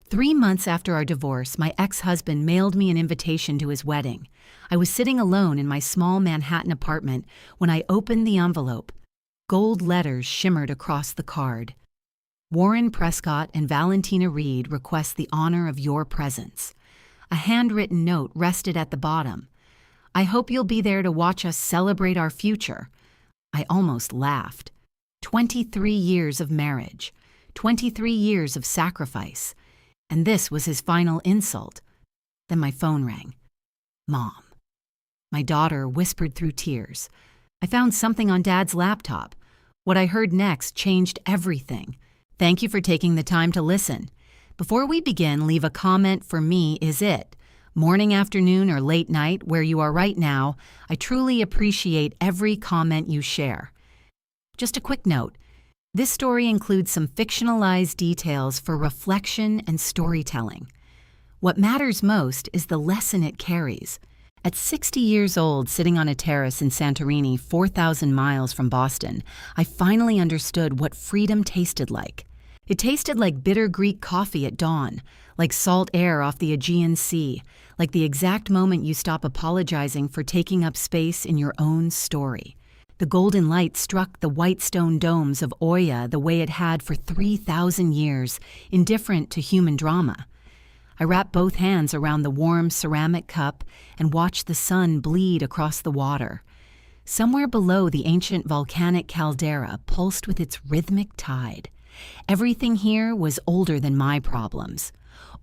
3 months after our divorce, my ex-husband mailed me an invitation to his wedding. I was sitting alone in my small Manhattan apartment when I opened the envelope. Gold letters shimmered across the card. Warren Prescott and Valentina Reed request the honor of your presence. A handwritten note rested at the bottom. I hope you'll be there to watch us celebrate our future. I almost laughed. 23 years of marriage. 23 years of sacrifice. And this was his final insult. Then my phone rang. Mom. My daughter whispered through tears. I found something on Dad's laptop. What I heard next changed everything. Thank you for taking the time to listen. Before we begin, leave a comment for me, is it? Morning, afternoon, or late night, where you are right now, I truly appreciate every comment you share. Just a quick note. This story includes some fictionalized details for reflection and storytelling. What matters most is the lesson it carries. At 60 years old, sitting on a terrace in Santorini, 4,000 miles from Boston, I finally understood what freedom tasted like. It tasted like bitter Greek coffee at dawn, like salt air off the Aegean Sea, like the exact moment you stop apologizing for taking up space in your own story. The golden light struck the white stone domes of Oya the way it had for 3,000 years, indifferent to human drama. I wrapped both hands around the warm ceramic cup and watched the sun bleed across the water. Somewhere below the ancient volcanic caldera pulsed with its rhythmic tide. Everything here was older than my problems,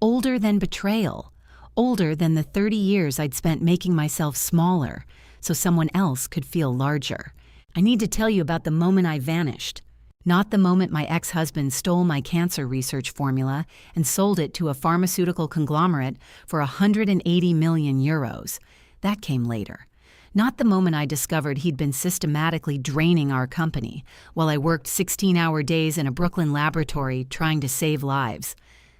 older than betrayal, older than the 30 years I'd spent making myself smaller so someone else could feel larger. I need to tell you about the moment I vanished. Not the moment my ex-husband stole my cancer research formula and sold it to a pharmaceutical conglomerate for 180 million euros. That came later. Not the moment I discovered he'd been systematically draining our company while I worked 16-hour days in a Brooklyn laboratory trying to save lives.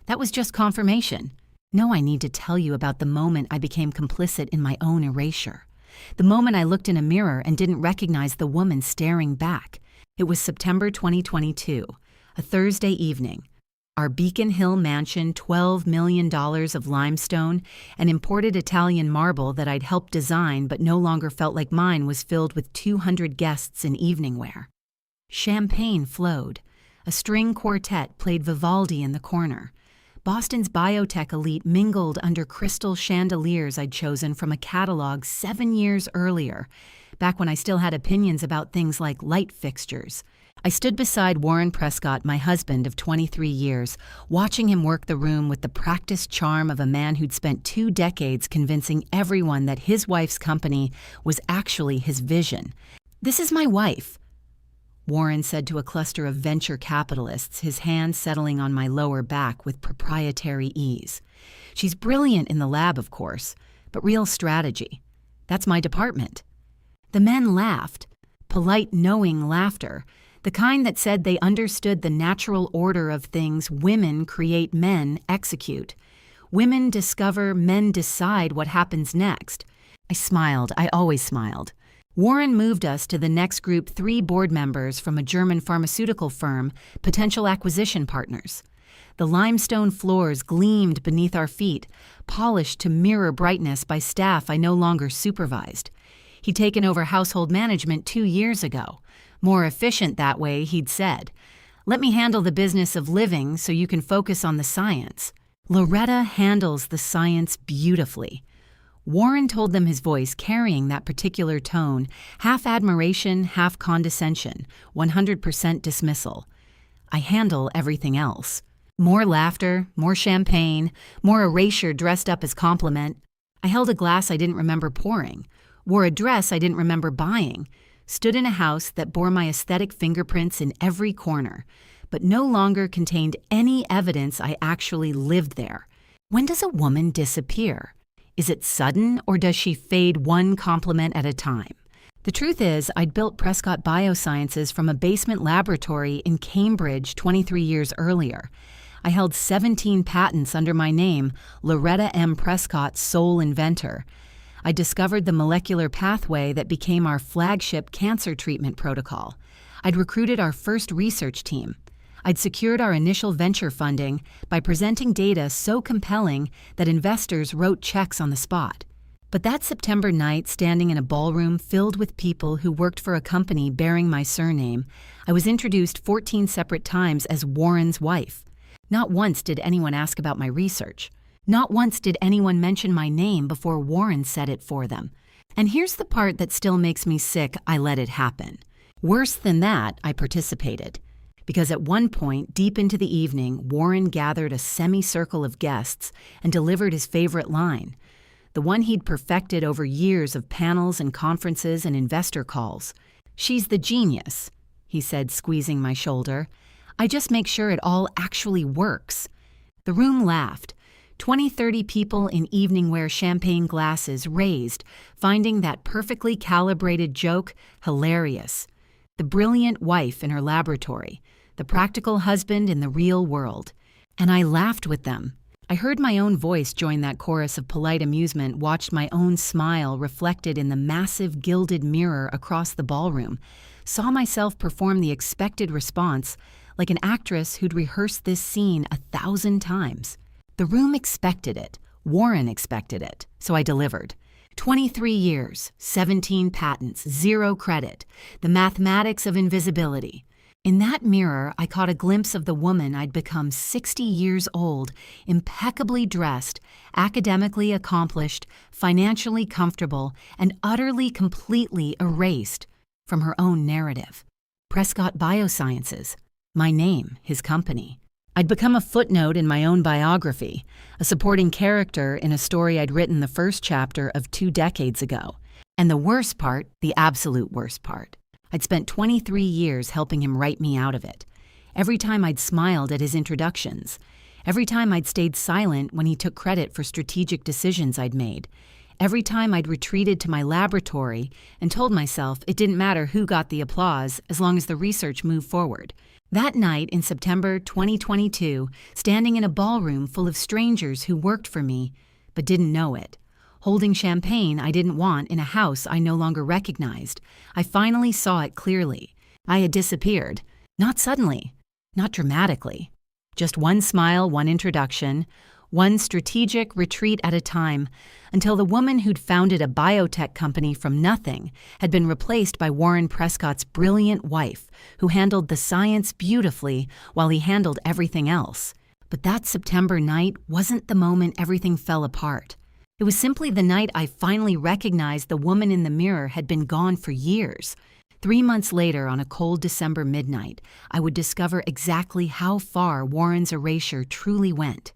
That was just confirmation. No, I need to tell you about the moment I became complicit in my own erasure. The moment I looked in a mirror and didn't recognize the woman staring back. It was September 2022, a Thursday evening. Our Beacon Hill mansion, $12 million of limestone, and imported Italian marble that I'd helped design but no longer felt like mine, was filled with 200 guests in evening wear. Champagne flowed. A string quartet played Vivaldi in the corner. Boston's biotech elite mingled under crystal chandeliers I'd chosen from a catalog 7 years earlier, back when I still had opinions about things like light fixtures. I stood beside Warren Prescott, my husband of 23 years, watching him work the room with the practiced charm of a man who'd spent 2 decades convincing everyone that his wife's company was actually his vision. "This is my wife," Warren said to a cluster of venture capitalists, his hand settling on my lower back with proprietary ease. "She's brilliant in the lab, of course, but real strategy. That's my department." The men laughed, polite, knowing laughter, the kind that said they understood the natural order of things. Women create, men execute. Women discover, men decide what happens next. I smiled. I always smiled. Warren moved us to the next group, 3 board members from a German pharmaceutical firm, potential acquisition partners. The limestone floors gleamed beneath our feet, polished to mirror brightness by staff I no longer supervised. He'd taken over household management 2 years ago. More efficient that way, he'd said. "Let me handle the business of living so you can focus on the science." Loretta handles the science beautifully. Warren told them, his voice carrying that particular tone, half admiration, half condescension, 100% dismissal. I handle everything else. More laughter, more champagne, more erasure dressed up as compliment. I held a glass I didn't remember pouring, wore a dress I didn't remember buying, stood in a house that bore my aesthetic fingerprints in every corner, but no longer contained any evidence I actually lived there. When does a woman disappear? Is it sudden, or does she fade one compliment at a time? The truth is, I'd built Prescott Biosciences from a basement laboratory in Cambridge 23 years earlier. I held 17 patents under my name, Loretta M. Prescott, sole inventor. I discovered the molecular pathway that became our flagship cancer treatment protocol. I'd recruited our first research team. I'd secured our initial venture funding by presenting data so compelling that investors wrote checks on the spot. But that September night, standing in a ballroom filled with people who worked for a company bearing my surname, I was introduced 14 separate times as Warren's wife. Not once did anyone ask about my research. Not once did anyone mention my name before Warren said it for them. And here's the part that still makes me sick: I let it happen. Worse than that, I participated. Because at one point, deep into the evening, Warren gathered a semicircle of guests and delivered his favorite line, the one he'd perfected over years of panels and conferences and investor calls. "She's the genius," he said, squeezing my shoulder. "I just make sure it all actually works." The room laughed. 20-30 people in evening wear champagne glasses raised, finding that perfectly calibrated joke hilarious. The brilliant wife in her laboratory, the practical husband in the real world. And I laughed with them. I heard my own voice join that chorus of polite amusement, watched my own smile reflected in the massive gilded mirror across the ballroom, saw myself perform the expected response like an actress who'd rehearsed this scene 1,000 times. The room expected it. Warren expected it. So I delivered. 23 years, 17 patents, 0 credit. The mathematics of invisibility. In that mirror, I caught a glimpse of the woman I'd become 60 years old, impeccably dressed, academically accomplished, financially comfortable, and utterly, completely erased from her own narrative. Prescott Biosciences. My name, his company. I'd become a footnote in my own biography, a supporting character in a story I'd written the first chapter of 2 decades ago. And the worst part, the absolute worst part, I'd spent 23 years helping him write me out of it. Every time I'd smiled at his introductions, every time I'd stayed silent when he took credit for strategic decisions I'd made, every time I'd retreated to my laboratory and told myself it didn't matter who got the applause as long as the research moved forward. That night in September 2022, standing in a ballroom full of strangers who worked for me but didn't know it, holding champagne I didn't want in a house I no longer recognized, I finally saw it clearly. I had disappeared. Not suddenly, not dramatically. Just one smile, one introduction, one strategic retreat at a time, until the woman who'd founded a biotech company from nothing had been replaced by Warren Prescott's brilliant wife, who handled the science beautifully while he handled everything else. But that September night wasn't the moment everything fell apart. It was simply the night I finally recognized the woman in the mirror had been gone for years. 3 months later, on a cold December midnight, I would discover exactly how far Warren's erasure truly went.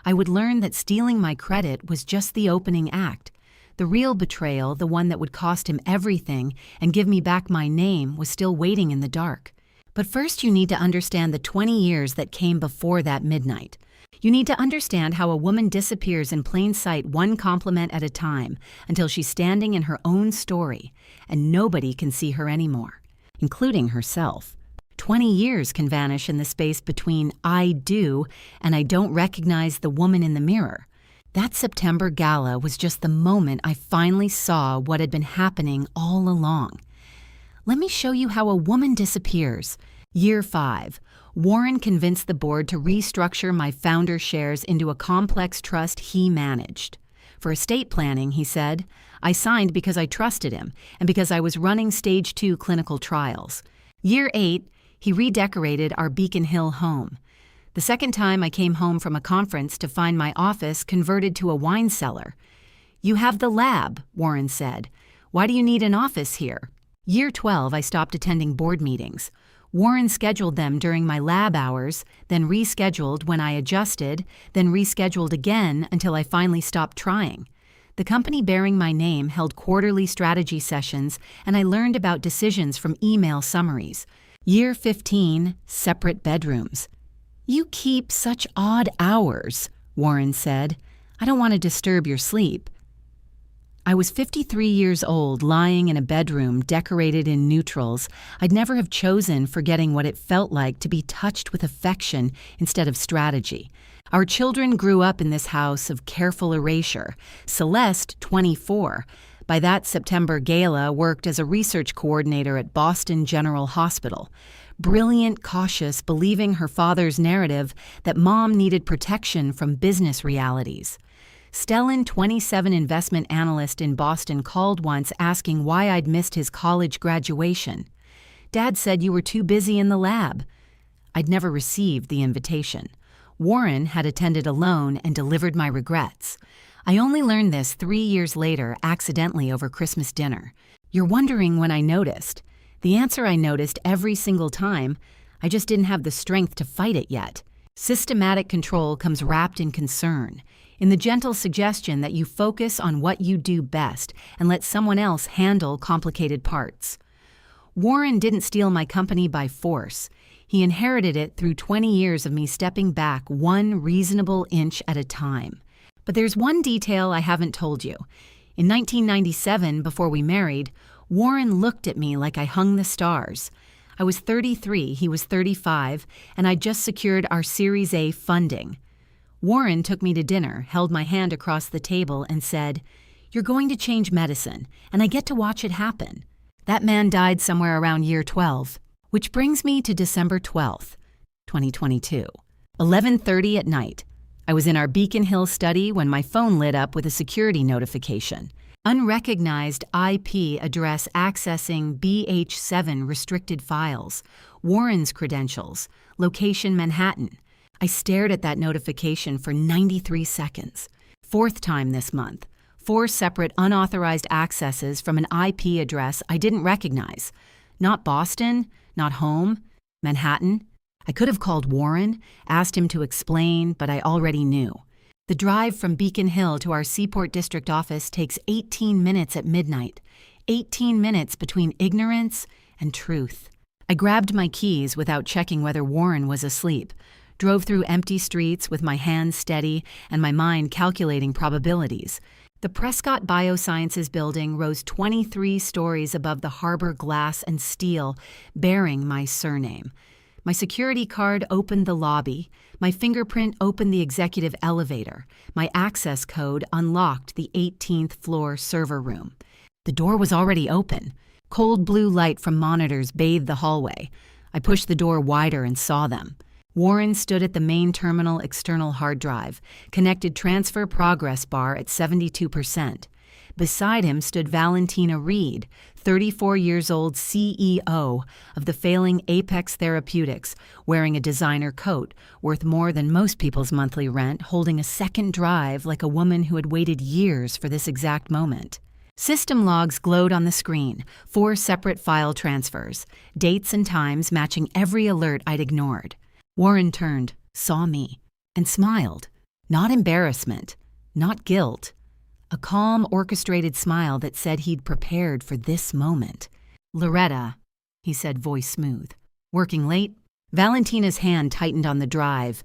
I would learn that stealing my credit was just the opening act. The real betrayal, the one that would cost him everything and give me back my name, was still waiting in the dark. But first you need to understand the 20 years that came before that midnight. You need to understand how a woman disappears in plain sight, one compliment at a time, until she's standing in her own story, and nobody can see her anymore, including herself. 20 years can vanish in the space between I do and I don't recognize the woman in the mirror. That September gala was just the moment I finally saw what had been happening all along. Let me show you how a woman disappears. Year 5. Warren convinced the board to restructure my founder shares into a complex trust he managed. For estate planning, he said, I signed because I trusted him and because I was running stage 2 clinical trials. Year 8, he redecorated our Beacon Hill home. The second time I came home from a conference to find my office converted to a wine cellar. You have the lab, Warren said. Why do you need an office here? Year 12, I stopped attending board meetings. Warren scheduled them during my lab hours, then rescheduled when I adjusted, then rescheduled again until I finally stopped trying. The company bearing my name held quarterly strategy sessions, and I learned about decisions from email summaries. Year 15, separate bedrooms. You keep such odd hours, Warren said. I don't want to disturb your sleep. I was 53 years old, lying in a bedroom decorated in neutrals. I'd never have chosen, forgetting what it felt like to be touched with affection instead of strategy. Our children grew up in this house of careful erasure. Celeste, 24, by that September gala worked as a research coordinator at Boston General Hospital. brilliant, cautious, believing her father's narrative that mom needed protection from business realities. Stellan, 27 investment analyst in Boston, called once asking why I'd missed his college graduation. Dad said you were too busy in the lab. I'd never received the invitation. Warren had attended alone and delivered my regrets. I only learned this 3 years later, accidentally over Christmas dinner. You're wondering when I noticed. The answer: I noticed every single time. I just didn't have the strength to fight it yet. Systematic control comes wrapped in concern, in the gentle suggestion that you focus on what you do best and let someone else handle complicated parts. Warren didn't steal my company by force. He inherited it through 20 years of me stepping back one reasonable inch at a time. But there's one detail I haven't told you. In 1997, before we married, Warren looked at me like I hung the stars. I was 33, he was 35, and I'd just secured our Series A funding. Warren took me to dinner, held my hand across the table, and said, "You're going to change medicine, and I get to watch it happen." That man died somewhere around year 12. Which brings me to December 12th, 2022, 11:30 at night. I was in our Beacon Hill study when my phone lit up with a security notification. Unrecognized IP address accessing BH7 restricted files, Warren's credentials, location Manhattan. I stared at that notification for 93 seconds. Fourth time this month. 4 separate unauthorized accesses from an IP address I didn't recognize. Not Boston, not home, Manhattan. I could have called Warren, asked him to explain, but I already knew. The drive from Beacon Hill to our Seaport District office takes 18 minutes at midnight. 18 minutes between ignorance and truth. I grabbed my keys without checking whether Warren was asleep, drove through empty streets with my hands steady and my mind calculating probabilities. The Prescott Biosciences building rose 23 stories above the harbor glass and steel, bearing my surname. My security card opened the lobby. My fingerprint opened the executive elevator. My access code unlocked the 18th floor server room. The door was already open. Cold blue light from monitors bathed the hallway. I pushed the door wider and saw them. Warren stood at the main terminal external hard drive, connected transfer progress bar at 72%. Beside him stood Valentina Reed, 34 years old CEO of the failing Apex Therapeutics, wearing a designer coat worth more than most people's monthly rent, holding a second drive like a woman who had waited years for this exact moment. System logs glowed on the screen, 4 separate file transfers, dates and times matching every alert I'd ignored. Warren turned, saw me, and smiled. Not embarrassment, not guilt. A calm, orchestrated smile that said he'd prepared for this moment. "Loretta," he said, voice smooth. "Working late?" Valentina's hand tightened on the drive.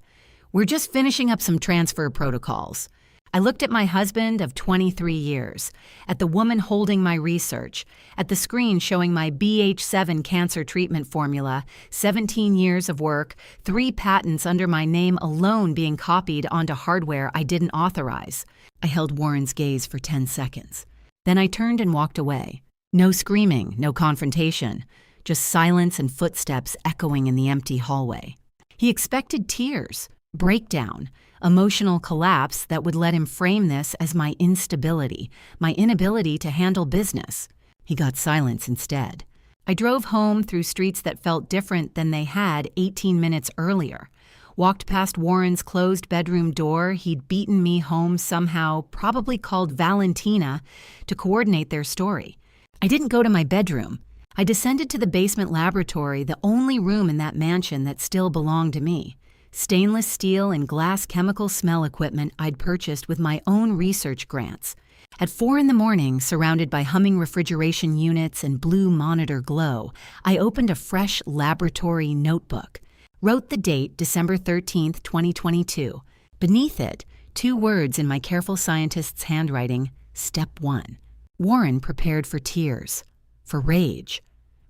"We're just finishing up some transfer protocols." I looked at my husband of 23 years, at the woman holding my research, at the screen showing my BH7 cancer treatment formula, 17 years of work, 3 patents under my name alone being copied onto hardware I didn't authorize. I held Warren's gaze for 10 seconds. Then I turned and walked away. No screaming, no confrontation, just silence and footsteps echoing in the empty hallway. He expected tears, breakdown, emotional collapse that would let him frame this as my instability, my inability to handle business. He got silence instead. I drove home through streets that felt different than they had 18 minutes earlier. Walked past Warren's closed bedroom door. He'd beaten me home somehow, probably called Valentina to coordinate their story. I didn't go to my bedroom. I descended to the basement laboratory, the only room in that mansion that still belonged to me. Stainless steel and glass chemical smell equipment I'd purchased with my own research grants. At 4 a.m, surrounded by humming refrigeration units and blue monitor glow, I opened a fresh laboratory notebook. Wrote the date December 13th, 2022. Beneath it, 2 words in my careful scientist's handwriting, Step 1. Warren prepared for tears, for rage,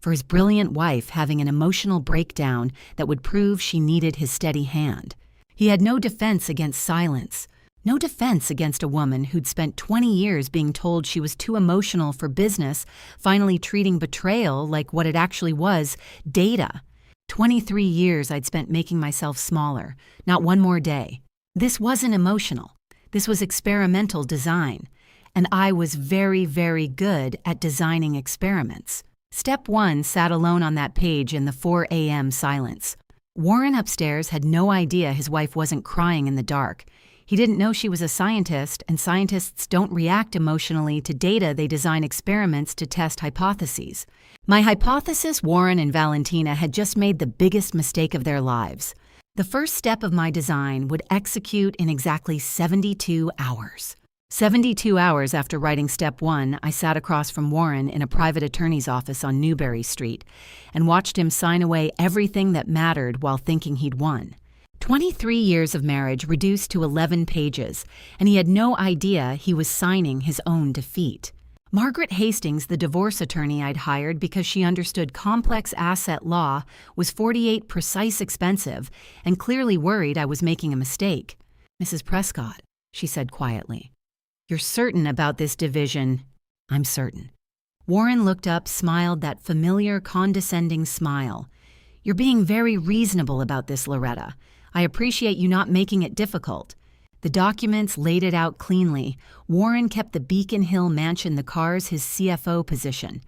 for his brilliant wife having an emotional breakdown that would prove she needed his steady hand. He had no defense against silence, no defense against a woman who'd spent 20 years being told she was too emotional for business, finally treating betrayal like what it actually was, data. 23 years I'd spent making myself smaller, not one more day. This wasn't emotional. This was experimental design. And I was very, very good at designing experiments. Step 1 sat alone on that page in the 4 a.m. silence. Warren upstairs had no idea his wife wasn't crying in the dark. He didn't know she was a scientist, and scientists don't react emotionally to data. They design experiments to test hypotheses. My hypothesis, Warren and Valentina had just made the biggest mistake of their lives. The first step of my design would execute in exactly 72 hours. 72 hours after writing Step 1, I sat across from Warren in a private attorney's office on Newberry Street and watched him sign away everything that mattered while thinking he'd won. 23 years of marriage reduced to 11 pages, and he had no idea he was signing his own defeat. Margaret Hastings, the divorce attorney I'd hired because she understood complex asset law, was 48 precise expensive and clearly worried I was making a mistake. "Mrs. Prescott," she said quietly, "you're certain about this division?" "I'm certain." Warren looked up, smiled that familiar, condescending smile. "You're being very reasonable about this, Loretta. I appreciate you not making it difficult." The documents laid it out cleanly. Warren kept the Beacon Hill mansion, the cars, his CFO position.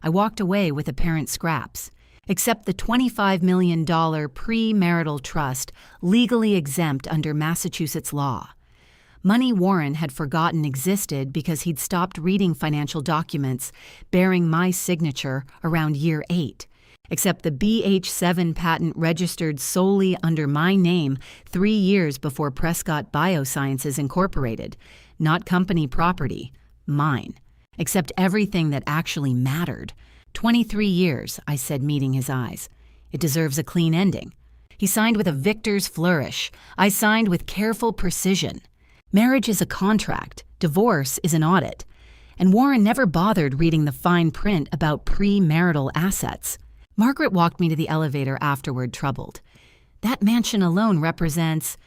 I walked away with apparent scraps, except the $25 million premarital trust, legally exempt under Massachusetts law. Money Warren had forgotten existed because he'd stopped reading financial documents bearing my signature around year 8. Except the BH7 patent registered solely under my name 3 years before Prescott Biosciences Incorporated, not company property, mine. Except everything that actually mattered. 23 years, I said, meeting his eyes. It deserves a clean ending. He signed with a victor's flourish. I signed with careful precision. Marriage is a contract. Divorce is an audit. And Warren never bothered reading the fine print about premarital assets. Margaret walked me to the elevator afterward, troubled. "That mansion alone represents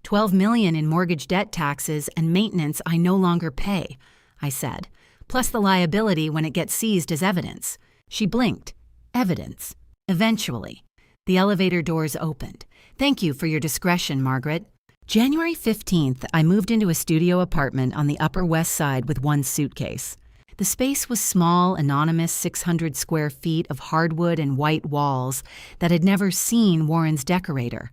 $12 million in mortgage debt, taxes, and maintenance I no longer pay," I said, "plus the liability when it gets seized as evidence." She blinked. Evidence. Eventually. The elevator doors opened. "Thank you for your discretion, Margaret." January 15th, I moved into a studio apartment on the Upper West Side with one suitcase. The space was small, anonymous 600 square feet of hardwood and white walls that had never seen Warren's decorator.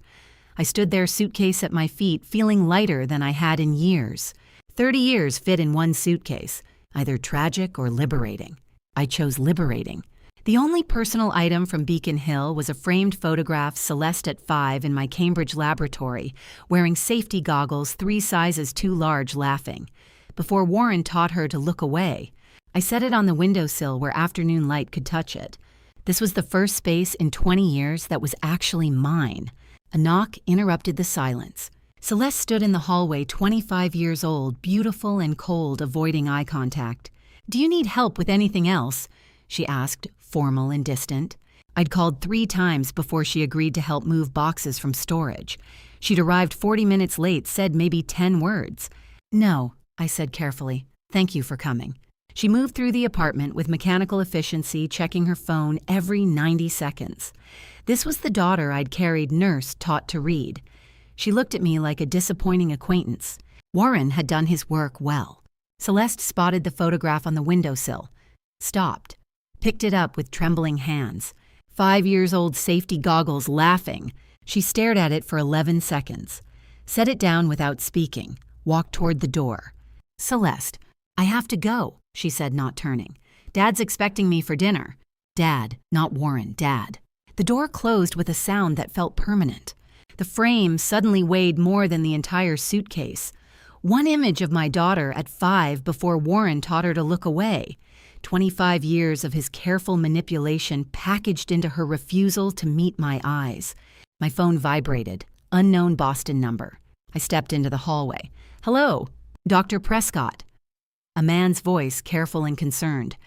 I stood there, suitcase at my feet, feeling lighter than I had in years. 30 years fit in one suitcase, either tragic or liberating. I chose liberating. The only personal item from Beacon Hill was a framed photograph, Celeste at 5, in my Cambridge laboratory, wearing safety goggles 3 sizes too large, laughing. Before Warren taught her to look away, I set it on the windowsill where afternoon light could touch it. This was the first space in 20 years that was actually mine. A knock interrupted the silence. Celeste stood in the hallway, 25 years old, beautiful and cold, avoiding eye contact. "Do you need help with anything else?" she asked, formal and distant. I'd called 3 times before she agreed to help move boxes from storage. She'd arrived 40 minutes late, said maybe 10 words. "No," I said carefully. "Thank you for coming." She moved through the apartment with mechanical efficiency, checking her phone every 90 seconds. This was the daughter I'd carried, nurse, taught to read. She looked at me like a disappointing acquaintance. Warren had done his work well. Celeste spotted the photograph on the windowsill. Stopped. Picked it up with trembling hands. 5 years old safety goggles, laughing. She stared at it for 11 seconds. Set it down without speaking. Walked toward the door. "Celeste, I have to go," she said, not turning. "Dad's expecting me for dinner." Dad, not Warren, Dad. The door closed with a sound that felt permanent. The frame suddenly weighed more than the entire suitcase. One image of my daughter at 5 before Warren taught her to look away. 25 years of his careful manipulation packaged into her refusal to meet my eyes. My phone vibrated. Unknown Boston number. I stepped into the hallway. "Hello, Dr. Prescott." A man's voice, careful and concerned.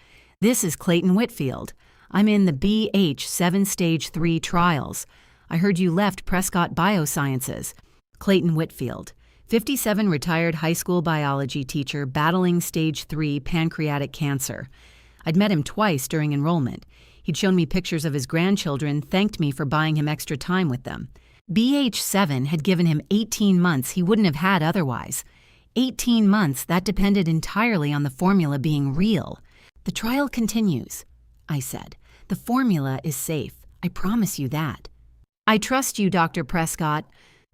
"This is Clayton Whitfield. I'm in the BH7 Stage 3 trials. I heard you left Prescott Biosciences." Clayton Whitfield, 57, retired high school biology teacher battling Stage 3 pancreatic cancer. I'd met him twice during enrollment. He'd shown me pictures of his grandchildren, thanked me for buying him extra time with them. BH7 had given him 18 months he wouldn't have had otherwise. 18 months that depended entirely on the formula being real. "The trial continues," I said. "The formula is safe. I promise you that." "I trust you, Dr. Prescott,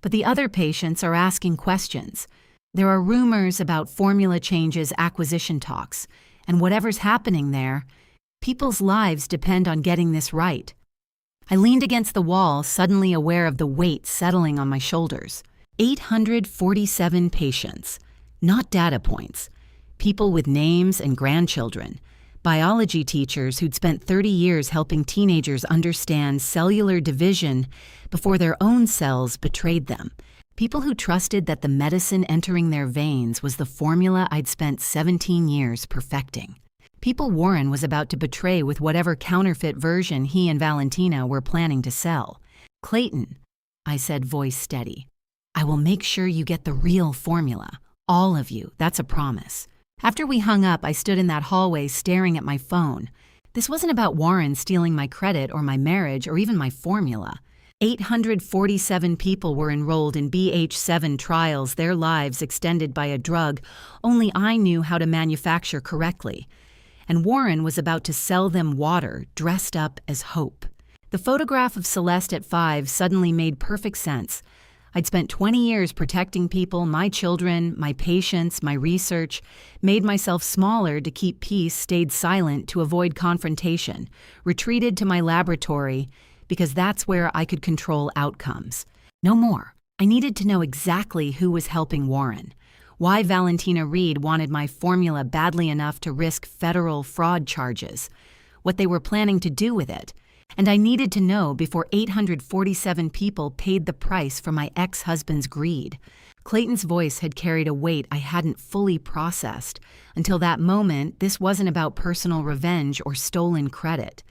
but the other patients are asking questions. There are rumors about formula changes, acquisition talks, and whatever's happening there, people's lives depend on getting this right." I leaned against the wall, suddenly aware of the weight settling on my shoulders. 847 patients, not data points. People with names and grandchildren. Biology teachers who'd spent 30 years helping teenagers understand cellular division before their own cells betrayed them. People who trusted that the medicine entering their veins was the formula I'd spent 17 years perfecting. People Warren was about to betray with whatever counterfeit version he and Valentina were planning to sell. "Clayton," I said, voice steady, "I will make sure you get the real formula. All of you, that's a promise." After we hung up, I stood in that hallway staring at my phone. This wasn't about Warren stealing my credit or my marriage or even my formula. 847 people were enrolled in BH7 trials, their lives extended by a drug only I knew how to manufacture correctly. And Warren was about to sell them water dressed up as hope. The photograph of Celeste at 5 suddenly made perfect sense. I'd spent 20 years protecting people, my children, my patients, my research, made myself smaller to keep peace, stayed silent to avoid confrontation, retreated to my laboratory because that's where I could control outcomes. No more. I needed to know exactly who was helping Warren. Why Valentina Reed wanted my formula badly enough to risk federal fraud charges, what they were planning to do with it, and I needed to know before 847 people paid the price for my ex-husband's greed. Clayton's voice had carried a weight I hadn't fully processed. Until that moment, this wasn't about personal revenge or stolen credit.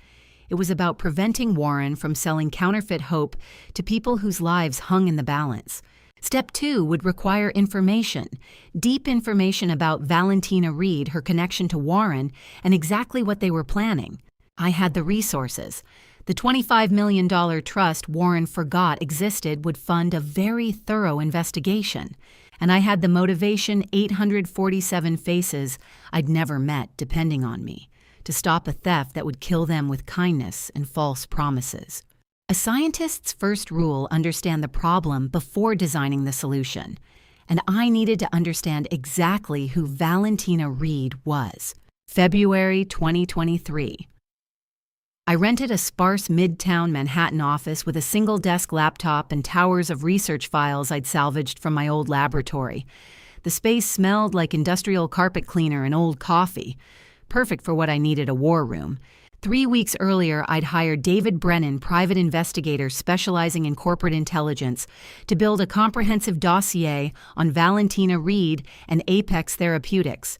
It was about preventing Warren from selling counterfeit hope to people whose lives hung in the balance. Step 2 would require information, deep information about Valentina Reed, her connection to Warren, and exactly what they were planning. I had the resources. The $25 million trust Warren forgot existed would fund a very thorough investigation, and I had the motivation 847 faces I'd never met depending on me, to stop a theft that would kill them with kindness and false promises. A scientist's first rule: understand the problem before designing the solution, and I needed to understand exactly who Valentina Reed was. February 2023. I rented a sparse midtown Manhattan office with a single-desk laptop and towers of research files I'd salvaged from my old laboratory. The space smelled like industrial carpet cleaner and old coffee, perfect for what I needed: a war room. 3 weeks earlier, I'd hired David Brennan, private investigator specializing in corporate intelligence, to build a comprehensive dossier on Valentina Reed and Apex Therapeutics.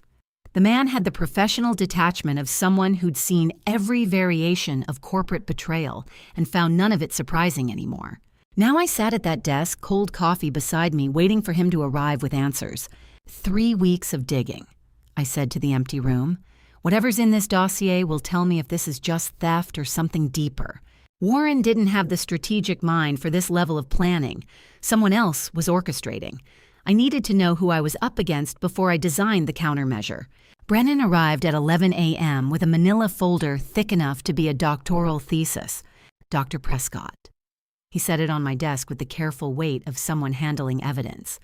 The man had the professional detachment of someone who'd seen every variation of corporate betrayal and found none of it surprising anymore. Now I sat at that desk, cold coffee beside me, waiting for him to arrive with answers. 3 weeks of digging, I said to the empty room. Whatever's in this dossier will tell me if this is just theft or something deeper. Warren didn't have the strategic mind for this level of planning. Someone else was orchestrating. I needed to know who I was up against before I designed the countermeasure. Brennan arrived at 11 a.m. with a manila folder thick enough to be a doctoral thesis. "Dr. Prescott." He set it on my desk with the careful weight of someone handling evidence.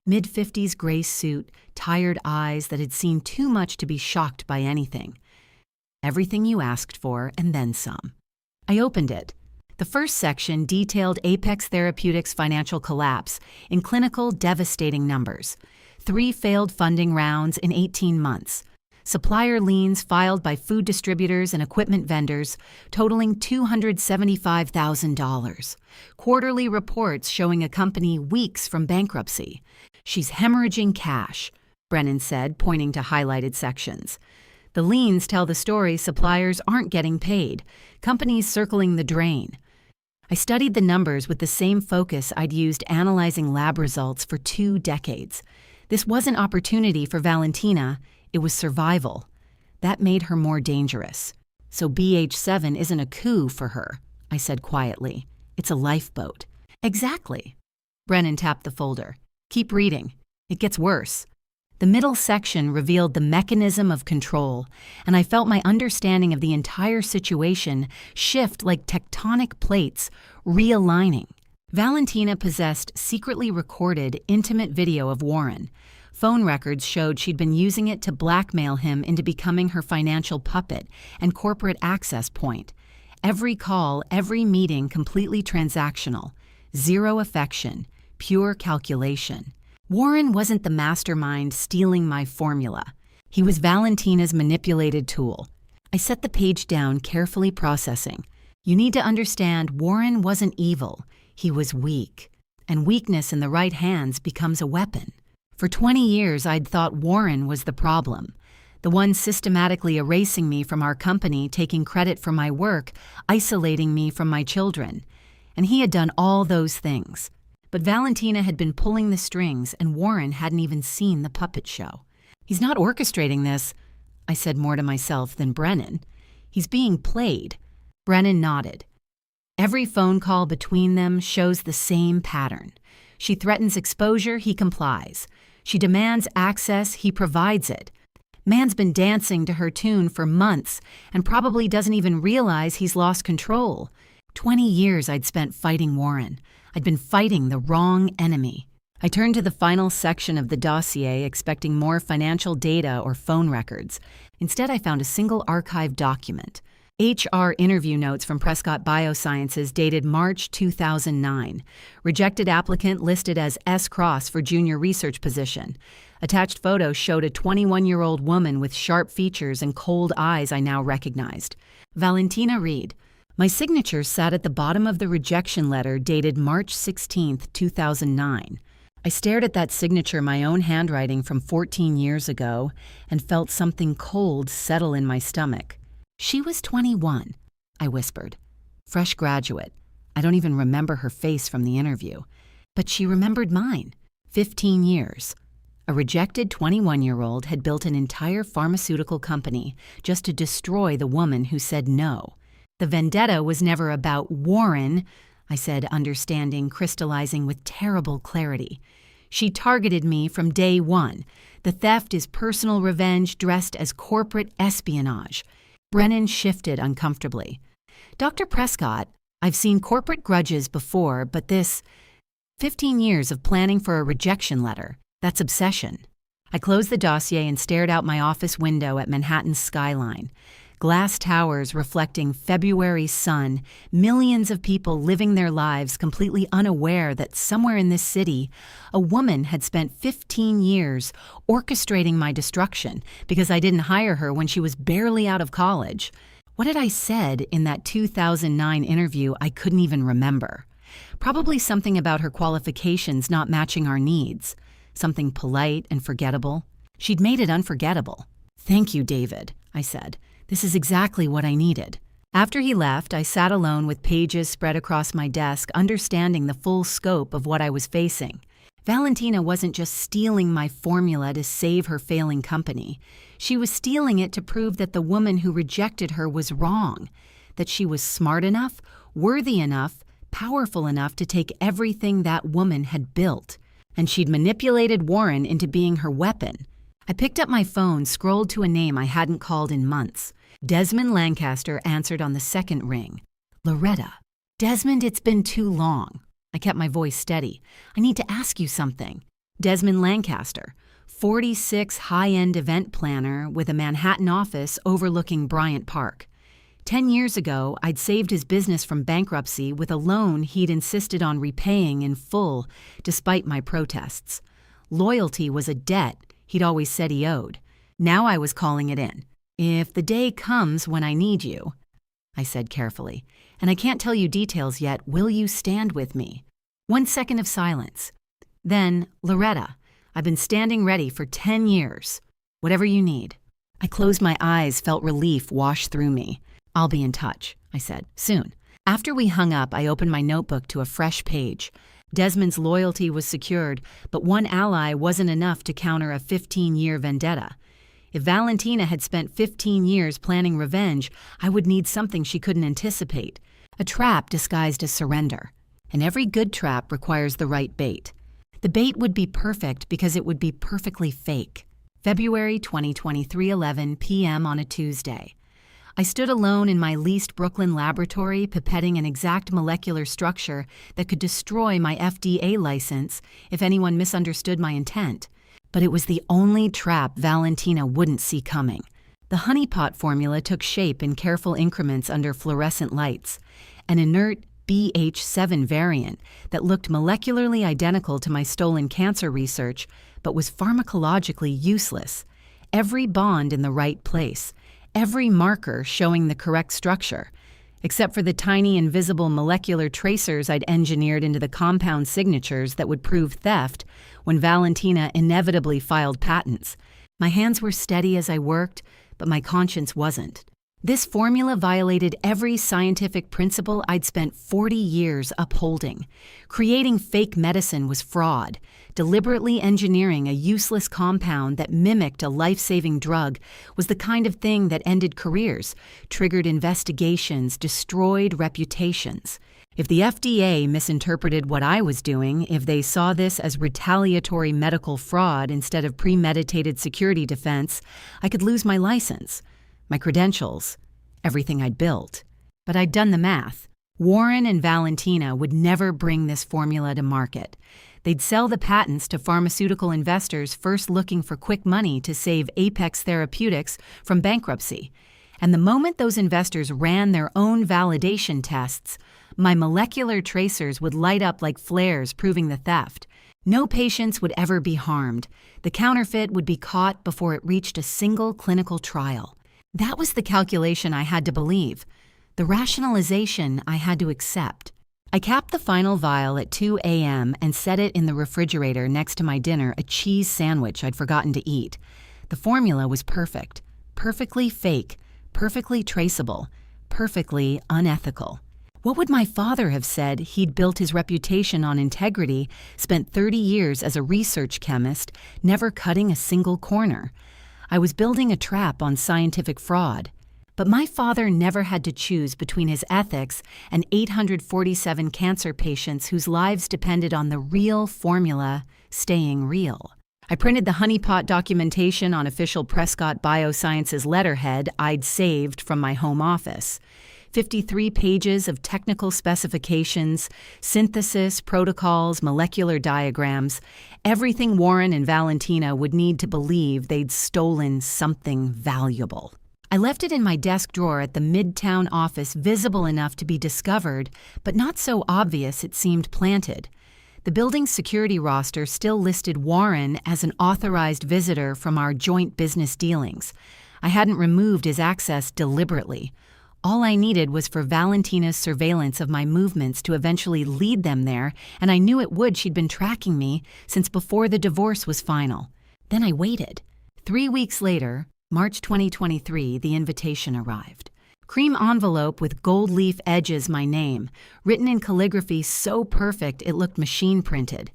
Mid-50s gray suit, tired eyes that had seen too much to be shocked by anything. Everything you asked for, and then some. I opened it. The first section detailed Apex Therapeutics' financial collapse in clinical, devastating numbers. 3 failed funding rounds in 18 months. Supplier liens filed by food distributors and equipment vendors totaling $275,000. Quarterly reports showing a company weeks from bankruptcy. "She's hemorrhaging cash," Brennan said, pointing to highlighted sections. The liens tell the story suppliers aren't getting paid, companies circling the drain. I studied the numbers with the same focus I'd used analyzing lab results for 2 decades. This wasn't opportunity for Valentina, it was survival. That made her more dangerous. So BH7 isn't a coup for her, I said quietly. It's a lifeboat. Exactly. Brennan tapped the folder. Keep reading. It gets worse. The middle section revealed the mechanism of control, and I felt my understanding of the entire situation shift like tectonic plates, realigning. Valentina possessed secretly recorded, intimate video of Warren. Phone records showed she'd been using it to blackmail him into becoming her financial puppet and corporate access point. Every call, every meeting completely transactional. Zero affection, pure calculation. Warren wasn't the mastermind stealing my formula. He was Valentina's manipulated tool. I set the page down, carefully processing. You need to understand, Warren wasn't evil. He was weak. And weakness in the right hands becomes a weapon. For 20 years, I'd thought Warren was the problem. The one systematically erasing me from our company, taking credit for my work, isolating me from my children. And he had done all those things. But Valentina had been pulling the strings, and Warren hadn't even seen the puppet show. He's not orchestrating this, I said more to myself than Brennan. He's being played. Brennan nodded. Every phone call between them shows the same pattern. She threatens exposure, he complies. She demands access, he provides it. Man's been dancing to her tune for months and probably doesn't even realize he's lost control. 20 years I'd spent fighting Warren. I'd been fighting the wrong enemy. I turned to the final section of the dossier expecting more financial data or phone records. Instead, I found a single archived document. HR interview notes from Prescott Biosciences dated March 2009. Rejected applicant listed as S. Cross for junior research position. Attached photo showed a 21-year-old woman with sharp features and cold eyes I now recognized. Valentina Reed. My signature sat at the bottom of the rejection letter dated March 16, 2009. I stared at that signature, my own handwriting from 14 years ago, and felt something cold settle in my stomach. She was 21, I whispered. Fresh graduate. I don't even remember her face from the interview. But she remembered mine. 15 years. A rejected 21-year-old had built an entire pharmaceutical company just to destroy the woman who said no. The vendetta was never about Warren, I said, understanding, crystallizing with terrible clarity. She targeted me from day one. The theft is personal revenge dressed as corporate espionage. Brennan shifted uncomfortably. Dr. Prescott, I've seen corporate grudges before, but this 15 years of planning for a rejection letter, that's obsession. I closed the dossier and stared out my office window at Manhattan's skyline. Glass towers reflecting February sun, millions of people living their lives completely unaware that somewhere in this city, a woman had spent 15 years orchestrating my destruction because I didn't hire her when she was barely out of college. What had I said in that 2009 interview I couldn't even remember? Probably something about her qualifications not matching our needs. Something polite and forgettable. She'd made it unforgettable. Thank you, David, I said. This is exactly what I needed. After he left, I sat alone with pages spread across my desk, understanding the full scope of what I was facing. Valentina wasn't just stealing my formula to save her failing company. She was stealing it to prove that the woman who rejected her was wrong, that she was smart enough, worthy enough, powerful enough to take everything that woman had built. And she'd manipulated Warren into being her weapon. I picked up my phone, scrolled to a name I hadn't called in months. Desmond Lancaster answered on the second ring. Loretta. Desmond, it's been too long. I kept my voice steady. I need to ask you something. Desmond Lancaster, 46 high-end event planner with a Manhattan office overlooking Bryant Park. 10 years ago, I'd saved his business from bankruptcy with a loan he'd insisted on repaying in full, despite my protests. Loyalty was a debt he'd always said he owed. Now I was calling it in. If the day comes when I need you, I said carefully, and I can't tell you details yet, will you stand with me? 1 second of silence. Then, Loretta, I've been standing ready for 10 years. Whatever you need. I closed my eyes, felt relief wash through me. I'll be in touch, I said, soon. After we hung up, I opened my notebook to a fresh page. Desmond's loyalty was secured, but one ally wasn't enough to counter a 15-year vendetta. If Valentina had spent 15 years planning revenge, I would need something she couldn't anticipate. A trap disguised as surrender. And every good trap requires the right bait. The bait would be perfect because it would be perfectly fake. February 2023, 11 p.m. on a Tuesday. I stood alone in my leased Brooklyn laboratory, pipetting an exact molecular structure that could destroy my FDA license if anyone misunderstood my intent. But it was the only trap Valentina wouldn't see coming. The honeypot formula took shape in careful increments under fluorescent lights. An inert BH7 variant that looked molecularly identical to my stolen cancer research, but was pharmacologically useless. Every bond in the right place. Every marker showing the correct structure, except for the tiny invisible molecular tracers I'd engineered into the compound signatures that would prove theft when Valentina inevitably filed patents. My hands were steady as I worked, but my conscience wasn't. This formula violated every scientific principle I'd spent 40 years upholding. Creating fake medicine was fraud. Deliberately engineering a useless compound that mimicked a life-saving drug was the kind of thing that ended careers, triggered investigations, destroyed reputations. If the FDA misinterpreted what I was doing, if they saw this as retaliatory medical fraud instead of premeditated security defense, I could lose my license. My credentials, everything I'd built. But I'd done the math. Warren and Valentina would never bring this formula to market. They'd sell the patents to pharmaceutical investors first looking for quick money to save Apex Therapeutics from bankruptcy. And the moment those investors ran their own validation tests, my molecular tracers would light up like flares proving the theft. No patients would ever be harmed. The counterfeit would be caught before it reached a single clinical trial. That was the calculation I had to believe, the rationalization I had to accept. I capped the final vial at 2 a.m. and set it in the refrigerator next to my dinner, a cheese sandwich I'd forgotten to eat. The formula was perfect, perfectly fake, perfectly traceable, perfectly unethical. What would my father have said? He'd built his reputation on integrity, spent 30 years as a research chemist, never cutting a single corner. I was building a trap on scientific fraud. But my father never had to choose between his ethics and 847 cancer patients whose lives depended on the real formula staying real. I printed the honeypot documentation on official Prescott Biosciences letterhead I'd saved from my home office. 53 pages of technical specifications, synthesis, protocols, molecular diagrams, everything Warren and Valentina would need to believe they'd stolen something valuable. I left it in my desk drawer at the Midtown office, visible enough to be discovered, but not so obvious it seemed planted. The building's security roster still listed Warren as an authorized visitor from our joint business dealings. I hadn't removed his access deliberately. All I needed was for Valentina's surveillance of my movements to eventually lead them there, and I knew it would. She'd been tracking me since before the divorce was final. Then I waited. 3 weeks later, March 2023, the invitation arrived. Cream envelope with gold leaf edges, my name, written in calligraphy so perfect it looked machine printed.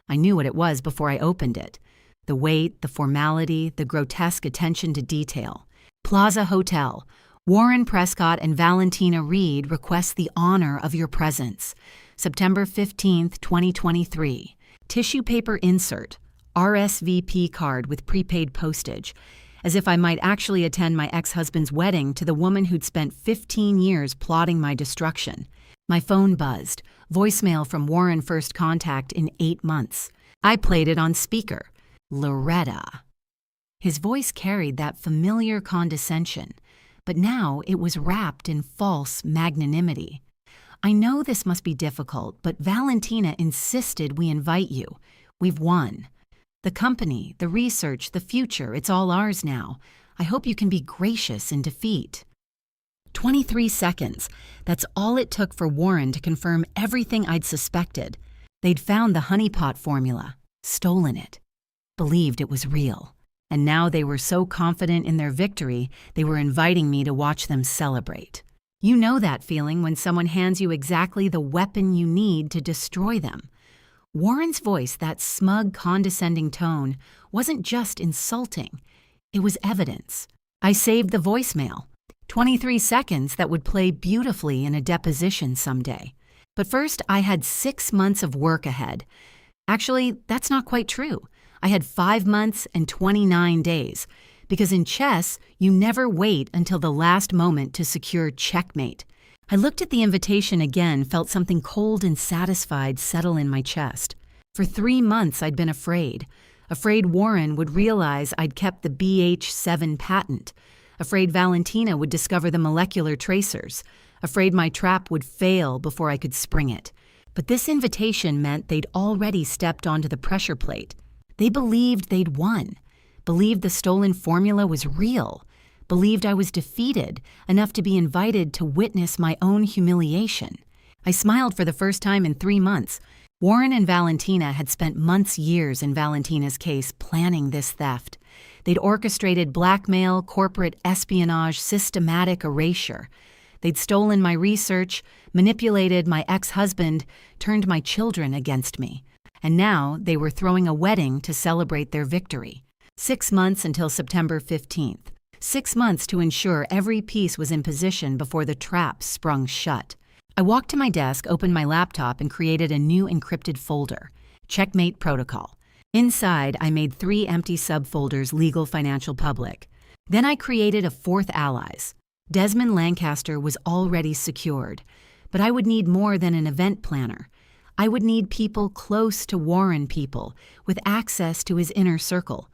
I knew what it was before I opened it. The weight, the formality, the grotesque attention to detail. Plaza Hotel. Warren Prescott and Valentina Reed request the honor of your presence. September 15th, 2023. Tissue insert insert. RSVP card with prepaid postage. As if I might actually attend my ex-husband's wedding to the woman who'd spent 15 years plotting my destruction. My phone buzzed. Voicemail from Warren First Contact in 8 months. I played it on speaker. Loretta. His voice carried that familiar condescension, but now it was wrapped in false magnanimity. I know this must be difficult, but Valentina insisted we invite you. We've won. The company, the research, the future, it's all ours now. I hope you can be gracious in defeat. 23 seconds. That's all it took for Warren to confirm everything I'd suspected. They'd found the honeypot formula, stolen it, believed it was real. And now they were so confident in their victory, they were inviting me to watch them celebrate. You know that feeling when someone hands you exactly the weapon you need to destroy them. Warren's voice, that smug, condescending tone, wasn't just insulting. It was evidence. I saved the voicemail. 23 seconds that would play beautifully in a deposition someday. But first, I had 6 months of work ahead. Actually, that's not quite true. I had 5 months and 29 days. Because in chess, you never wait until the last moment to secure checkmate. I looked at the invitation again, felt something cold and satisfied settle in my chest. For 3 months, I'd been afraid. Afraid Warren would realize I'd kept the BH7 patent. Afraid Valentina would discover the molecular tracers. Afraid my trap would fail before I could spring it. But this invitation meant they'd already stepped onto the pressure plate. They believed they'd won. Believed the stolen formula was real. Believed I was defeated enough to be invited to witness my own humiliation. I smiled for the first time in 3 months. Warren and Valentina had spent months, years in Valentina's case planning this theft. They'd orchestrated blackmail, corporate espionage, systematic erasure. They'd stolen my research, manipulated my ex-husband, turned my children against me. And now they were throwing a wedding to celebrate their victory. 6 months until September 15th. 6 months to ensure every piece was in position before the trap sprung shut. I walked to my desk, opened my laptop, and created a new encrypted folder, Checkmate Protocol. Inside, I made 3 empty subfolders, Legal, Financial, Public. Then I created a 4th allies. Desmond Lancaster was already secured, but I would need more than an event planner. I would need people close to Warren people, with access to his inner circle.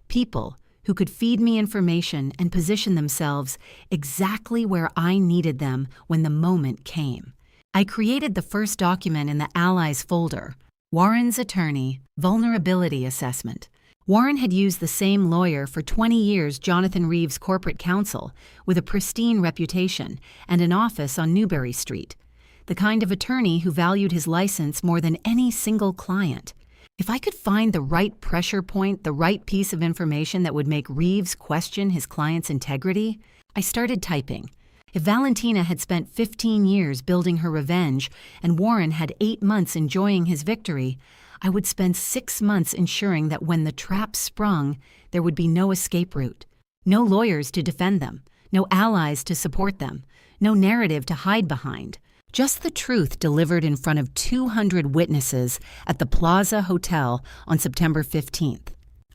People who could feed me information and position themselves exactly where I needed them when the moment came. I created the first document in the Allies folder, Warren's Attorney, Vulnerability Assessment. Warren had used the same lawyer for 20 years, Jonathan Reeves' corporate counsel, with a pristine reputation and an office on Newbury Street. The kind of attorney who valued his license more than any single client. If I could find the right pressure point, the right piece of information that would make Reeves question his client's integrity, I started typing. If Valentina had spent 15 years building her revenge and Warren had 8 months enjoying his victory, I would spend 6 months ensuring that when the trap sprung, there would be no escape route. No lawyers to defend them, no allies to support them, no narrative to hide behind. Just the truth delivered in front of 200 witnesses at the Plaza Hotel on September 15th.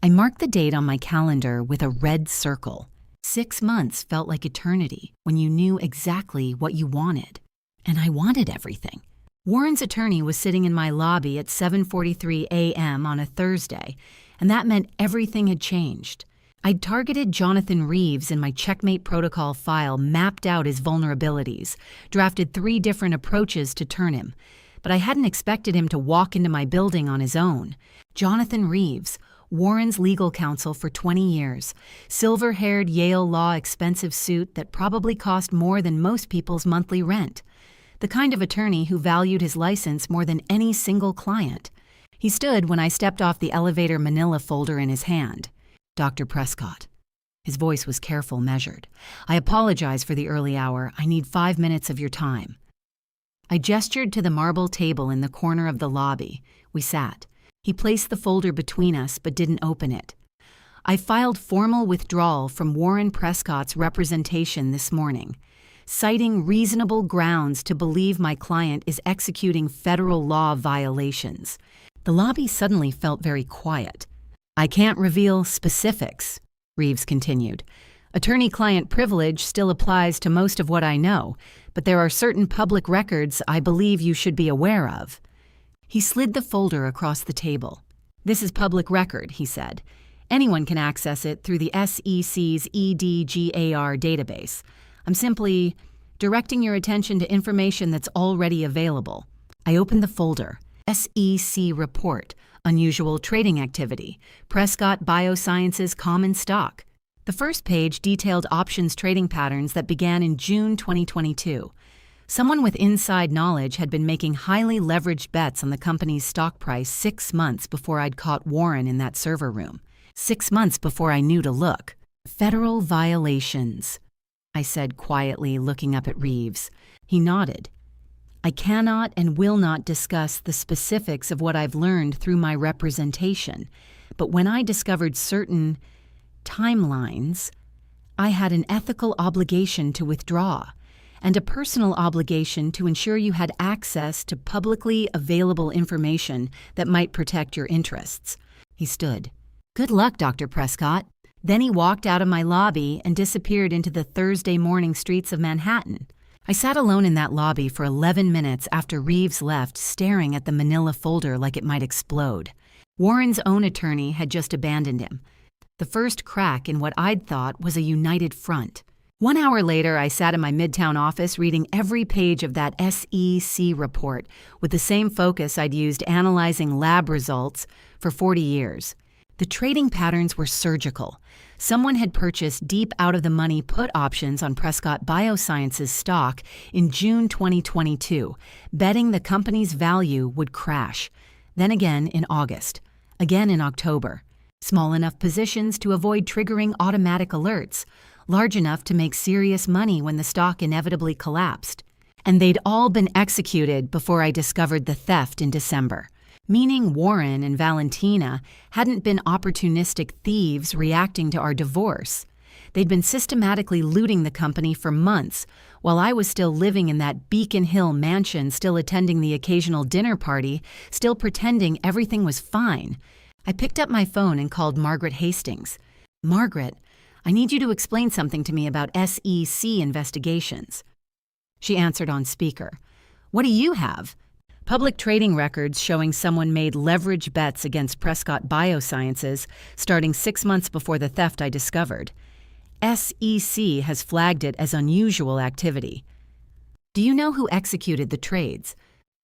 I marked the date on my calendar with a red circle. 6 months felt like eternity when you knew exactly what you wanted. And I wanted everything. Warren's attorney was sitting in my lobby at 7:43 a.m. on a Thursday, and that meant everything had changed. I'd targeted Jonathan Reeves in my Checkmate Protocol file, mapped out his vulnerabilities, drafted 3 different approaches to turn him. But I hadn't expected him to walk into my building on his own. Jonathan Reeves, Warren's legal counsel for 20 years, silver-haired Yale Law expensive suit that probably cost more than most people's monthly rent. The kind of attorney who valued his license more than any single client. He stood when I stepped off the elevator, manila folder in his hand. Dr. Prescott. His voice was careful, measured. I apologize for the early hour. I need 5 minutes of your time. I gestured to the marble table in the corner of the lobby. We sat. He placed the folder between us but didn't open it. I filed formal withdrawal from Warren Prescott's representation this morning, citing reasonable grounds to believe my client is executing federal law violations. The lobby suddenly felt very quiet. I can't reveal specifics, Reeves continued. Attorney-client privilege still applies to most of what I know, but there are certain public records I believe you should be aware of. He slid the folder across the table. This is public record, he said. Anyone can access it through the SEC's EDGAR database. I'm simply directing your attention to information that's already available. I opened the folder. SEC report, unusual trading activity, Prescott Biosciences common stock. The first page detailed options trading patterns that began in June 2022. Someone with inside knowledge had been making highly leveraged bets on the company's stock price 6 months before I'd caught Warren in that server room. 6 months before I knew to look. Federal violations, I said quietly, looking up at Reeves. He nodded. I cannot and will not discuss the specifics of what I've learned through my representation, but when I discovered certain timelines, I had an ethical obligation to withdraw and a personal obligation to ensure you had access to publicly available information that might protect your interests. He stood. Good luck, Dr. Prescott. Then he walked out of my lobby and disappeared into the Thursday morning streets of Manhattan. I sat alone in that lobby for 11 minutes after Reeves left, staring at the manila folder like it might explode. Warren's own attorney had just abandoned him. The first crack in what I'd thought was a united front. 1 hour later, I sat in my Midtown office reading every page of that SEC report with the same focus I'd used analyzing lab results for 40 years. The trading patterns were surgical. Someone had purchased deep out-of-the-money put options on Prescott Biosciences stock in June 2022, betting the company's value would crash. Then again in August. Again in October. Small enough positions to avoid triggering automatic alerts. Large enough to make serious money when the stock inevitably collapsed. And they'd all been executed before I discovered the theft in December. Meaning Warren and Valentina hadn't been opportunistic thieves reacting to our divorce. They'd been systematically looting the company for months, while I was still living in that Beacon Hill mansion, still attending the occasional dinner party, still pretending everything was fine. I picked up my phone and called Margaret Hastings. Margaret, I need you to explain something to me about SEC investigations. She answered on speaker. What do you have? Public trading records showing someone made leverage bets against Prescott Biosciences starting 6 months before the theft I discovered. SEC has flagged it as unusual activity. Do you know who executed the trades?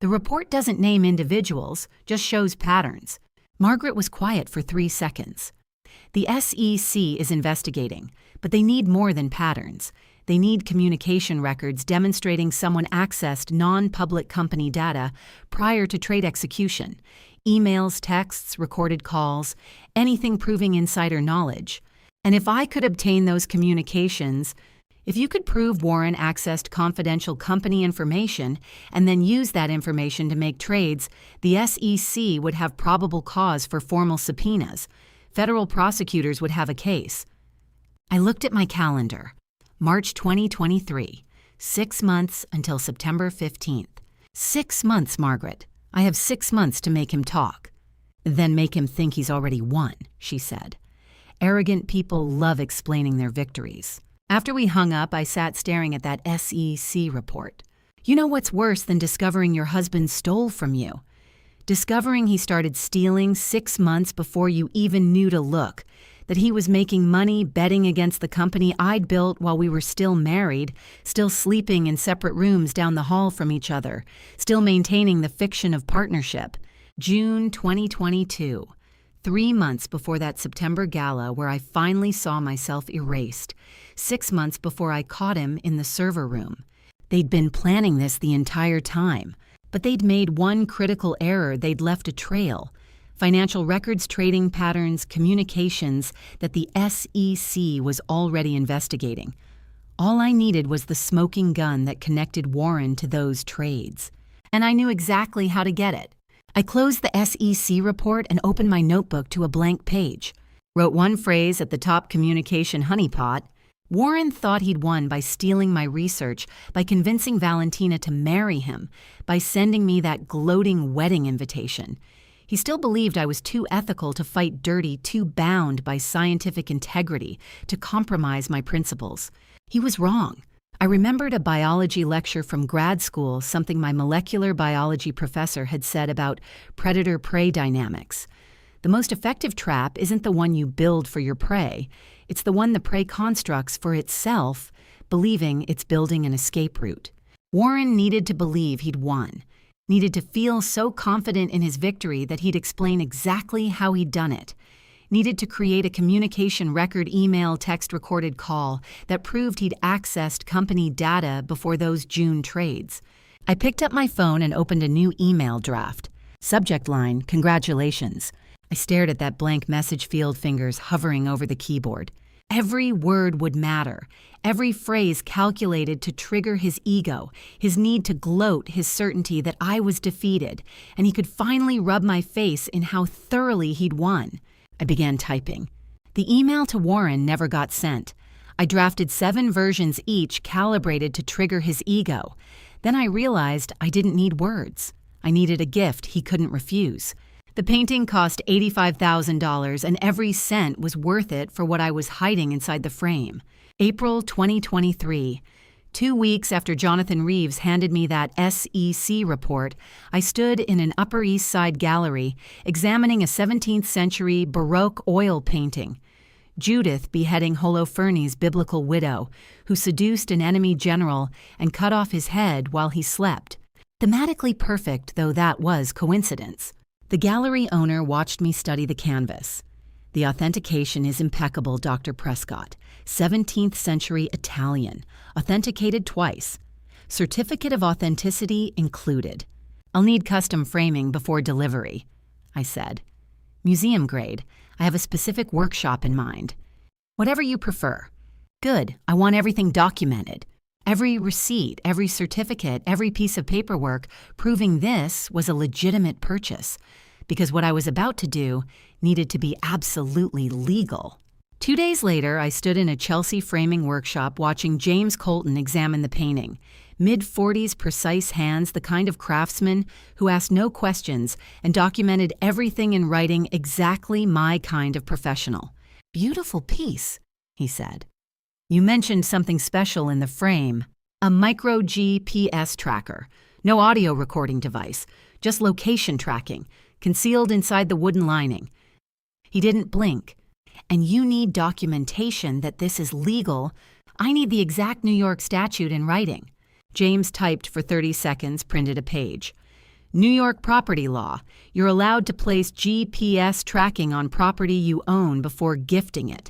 The report doesn't name individuals, just shows patterns. Margaret was quiet for 3 seconds. The SEC is investigating, but they need more than patterns. They need communication records demonstrating someone accessed non-public company data prior to trade execution. Emails, texts, recorded calls, anything proving insider knowledge. And if I could obtain those communications, if you could prove Warren accessed confidential company information and then use that information to make trades, the SEC would have probable cause for formal subpoenas. Federal prosecutors would have a case. I looked at my calendar. March 2023. 6 months until September 15th. 6 months, Margaret. I have 6 months to make him talk. Then make him think he's already won, she said. Arrogant people love explaining their victories. After we hung up, I sat staring at that SEC report. You know what's worse than discovering your husband stole from you? Discovering he started stealing 6 months before you even knew to look, that he was making money betting against the company I'd built while we were still married, still sleeping in separate rooms down the hall from each other, still maintaining the fiction of partnership. June 2022, 3 months before that September gala where I finally saw myself erased, 6 months before I caught him in the server room. They'd been planning this the entire time. But they'd made one critical error. They'd left a trail. Financial records, trading patterns, communications that the SEC was already investigating. All I needed was the smoking gun that connected Warren to those trades. And I knew exactly how to get it. I closed the SEC report and opened my notebook to a blank page. Wrote one phrase at the top communication honeypot. Warren thought he'd won by stealing my research, by convincing Valentina to marry him, by sending me that gloating wedding invitation. He still believed I was too ethical to fight dirty, too bound by scientific integrity to compromise my principles. He was wrong. I remembered a biology lecture from grad school, something my molecular biology professor had said about predator-prey dynamics. The most effective trap isn't the one you build for your prey. It's the one the prey constructs for itself, believing it's building an escape route. Warren needed to believe he'd won, needed to feel so confident in his victory that he'd explain exactly how he'd done it, needed to create a communication record, email, text recorded call that proved he'd accessed company data before those June trades. I picked up my phone and opened a new email draft. Subject line, congratulations. I stared at that blank message field, fingers hovering over the keyboard. Every word would matter, every phrase calculated to trigger his ego, his need to gloat, his certainty that I was defeated, and he could finally rub my face in how thoroughly he'd won. I began typing. The email to Warren never got sent. I drafted 7 versions each calibrated to trigger his ego. Then I realized I didn't need words. I needed a gift he couldn't refuse. The painting cost $85,000 and every cent was worth it for what I was hiding inside the frame. April 2023. 2 weeks after Jonathan Reeves handed me that SEC report, I stood in an Upper East Side gallery examining a 17th century Baroque oil painting. Judith beheading Holofernes' biblical widow, who seduced an enemy general and cut off his head while he slept. Thematically perfect, though that was coincidence. The gallery owner watched me study the canvas. The authentication is impeccable, Dr. Prescott. 17th century Italian, authenticated twice. Certificate of authenticity included. I'll need custom framing before delivery, I said. Museum grade. I have a specific workshop in mind. Whatever you prefer. Good, I want everything documented. Every receipt, every certificate, every piece of paperwork proving this was a legitimate purchase, because what I was about to do needed to be absolutely legal. 2 days later, I stood in a Chelsea framing workshop watching James Colton examine the painting. Mid-40s precise hands, the kind of craftsman who asked no questions and documented everything in writing, exactly my kind of professional. Beautiful piece, he said. You mentioned something special in the frame. A micro GPS tracker. No audio recording device, just location tracking, concealed inside the wooden lining. He didn't blink. And you need documentation that this is legal. I need the exact New York statute in writing. James typed for 30 seconds, printed a page. New York property law. You're allowed to place GPS tracking on property you own before gifting it.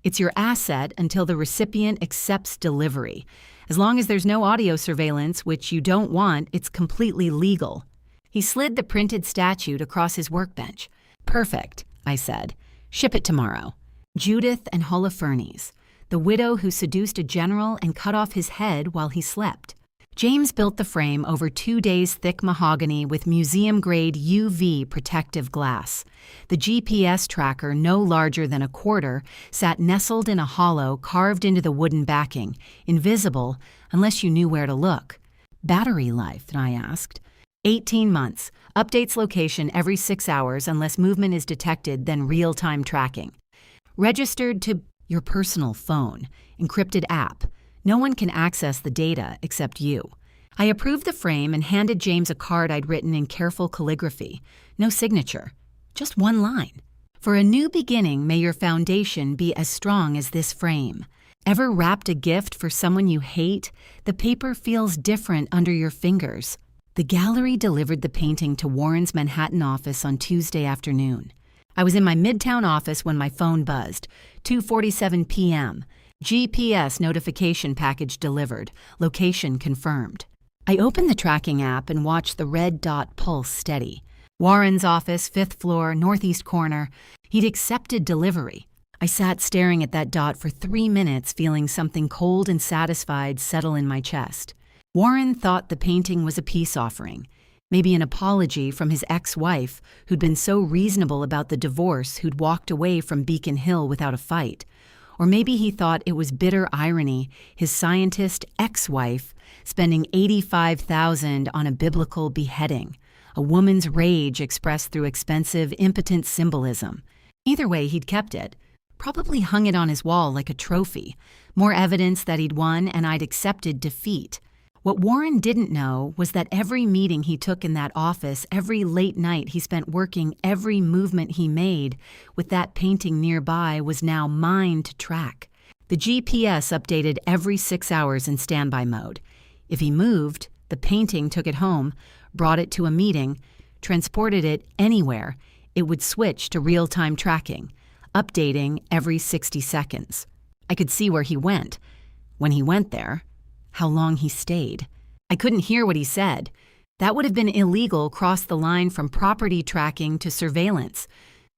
It's your asset until the recipient accepts delivery. As long as there's no audio surveillance, which you don't want, it's completely legal. He slid the printed statute across his workbench. Perfect, I said. Ship it tomorrow. Judith and Holofernes, the widow who seduced a general and cut off his head while he slept. James built the frame over 2 days thick mahogany with museum-grade UV protective glass. The GPS tracker, no larger than a quarter, sat nestled in a hollow carved into the wooden backing, invisible unless you knew where to look. Battery life, I asked. 18 months. Updates location every 6 hours unless movement is detected, then real-time tracking. Registered to your personal phone. Encrypted app. No one can access the data except you. I approved the frame and handed James a card I'd written in careful calligraphy. No signature. Just one line. For a new beginning, may your foundation be as strong as this frame. Ever wrapped a gift for someone you hate? The paper feels different under your fingers. The gallery delivered the painting to Warren's Manhattan office on Tuesday afternoon. I was in my Midtown office when my phone buzzed. 2:47 p.m. GPS notification package delivered. Location confirmed. I opened the tracking app and watched the red dot pulse steady. Warren's office, 5th floor, northeast corner. He'd accepted delivery. I sat staring at that dot for 3 minutes, feeling something cold and satisfied settle in my chest. Warren thought the painting was a peace offering, maybe an apology from his ex-wife, who'd been so reasonable about the divorce who'd walked away from Beacon Hill without a fight. Or maybe he thought it was bitter irony, his scientist ex-wife spending $85,000 on a biblical beheading, a woman's rage expressed through expensive, impotent symbolism. Either way, he'd kept it, probably hung it on his wall like a trophy, more evidence that he'd won and I'd accepted defeat. What Warren didn't know was that every meeting he took in that office, every late night he spent working, every movement he made with that painting nearby was now mine to track. The GPS updated every 6 hours in standby mode. If he moved, the painting took it home, brought it to a meeting, transported it anywhere, it would switch to real-time tracking, updating every 60 seconds. I could see where he went. When he went there, how long he stayed. I couldn't hear what he said. That would have been illegal, crossed the line from property tracking to surveillance.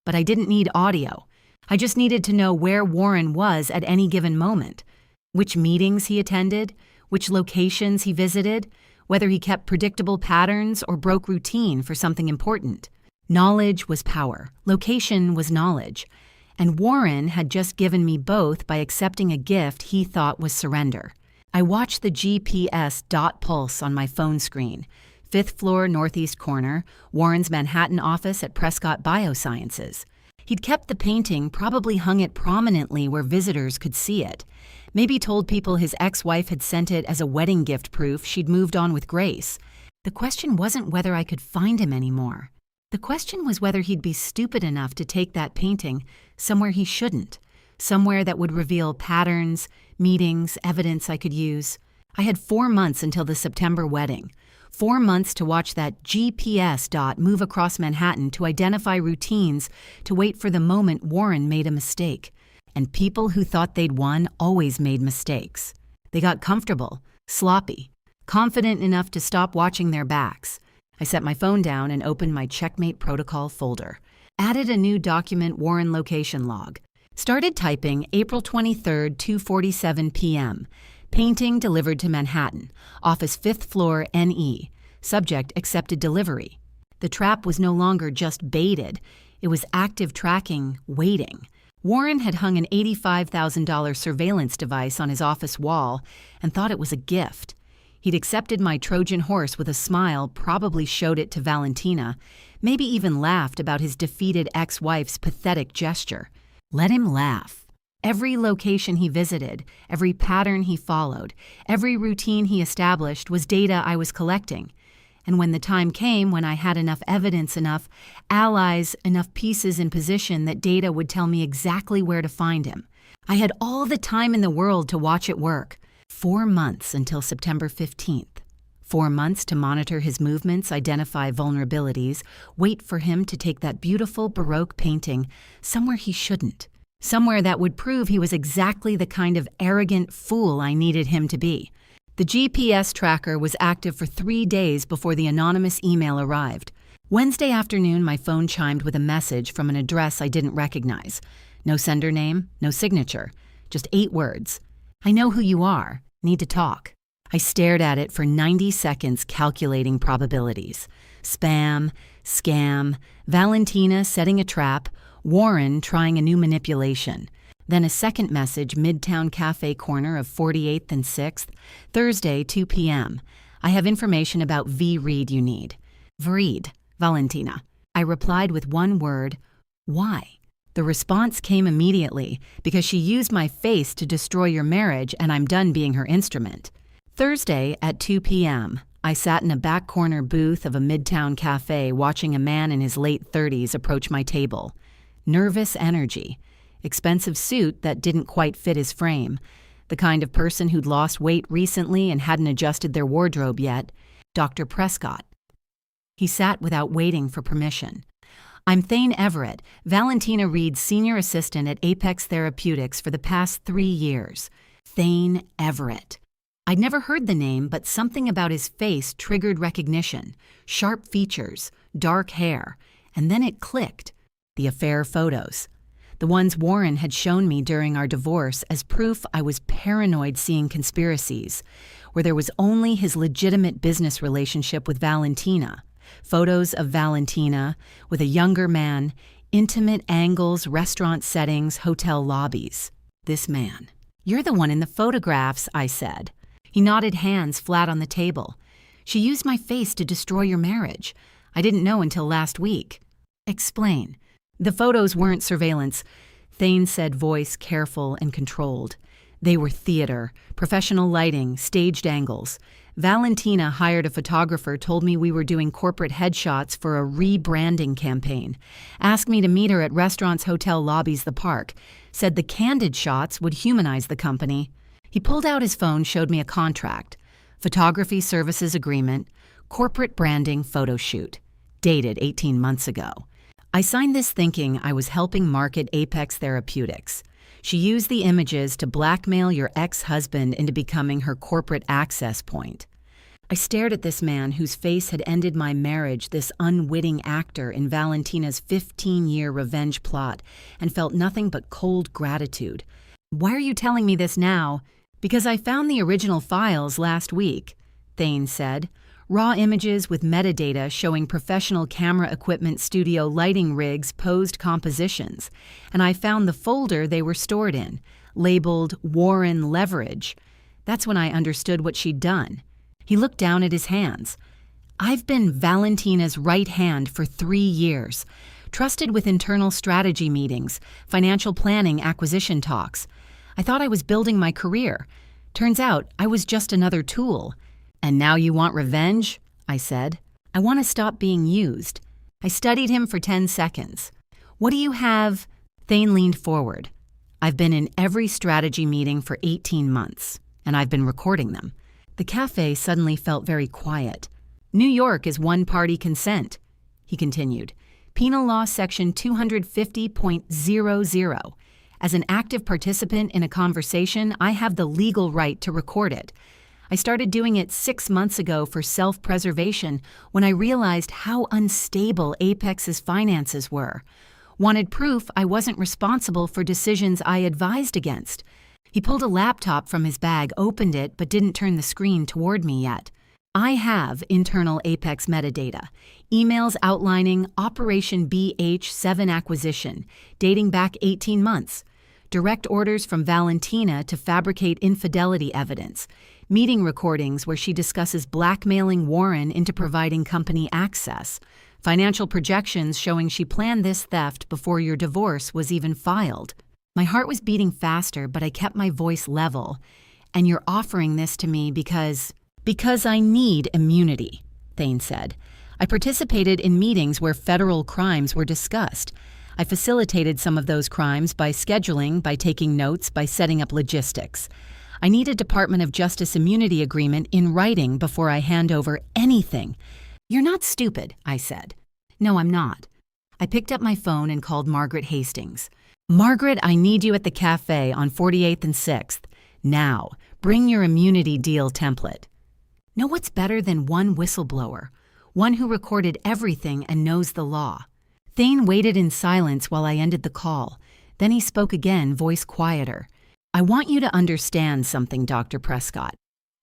But I didn't need audio. I just needed to know where Warren was at any given moment, which meetings he attended, which locations he visited, whether he kept predictable patterns or broke routine for something important. Knowledge was power. Location was knowledge. And Warren had just given me both by accepting a gift he thought was surrender. I watched the GPS dot pulse on my phone screen. 5th floor, northeast corner, Warren's Manhattan office at Prescott Biosciences. He'd kept the painting, probably hung it prominently where visitors could see it. Maybe told people his ex-wife had sent it as a wedding gift proof she'd moved on with Grace. The question wasn't whether I could find him anymore. The question was whether he'd be stupid enough to take that painting somewhere he shouldn't, somewhere that would reveal patterns, meetings, evidence I could use. I had 4 months until the September wedding. 4 months to watch that GPS dot move across Manhattan to identify routines, to wait for the moment Warren made a mistake. And people who thought they'd won always made mistakes. They got comfortable, sloppy, confident enough to stop watching their backs. I set my phone down and opened my Checkmate Protocol folder. Added a new document Warren location log. Started typing April 23rd, 2:47 p.m. Painting delivered to Manhattan. Office 5th floor, NE. Subject accepted delivery. The trap was no longer just baited. It was active tracking, waiting. Warren had hung an $85,000 surveillance device on his office wall and thought it was a gift. He'd accepted my Trojan horse with a smile, probably showed it to Valentina, maybe even laughed about his defeated ex-wife's pathetic gesture. Let him laugh. Every location he visited, every pattern he followed, every routine he established was data I was collecting. And when the time came, when I had enough evidence, enough allies, enough pieces in position, that data would tell me exactly where to find him. I had all the time in the world to watch it work. 4 months until September 15th. 4 months to monitor his movements, identify vulnerabilities, wait for him to take that beautiful Baroque painting somewhere he shouldn't. Somewhere that would prove he was exactly the kind of arrogant fool I needed him to be. The GPS tracker was active for 3 days before the anonymous email arrived. Wednesday afternoon, my phone chimed with a message from an address I didn't recognize. No sender name, no signature, just 8 words. I know who you are. Need to talk. I stared at it for 90 seconds, calculating probabilities. Spam, scam, Valentina setting a trap, Warren trying a new manipulation. Then a second message, Midtown Cafe corner of 48th and 6th, Thursday, 2 p.m. I have information about V. Reed you need. Reed, Valentina. I replied with one word, why? The response came immediately, because she used my face to destroy your marriage and I'm done being her instrument. Thursday at 2 p.m., I sat in a back corner booth of a Midtown cafe watching a man in his late 30s approach my table. Nervous energy. Expensive suit that didn't quite fit his frame. The kind of person who'd lost weight recently and hadn't adjusted their wardrobe yet. Dr. Prescott. He sat without waiting for permission. I'm Thane Everett, Valentina Reed's senior assistant at Apex Therapeutics for the past 3 years. Thane Everett. I'd never heard the name, but something about his face triggered recognition. Sharp features, dark hair, and then it clicked. The affair photos. The ones Warren had shown me during our divorce as proof I was paranoid seeing conspiracies, where there was only his legitimate business relationship with Valentina. Photos of Valentina with a younger man, intimate angles, restaurant settings, hotel lobbies. This man. You're the one in the photographs, I said. He nodded, hands flat on the table. She used my face to destroy your marriage. I didn't know until last week. Explain. The photos weren't surveillance. Thane said, voice careful and controlled. They were theater, professional lighting, staged angles. Valentina hired a photographer, told me we were doing corporate headshots for a rebranding campaign. Asked me to meet her at restaurants, hotel lobbies, the park. Said the candid shots would humanize the company. He pulled out his phone, showed me a contract. Photography services agreement, corporate branding photo shoot. Dated 18 months ago. I signed this thinking I was helping market Apex Therapeutics. She used the images to blackmail your ex-husband into becoming her corporate access point. I stared at this man whose face had ended my marriage, this unwitting actor in Valentina's 15-year revenge plot, and felt nothing but cold gratitude. Why are you telling me this now? Because I found the original files last week, Thane said. Raw images with metadata showing professional camera equipment studio lighting rigs posed compositions, and I found the folder they were stored in, labeled Warren Leverage. That's when I understood what she'd done. He looked down at his hands. I've been Valentina's right hand for 3 years, trusted with internal strategy meetings, financial planning, acquisition talks. I thought I was building my career. Turns out I was just another tool. And now you want revenge? I said. I want to stop being used. I studied him for 10 seconds. What do you have? Thane leaned forward. I've been in every strategy meeting for 18 months, and I've been recording them. The cafe suddenly felt very quiet. New York is one-party consent, he continued. Penal Law Section 250.00. As an active participant in a conversation, I have the legal right to record it. I started doing it 6 months ago for self-preservation when I realized how unstable Apex's finances were. Wanted proof I wasn't responsible for decisions I advised against. He pulled a laptop from his bag, opened it, but didn't turn the screen toward me yet. I have internal Apex metadata, emails outlining Operation BH7 acquisition, dating back 18 months, direct orders from Valentina to fabricate infidelity evidence, meeting recordings where she discusses blackmailing Warren into providing company access, financial projections showing she planned this theft before your divorce was even filed. My heart was beating faster, but I kept my voice level. And you're offering this to me because I need immunity, Thane said. I participated in meetings where federal crimes were discussed. I facilitated some of those crimes by scheduling, by taking notes, by setting up logistics. I need a Department of Justice immunity agreement in writing before I hand over anything. You're not stupid, I said. No, I'm not. I picked up my phone and called Margaret Hastings. Margaret, I need you at the cafe on 48th and 6th. Now, bring your immunity deal template. Know what's better than one whistleblower? One who recorded everything and knows the law. Thane waited in silence while I ended the call. Then he spoke again, voice quieter. I want you to understand something, Dr. Prescott.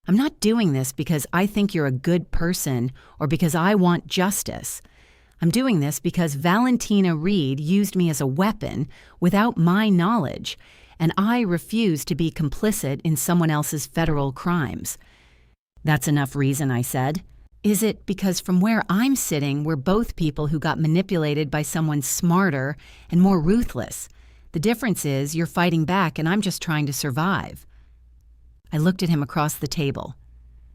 I'm not doing this because I think you're a good person or because I want justice. I'm doing this because Valentina Reed used me as a weapon without my knowledge, and I refuse to be complicit in someone else's federal crimes. That's enough reason, I said. Is it because from where I'm sitting, we're both people who got manipulated by someone smarter and more ruthless? The difference is you're fighting back and I'm just trying to survive. I looked at him across the table.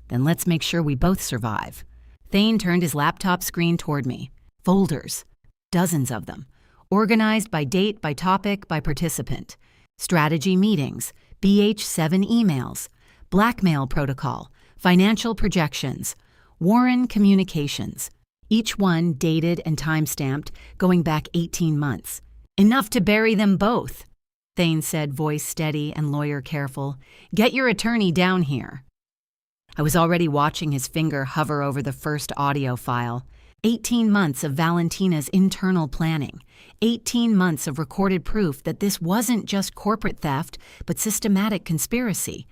Then let's make sure we both survive. Thane turned his laptop screen toward me. Folders. Dozens of them. Organized by date, by topic, by participant. Strategy meetings. BH7 emails. Blackmail protocol. Financial projections. Warren communications. Each one dated and time-stamped, going back 18 months. Enough to bury them both, Thane said, voice steady and lawyer careful. Get your attorney down here. I was already watching his finger hover over the first audio file. 18 months of Valentina's internal planning. 18 months of recorded proof that this wasn't just corporate theft, but systematic conspiracy.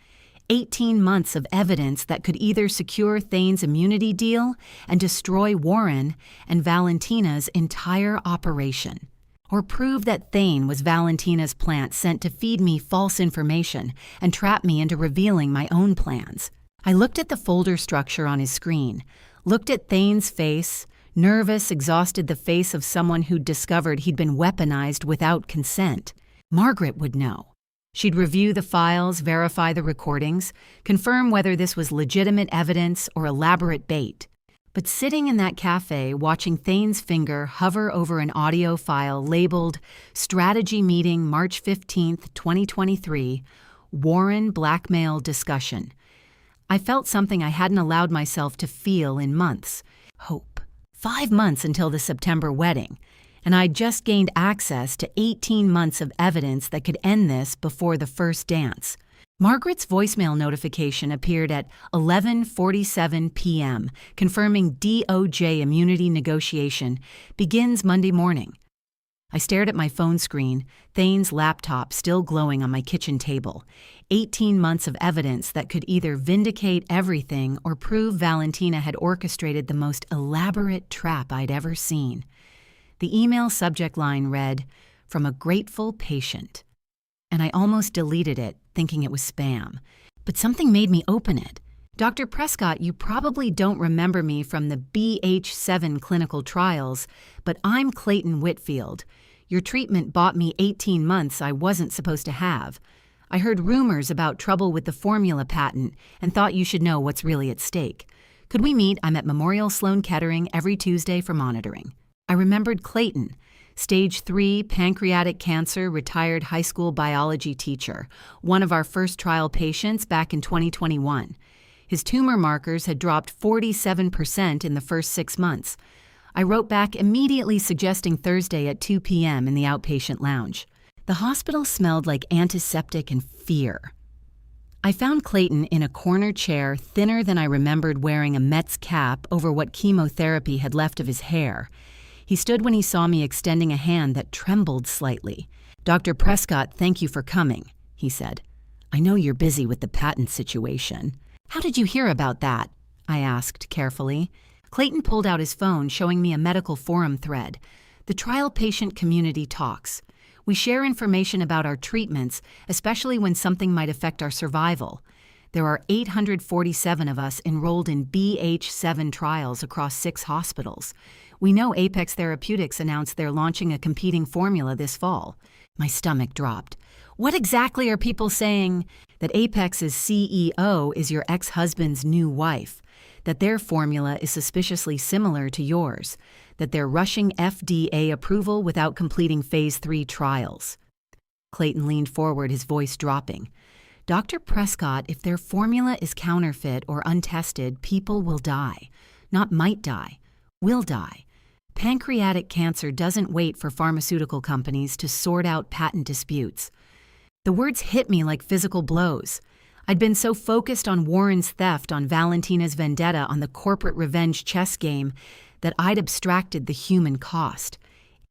18 months of evidence that could either secure Thane's immunity deal and destroy Warren and Valentina's entire operation, or prove that Thane was Valentina's plant sent to feed me false information and trap me into revealing my own plans. I looked at the folder structure on his screen, looked at Thane's face, nervous, exhausted, the face of someone who'd discovered he'd been weaponized without consent. Margaret would know. She'd review the files, verify the recordings, confirm whether this was legitimate evidence or elaborate bait. But sitting in that cafe, watching Thane's finger hover over an audio file labeled Strategy Meeting March 15th, 2023, Warren Blackmail Discussion, I felt something I hadn't allowed myself to feel in months. Hope. 5 months until the September wedding. And I'd just gained access to 18 months of evidence that could end this before the first dance. Margaret's voicemail notification appeared at 11:47 p.m., confirming DOJ immunity negotiation begins Monday morning. I stared at my phone screen, Thane's laptop still glowing on my kitchen table. 18 months of evidence that could either vindicate everything or prove Valentina had orchestrated the most elaborate trap I'd ever seen. The email subject line read, "From a grateful patient." And I almost deleted it, thinking it was spam. But something made me open it. "Dr. Prescott, you probably don't remember me from the BH7 clinical trials, but I'm Clayton Whitfield. Your treatment bought me 18 months I wasn't supposed to have. I heard rumors about trouble with the formula patent and thought you should know what's really at stake. Could we meet? I'm at Memorial Sloan Kettering every Tuesday for monitoring." I remembered Clayton, stage 3 pancreatic cancer, retired high school biology teacher, one of our first trial patients back in 2021. His tumor markers had dropped 47% in the first 6 months. I wrote back immediately suggesting Thursday at 2 p.m. in the outpatient lounge. The hospital smelled like antiseptic and fear. I found Clayton in a corner chair, thinner than I remembered, wearing a Mets cap over what chemotherapy had left of his hair. He stood when he saw me, extending a hand that trembled slightly. "Dr. Prescott, thank you for coming," he said. "I know you're busy with the patent situation." "How did you hear about that?" I asked carefully. Clayton pulled out his phone, showing me a medical forum thread. "The trial patient community talks. We share information about our treatments, especially when something might affect our survival. There are 847 of us enrolled in BH7 trials across 6 hospitals. We know Apex Therapeutics announced they're launching a competing formula this fall." My stomach dropped. "What exactly are people saying?" "That Apex's CEO is your ex-husband's new wife. That their formula is suspiciously similar to yours. That they're rushing FDA approval without completing phase 3 trials." Clayton leaned forward, his voice dropping. "Dr. Prescott, if their formula is counterfeit or untested, people will die. Not might die, will die. Pancreatic cancer doesn't wait for pharmaceutical companies to sort out patent disputes." The words hit me like physical blows. I'd been so focused on Warren's theft, on Valentina's vendetta, on the corporate revenge chess game, that I'd abstracted the human cost.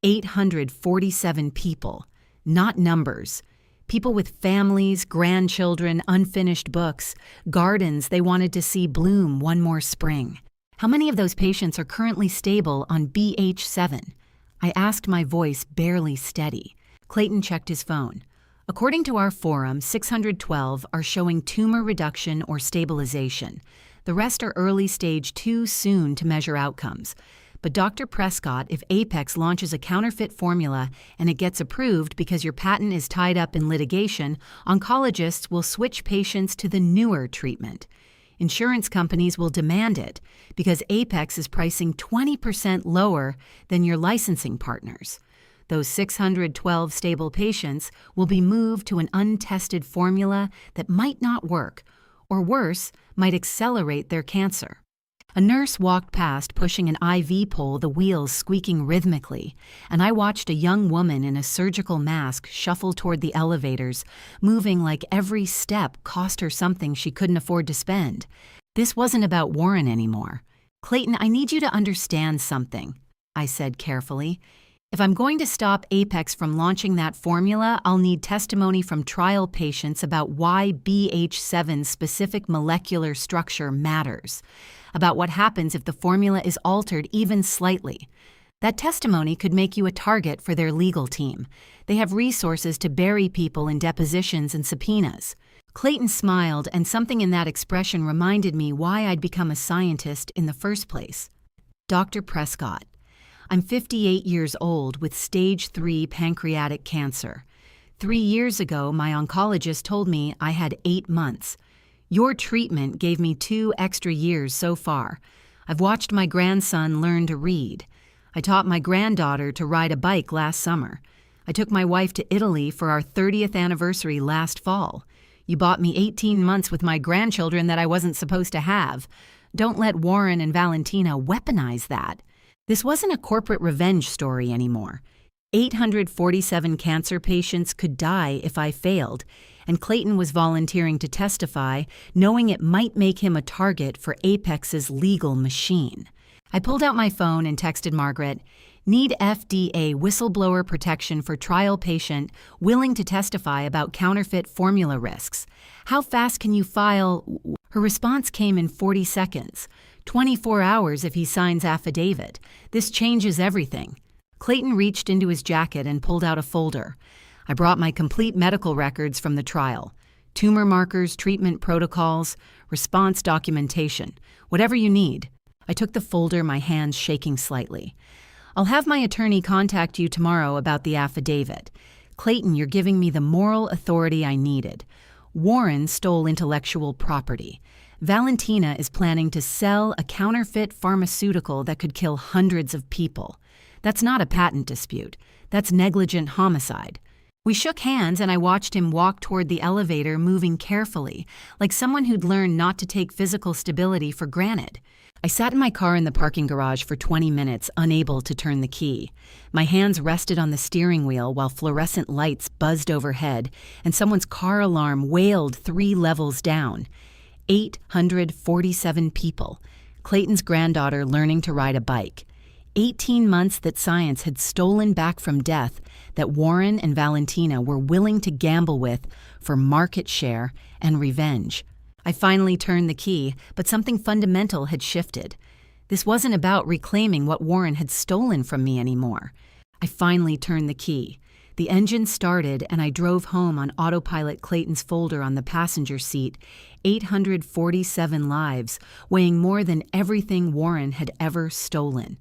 847 people, not numbers. People with families, grandchildren, unfinished books, gardens they wanted to see bloom one more spring. How many of those patients are currently stable on BH7? I asked, my voice barely steady. Clayton checked his phone. "According to our forum, 612 are showing tumor reduction or stabilization. The rest are early stage, too soon to measure outcomes. But Dr. Prescott, if Apex launches a counterfeit formula and it gets approved because your patent is tied up in litigation, oncologists will switch patients to the newer treatment. Insurance companies will demand it because Apex is pricing 20% lower than your licensing partners. Those 612 stable patients will be moved to an untested formula that might not work, or worse, might accelerate their cancer." A nurse walked past, pushing an IV pole, the wheels squeaking rhythmically, and I watched a young woman in a surgical mask shuffle toward the elevators, moving like every step cost her something she couldn't afford to spend. This wasn't about Warren anymore. "Clayton, I need you to understand something," I said carefully. "If I'm going to stop Apex from launching that formula, I'll need testimony from trial patients about why BH7's specific molecular structure matters, about what happens if the formula is altered even slightly. That testimony could make you a target for their legal team. They have resources to bury people in depositions and subpoenas." Clayton smiled, and something in that expression reminded me why I'd become a scientist in the first place. "Dr. Prescott, I'm 58 years old with stage 3 pancreatic cancer. 3 years ago, my oncologist told me I had 8 months. Your treatment gave me 2 extra years so far. I've watched my grandson learn to read. I taught my granddaughter to ride a bike last summer. I took my wife to Italy for our 30th anniversary last fall. You bought me 18 months with my grandchildren that I wasn't supposed to have. Don't let Warren and Valentina weaponize that. This wasn't a corporate revenge story anymore. 847 cancer patients could die if I failed, and Clayton was volunteering to testify, knowing it might make him a target for Apex's legal machine. I pulled out my phone and texted Margaret, "Need FDA whistleblower protection for trial patient willing to testify about counterfeit formula risks. How fast can you file?" Her response came in 40 seconds. 24 hours if he signs affidavit. This changes everything. Clayton reached into his jacket and pulled out a folder. I brought my complete medical records from the trial. Tumor markers, treatment protocols, response documentation. Whatever you need. I took the folder, my hands shaking slightly. "I'll have my attorney contact you tomorrow about the affidavit. Clayton, you're giving me the moral authority I needed. Warren stole intellectual property. Valentina is planning to sell a counterfeit pharmaceutical that could kill hundreds of people. That's not a patent dispute. That's negligent homicide." We shook hands and I watched him walk toward the elevator, moving carefully, like someone who'd learned not to take physical stability for granted. I sat in my car in the parking garage for 20 minutes, unable to turn the key. My hands rested on the steering wheel while fluorescent lights buzzed overhead and someone's car alarm wailed 3 levels down. 847 people. Clayton's granddaughter learning to ride a bike. 18 months that science had stolen back from death that Warren and Valentina were willing to gamble with for market share and revenge. I finally turned the key, but something fundamental had shifted. This wasn't about reclaiming what Warren had stolen from me anymore. I finally turned the key. The engine started and I drove home on autopilot. Clayton's folder on the passenger seat. 847 lives, weighing more than everything Warren had ever stolen.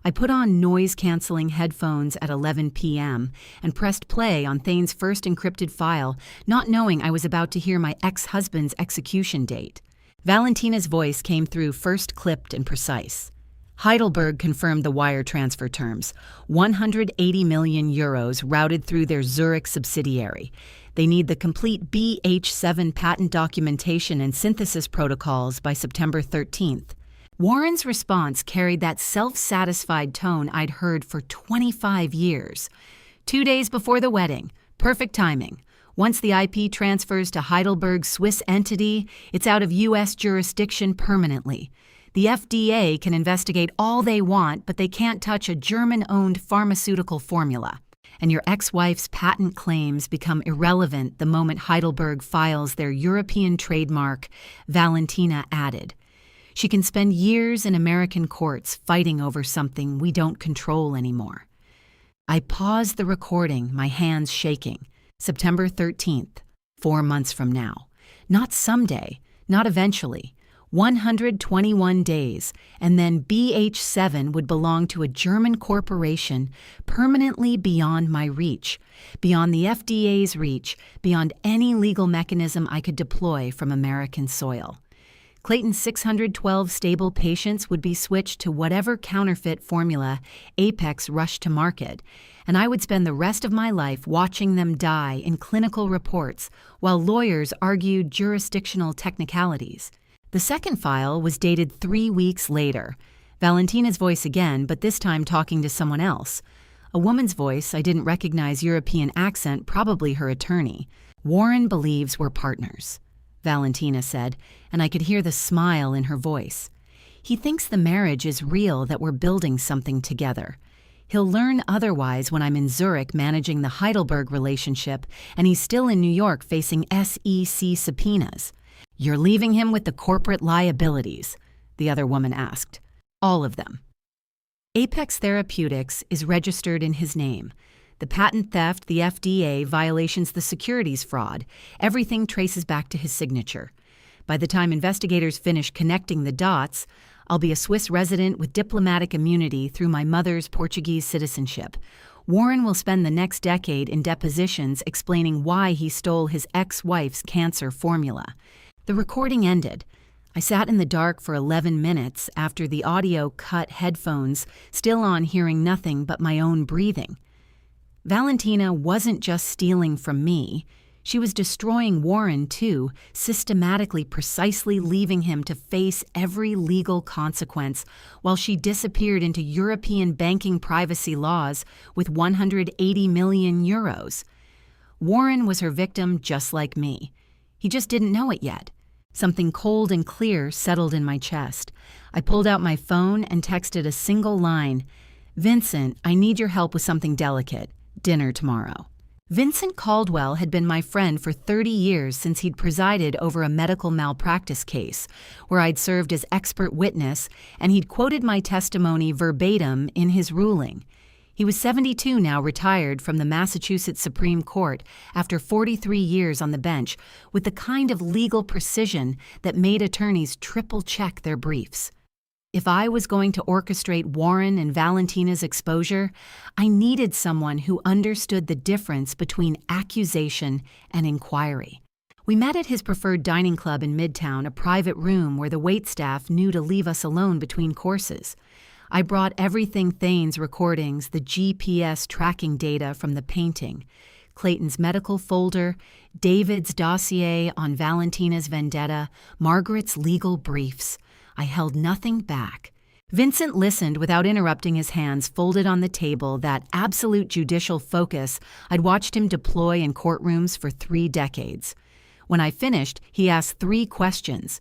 I put on noise-canceling headphones at 11 p.m. and pressed play on Thane's first encrypted file, not knowing I was about to hear my ex-husband's execution date. Valentina's voice came through, first clipped and precise. Heidelberg confirmed the wire transfer terms. 180 million euros routed through their Zurich subsidiary. They need the complete BH7 patent documentation and synthesis protocols by September 13th. Warren's response carried that self-satisfied tone I'd heard for 25 years. 2 days before the wedding. Perfect timing. Once the IP transfers to Heidelberg's Swiss entity, it's out of U.S. jurisdiction permanently. The FDA can investigate all they want, but they can't touch a German-owned pharmaceutical formula. And your ex-wife's patent claims become irrelevant the moment Heidelberg files their European trademark, Valentina added. She can spend years in American courts fighting over something we don't control anymore. I paused the recording, my hands shaking. September 13th, 4 months from now. Not someday, not eventually. 121 days, and then BH7 would belong to a German corporation permanently beyond my reach, beyond the FDA's reach, beyond any legal mechanism I could deploy from American soil. Clayton's 612 stable patients would be switched to whatever counterfeit formula Apex rushed to market, and I would spend the rest of my life watching them die in clinical reports while lawyers argued jurisdictional technicalities. The second file was dated 3 weeks later. Valentina's voice again, but this time talking to someone else. A woman's voice, I didn't recognize European accent, probably her attorney. "Warren believes we're partners," Valentina said, and I could hear the smile in her voice. "He thinks the marriage is real, that we're building something together. He'll learn otherwise when I'm in Zurich managing the Heidelberg relationship, and he's still in New York facing SEC subpoenas." "You're leaving him with the corporate liabilities?" the other woman asked. "All of them." Apex Therapeutics is registered in his name. The patent theft, the FDA violations, the securities fraud, everything traces back to his signature. By the time investigators finish connecting the dots, I'll be a Swiss resident with diplomatic immunity through my mother's Portuguese citizenship. Warren will spend the next decade in depositions explaining why he stole his ex-wife's cancer formula. The recording ended. I sat in the dark for 11 minutes after the audio cut, headphones still on, hearing nothing but my own breathing. Valentina wasn't just stealing from me. She was destroying Warren, too, systematically, precisely leaving him to face every legal consequence while she disappeared into European banking privacy laws with 180 million euros. Warren was her victim just like me. He just didn't know it yet. Something cold and clear settled in my chest. I pulled out my phone and texted a single line, "Vincent, I need your help with something delicate. Dinner tomorrow." Vincent Caldwell had been my friend for 30 years since he'd presided over a medical malpractice case, where I'd served as expert witness, and he'd quoted my testimony verbatim in his ruling. He was 72 now, retired from the Massachusetts Supreme Court after 43 years on the bench, with the kind of legal precision that made attorneys triple-check their briefs. If I was going to orchestrate Warren and Valentina's exposure, I needed someone who understood the difference between accusation and inquiry. We met at his preferred dining club in Midtown, a private room where the waitstaff knew to leave us alone between courses. I brought everything: Thane's recordings, the GPS tracking data from the painting, Clayton's medical folder, David's dossier on Valentina's vendetta, Margaret's legal briefs. I held nothing back. Vincent listened without interrupting, his hands folded on the table, that absolute judicial focus I'd watched him deploy in courtrooms for 3 decades. When I finished, he asked 3 questions.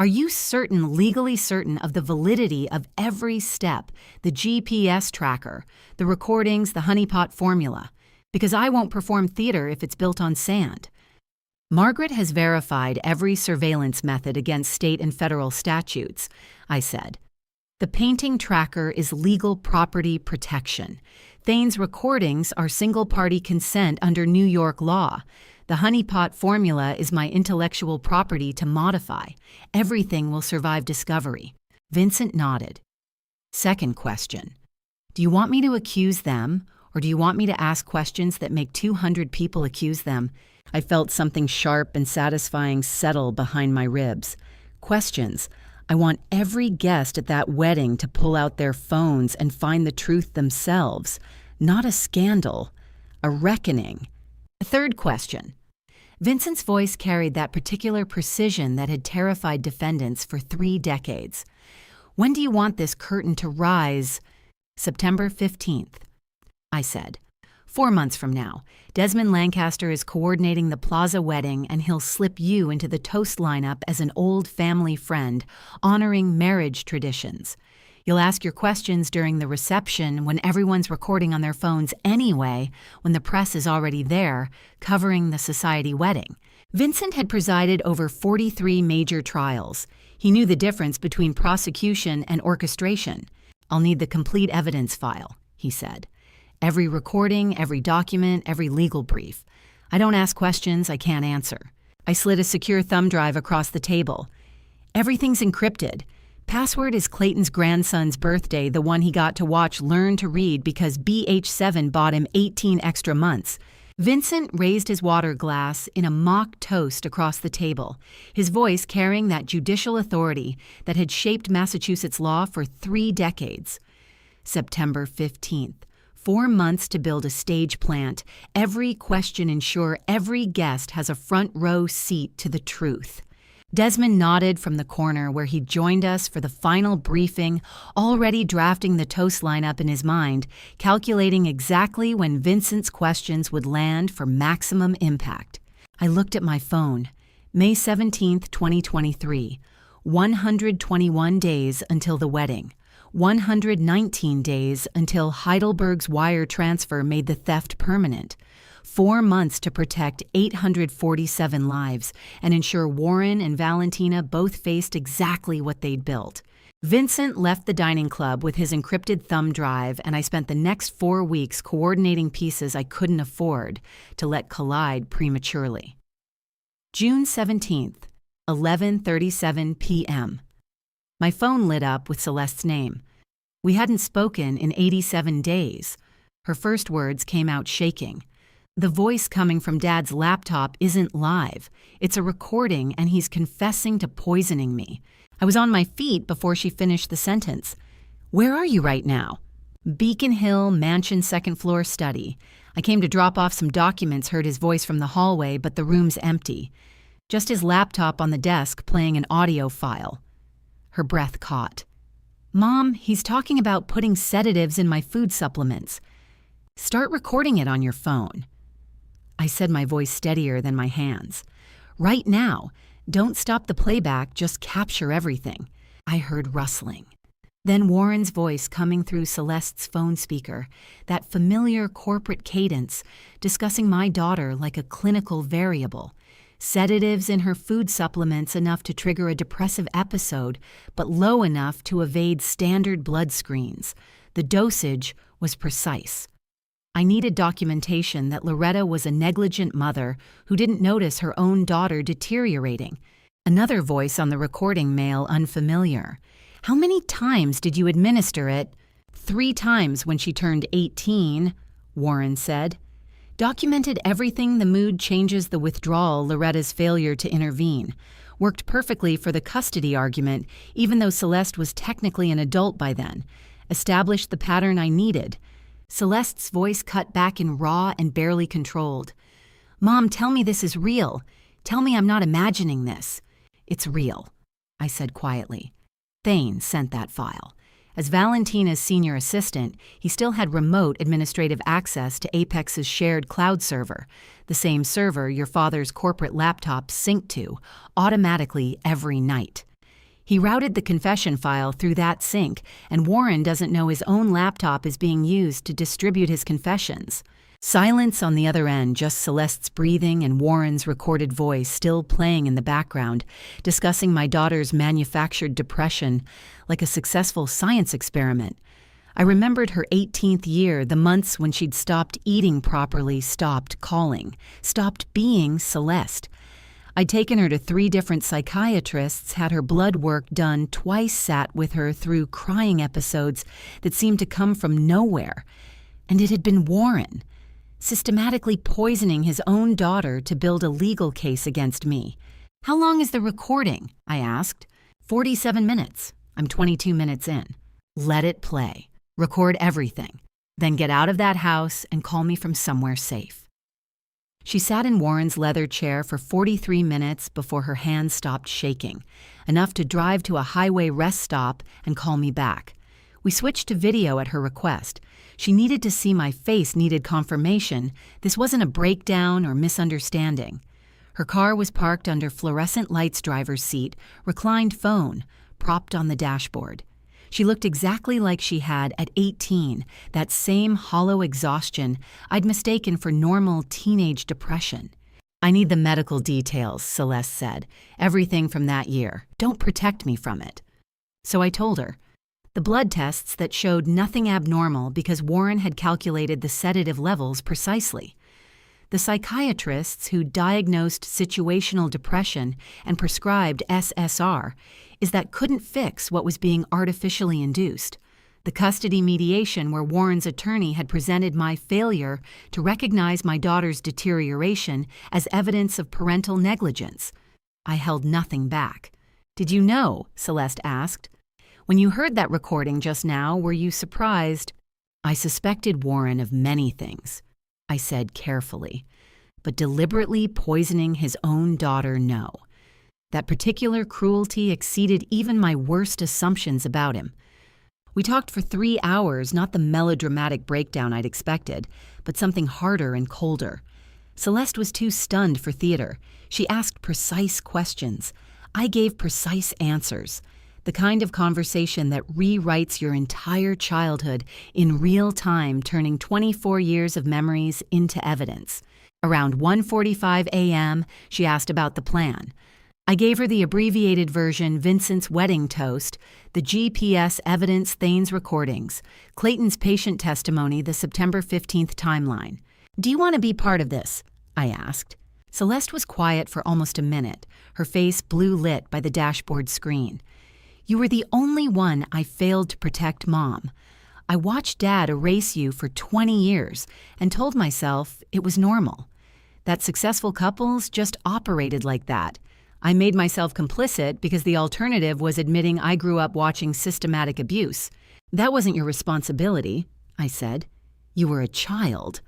Are you certain, legally certain, of the validity of every step, the GPS tracker, the recordings, the honeypot formula? Because I won't perform theater if it's built on sand. Margaret has verified every surveillance method against state and federal statutes, I said. The painting tracker is legal property protection. Thane's recordings are single-party consent under New York law. The honeypot formula is my intellectual property to modify. Everything will survive discovery. Vincent nodded. Second question. Do you want me to accuse them, or do you want me to ask questions that make 200 people accuse them? I felt something sharp and satisfying settle behind my ribs. Questions. I want every guest at that wedding to pull out their phones and find the truth themselves. Not a scandal. A reckoning. Third question. Vincent's voice carried that particular precision that had terrified defendants for 3 decades. When do you want this curtain to rise? September 15th. I said. 4 months from now. Desmond Lancaster is coordinating the Plaza wedding, and he'll slip you into the toast lineup as an old family friend, honoring marriage traditions. You'll ask your questions during the reception when everyone's recording on their phones anyway, when the press is already there, covering the society wedding. Vincent had presided over 43 major trials. He knew the difference between prosecution and orchestration. I'll need the complete evidence file, he said. Every recording, every document, every legal brief. I don't ask questions I can't answer. I slid a secure thumb drive across the table. Everything's encrypted. Password is Clayton's grandson's birthday, the one he got to watch learn to read because BH7 bought him 18 extra months. Vincent raised his water glass in a mock toast across the table, his voice carrying that judicial authority that had shaped Massachusetts law for 3 decades. September 15th. 4 months to build a stage plant. Every question ensure every guest has a front row seat to the truth. Desmond nodded from the corner where he'd joined us for the final briefing, already drafting the toast lineup in his mind, calculating exactly when Vincent's questions would land for maximum impact. I looked at my phone. May 17th, 2023. 121 days until the wedding. 119 days until Heidelberg's wire transfer made the theft permanent. 4 months to protect 847 lives and ensure Warren and Valentina both faced exactly what they'd built. Vincent left the dining club with his encrypted thumb drive, and I spent the next 4 weeks coordinating pieces I couldn't afford to let collide prematurely. June 17th, 11:37 p.m. My phone lit up with Celeste's name. We hadn't spoken in 87 days. Her first words came out shaking. The voice coming from Dad's laptop isn't live. It's a recording, and he's confessing to poisoning me. I was on my feet before she finished the sentence. Where are you right now? Beacon Hill, mansion, 2nd floor study. I came to drop off some documents, heard his voice from the hallway, but the room's empty. Just his laptop on the desk playing an audio file. Her breath caught. Mom, he's talking about putting sedatives in my food supplements. Start recording it on your phone. I said, my voice steadier than my hands. Right now. Don't stop the playback, just capture everything. I heard rustling. Then Warren's voice coming through Celeste's phone speaker, that familiar corporate cadence, discussing my daughter like a clinical variable. Sedatives in her food supplements enough to trigger a depressive episode, but low enough to evade standard blood screens. The dosage was precise. I needed documentation that Loretta was a negligent mother who didn't notice her own daughter deteriorating. Another voice on the recording mail unfamiliar. How many times did you administer it? 3 times when she turned 18, Warren said. Documented everything the mood changes the withdrawal, Loretta's failure to intervene. Worked perfectly for the custody argument, even though Celeste was technically an adult by then. Established the pattern I needed. Celeste's voice cut back in raw and barely controlled. Mom, tell me this is real. Tell me I'm not imagining this. It's real, I said quietly. Thane sent that file. As Valentina's senior assistant, he still had remote administrative access to Apex's shared cloud server, the same server your father's corporate laptops sync to, automatically every night. He routed the confession file through that sync, and Warren doesn't know his own laptop is being used to distribute his confessions. Silence on the other end, just Celeste's breathing and Warren's recorded voice still playing in the background, discussing my daughter's manufactured depression like a successful science experiment. I remembered her 18th year, the months when she'd stopped eating properly, stopped calling, stopped being Celeste. I'd taken her to 3 different psychiatrists, had her blood work done, twice sat with her through crying episodes that seemed to come from nowhere. And it had been Warren, systematically poisoning his own daughter to build a legal case against me. How long is the recording? I asked. 47 minutes. I'm 22 minutes in. Let it play. Record everything. Then get out of that house and call me from somewhere safe. She sat in Warren's leather chair for 43 minutes before her hands stopped shaking, enough to drive to a highway rest stop and call me back. We switched to video at her request. She needed to see my face, needed confirmation. This wasn't a breakdown or misunderstanding. Her car was parked under fluorescent lights driver's seat, reclined phone, propped on the dashboard. She looked exactly like she had at 18, that same hollow exhaustion I'd mistaken for normal teenage depression. I need the medical details, Celeste said. Everything from that year. Don't protect me from it. So I told her. The blood tests that showed nothing abnormal because Warren had calculated the sedative levels precisely. The psychiatrists who diagnosed situational depression and prescribed SSR is that couldn't fix what was being artificially induced. The custody mediation where Warren's attorney had presented my failure to recognize my daughter's deterioration as evidence of parental negligence. I held nothing back. Did you know? Celeste asked. When you heard that recording just now, were you surprised? I suspected Warren of many things, I said carefully, but deliberately poisoning his own daughter, no. That particular cruelty exceeded even my worst assumptions about him. We talked for 3 hours, not the melodramatic breakdown I'd expected, but something harder and colder. Celeste was too stunned for theater. She asked precise questions. I gave precise answers. The kind of conversation that rewrites your entire childhood in real time, turning 24 years of memories into evidence. Around 1:45 a.m., she asked about the plan. I gave her the abbreviated version, Vincent's wedding toast, the GPS evidence, Thane's recordings, Clayton's patient testimony, the September 15th timeline. Do you want to be part of this? I asked. Celeste was quiet for almost a minute, her face blue-lit by the dashboard screen. You were the only one I failed to protect, Mom. I watched Dad erase you for 20 years and told myself it was normal. That successful couples just operated like that. I made myself complicit because the alternative was admitting I grew up watching systematic abuse. That wasn't your responsibility, I said. You were a child.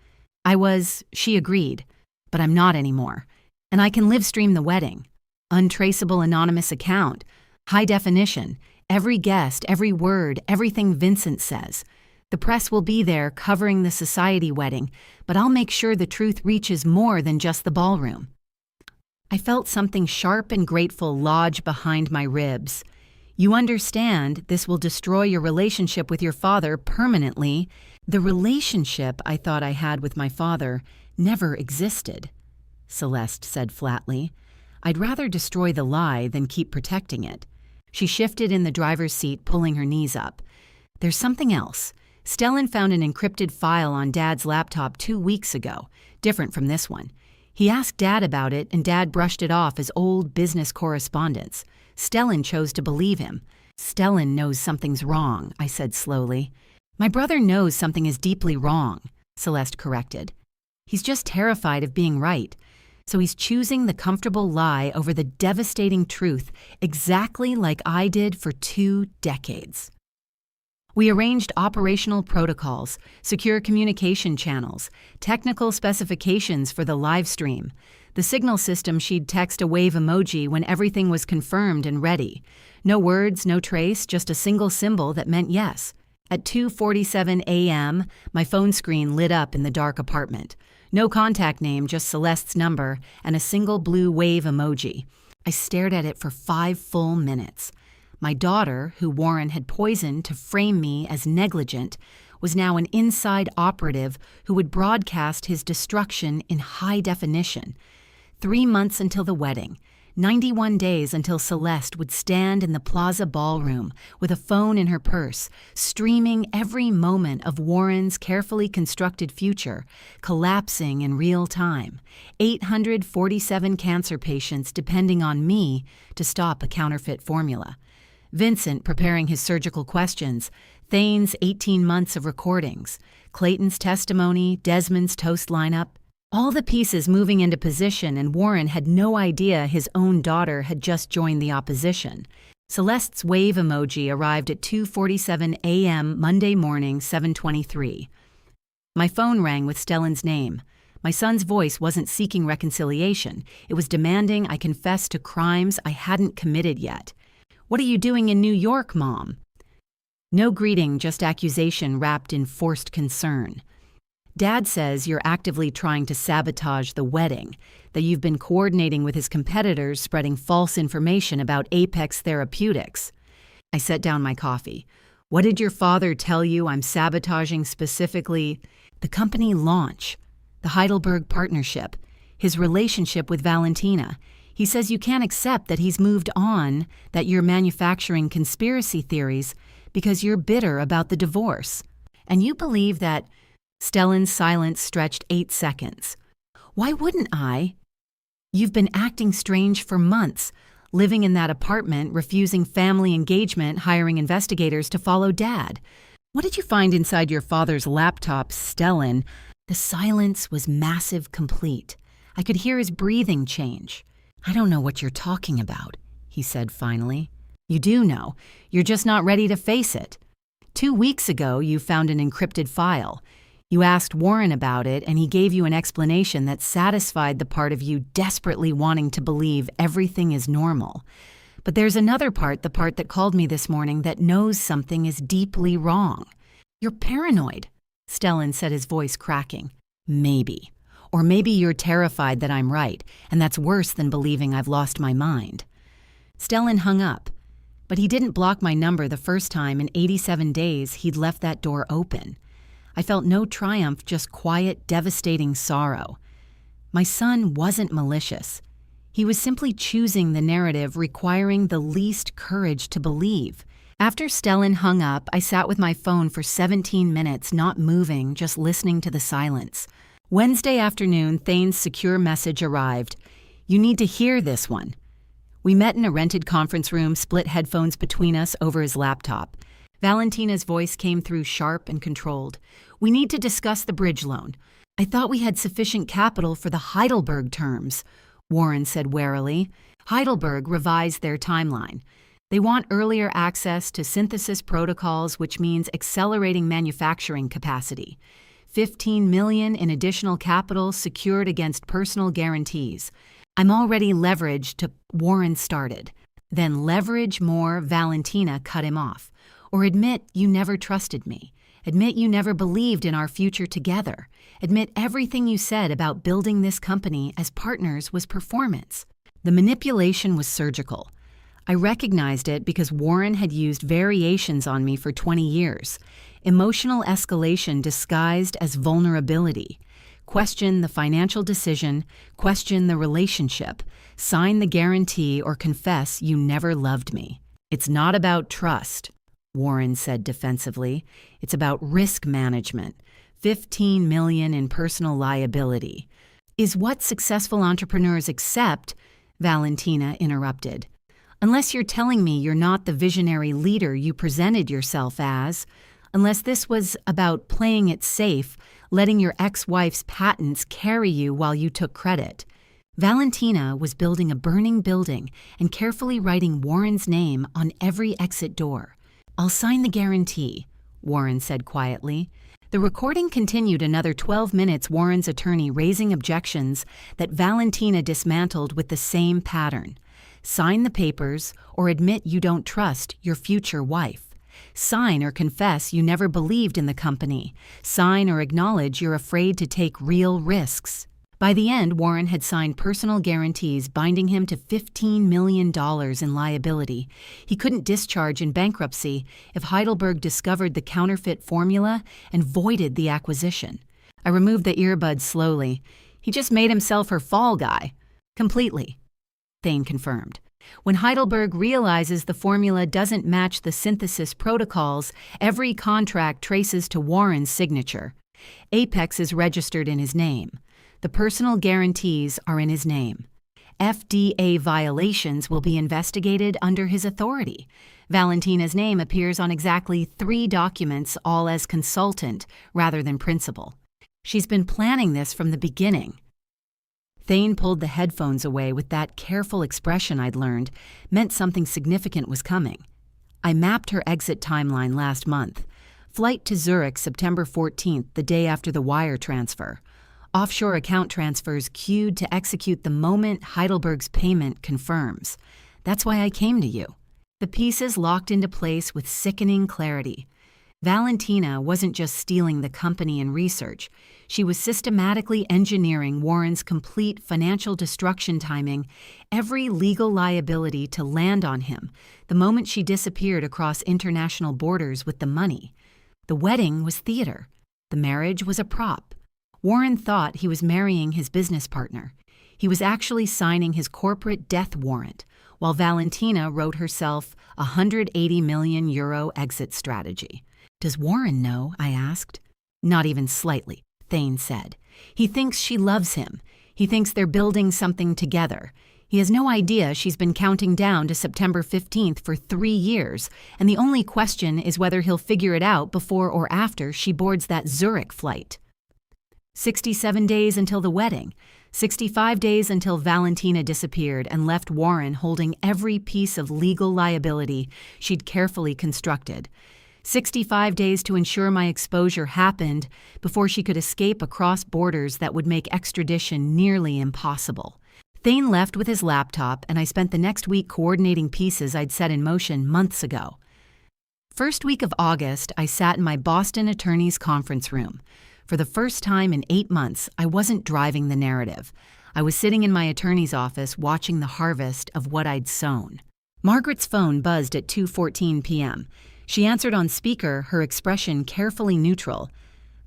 I was, she agreed, but I'm not anymore. And I can live stream the wedding. Untraceable anonymous account. High definition. Every guest, every word, everything Vincent says. The press will be there covering the society wedding, but I'll make sure the truth reaches more than just the ballroom. I felt something sharp and grateful lodge behind my ribs. You understand this will destroy your relationship with your father permanently. The relationship I thought I had with my father never existed, Celeste said flatly. I'd rather destroy the lie than keep protecting it. She shifted in the driver's seat, pulling her knees up. There's something else. Stellan found an encrypted file on Dad's laptop 2 weeks ago, different from this one. He asked Dad about it, and Dad brushed it off as old business correspondence. Stellan chose to believe him. Stellan knows something's wrong, I said slowly. My brother knows something is deeply wrong, Celeste corrected. He's just terrified of being right. So he's choosing the comfortable lie over the devastating truth, exactly like I did for 2 decades. We arranged operational protocols, secure communication channels, technical specifications for the live stream. The signal system, she'd text a wave emoji when everything was confirmed and ready. No words, no trace, just a single symbol that meant yes. At 2:47 a.m., my phone screen lit up in the dark apartment. No contact name, just Celeste's number and a single blue wave emoji. I stared at it for 5 full minutes. My daughter, who Warren had poisoned to frame me as negligent, was now an inside operative who would broadcast his destruction in high definition. 3 months until the wedding, 91 days until Celeste would stand in the plaza ballroom with a phone in her purse, streaming every moment of Warren's carefully constructed future, collapsing in real time. 847 cancer patients depending on me to stop a counterfeit formula. Vincent preparing his surgical questions, Thane's 18 months of recordings, Clayton's testimony, Desmond's toast lineup. All the pieces moving into position, and Warren had no idea his own daughter had just joined the opposition. Celeste's wave emoji arrived at 2:47 a.m. Monday morning, 7:23. My phone rang with Stellan's name. My son's voice wasn't seeking reconciliation. It was demanding I confess to crimes I hadn't committed yet. "What are you doing in New York, Mom?" No greeting, just accusation wrapped in forced concern. "Dad says you're actively trying to sabotage the wedding, that you've been coordinating with his competitors, spreading false information about Apex Therapeutics." I set down my coffee. "What did your father tell you I'm sabotaging specifically?" "The company launch, the Heidelberg partnership, his relationship with Valentina. He says you can't accept that he's moved on, that you're manufacturing conspiracy theories because you're bitter about the divorce. And you believe that..." Stellan's silence stretched 8 seconds. "Why wouldn't I? You've been acting strange for months, living in that apartment, refusing family engagement, hiring investigators to follow Dad. What did you find inside your father's laptop, Stellan?" The silence was massive, complete. I could hear his breathing change. "I don't know what you're talking about," he said finally. "You do know. You're just not ready to face it. 2 weeks ago, you found an encrypted file. You asked Warren about it, and he gave you an explanation that satisfied the part of you desperately wanting to believe everything is normal. But there's another part, the part that called me this morning, that knows something is deeply wrong. You're paranoid," Stellan said, his voice cracking. "Maybe. Or maybe you're terrified that I'm right, and that's worse than believing I've lost my mind." Stellan hung up, but he didn't block my number the first time in 87 days he'd left that door open. I felt no triumph, just quiet, devastating sorrow. My son wasn't malicious. He was simply choosing the narrative requiring the least courage to believe. After Stellan hung up, I sat with my phone for 17 minutes, not moving, just listening to the silence. Wednesday afternoon, Thane's secure message arrived. "You need to hear this one." We met in a rented conference room, split headphones between us over his laptop. Valentina's voice came through sharp and controlled. "We need to discuss the bridge loan. I thought we had sufficient capital for the Heidelberg terms," Warren said warily. Heidelberg revised their timeline. They want earlier access to synthesis protocols, which means accelerating manufacturing capacity. 15 million in additional capital secured against personal guarantees. "I'm already leveraged to..." Warren started. "Then leverage more," Valentina cut him off. "Or admit you never trusted me. Admit you never believed in our future together. Admit everything you said about building this company as partners was performance." The manipulation was surgical. I recognized it because Warren had used variations on me for 20 years. Emotional escalation disguised as vulnerability. Question the financial decision, question the relationship, sign the guarantee or confess you never loved me. It's not about trust, Warren said defensively. It's about risk management. $15 million in personal liability. Is what successful entrepreneurs accept, Valentina interrupted. Unless you're telling me you're not the visionary leader you presented yourself as, unless this was about playing it safe, letting your ex-wife's patents carry you while you took credit. Valentina was building a burning building and carefully writing Warren's name on every exit door. I'll sign the guarantee, Warren said quietly. The recording continued another 12 minutes, Warren's attorney raising objections that Valentina dismantled with the same pattern. Sign the papers or admit you don't trust your future wife. Sign or confess you never believed in the company. Sign or acknowledge you're afraid to take real risks. By the end, Warren had signed personal guarantees binding him to $15 million in liability. He couldn't discharge in bankruptcy if Heidelberg discovered the counterfeit formula and voided the acquisition. I removed the earbuds slowly. He just made himself her fall guy. Completely, Thane confirmed. When Heidelberg realizes the formula doesn't match the synthesis protocols, every contract traces to Warren's signature. Apex is registered in his name. The personal guarantees are in his name. FDA violations will be investigated under his authority. Valentina's name appears on exactly 3 documents, all as consultant rather than principal. She's been planning this from the beginning. Thane pulled the headphones away with that careful expression I'd learned meant something significant was coming. I mapped her exit timeline last month. Flight to Zurich, September 14th, the day after the wire transfer. Offshore account transfers queued to execute the moment Heidelberg's payment confirms. That's why I came to you. The pieces locked into place with sickening clarity. Valentina wasn't just stealing the company and research. She was systematically engineering Warren's complete financial destruction, timing every legal liability to land on him the moment she disappeared across international borders with the money. The wedding was theater. The marriage was a prop. Warren thought he was marrying his business partner. He was actually signing his corporate death warrant, while Valentina wrote herself a €180 million exit strategy. Does Warren know? I asked. Not even slightly, Thane said. He thinks she loves him. He thinks they're building something together. He has no idea she's been counting down to September 15th for 3 years, and the only question is whether he'll figure it out before or after she boards that Zurich flight. 67 days until the wedding, 65 days until Valentina disappeared and left Warren holding every piece of legal liability she'd carefully constructed. 65 days to ensure my exposure happened before she could escape across borders that would make extradition nearly impossible. Thane left with his laptop, and I spent the next week coordinating pieces I'd set in motion months ago. First week of August, I sat in my Boston attorney's conference room. For the first time in 8 months, I wasn't driving the narrative. I was sitting in my attorney's office watching the harvest of what I'd sown. Margaret's phone buzzed at 2:14 p.m. She answered on speaker, her expression carefully neutral.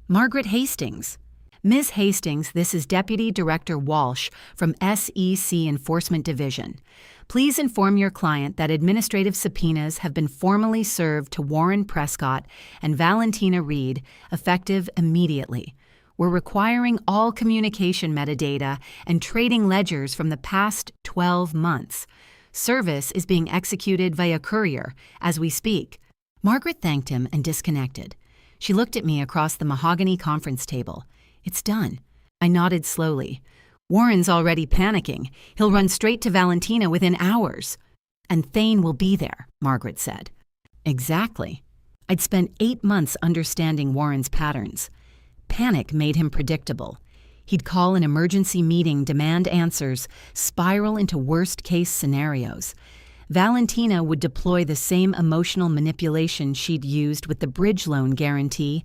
Margaret Hastings. Ms. Hastings, this is Deputy Director Walsh from SEC Enforcement Division. Please inform your client that administrative subpoenas have been formally served to Warren Prescott and Valentina Reed, effective immediately. We're requiring all communication metadata and trading ledgers from the past 12 months. Service is being executed via courier as we speak. Margaret thanked him and disconnected. She looked at me across the mahogany conference table. It's done. I nodded slowly. Warren's already panicking. He'll run straight to Valentina within hours. And Thane will be there, Margaret said. Exactly. I'd spent 8 months understanding Warren's patterns. Panic made him predictable. He'd call an emergency meeting, demand answers, spiral into worst-case scenarios. Valentina would deploy the same emotional manipulation she'd used with the bridge loan guarantee,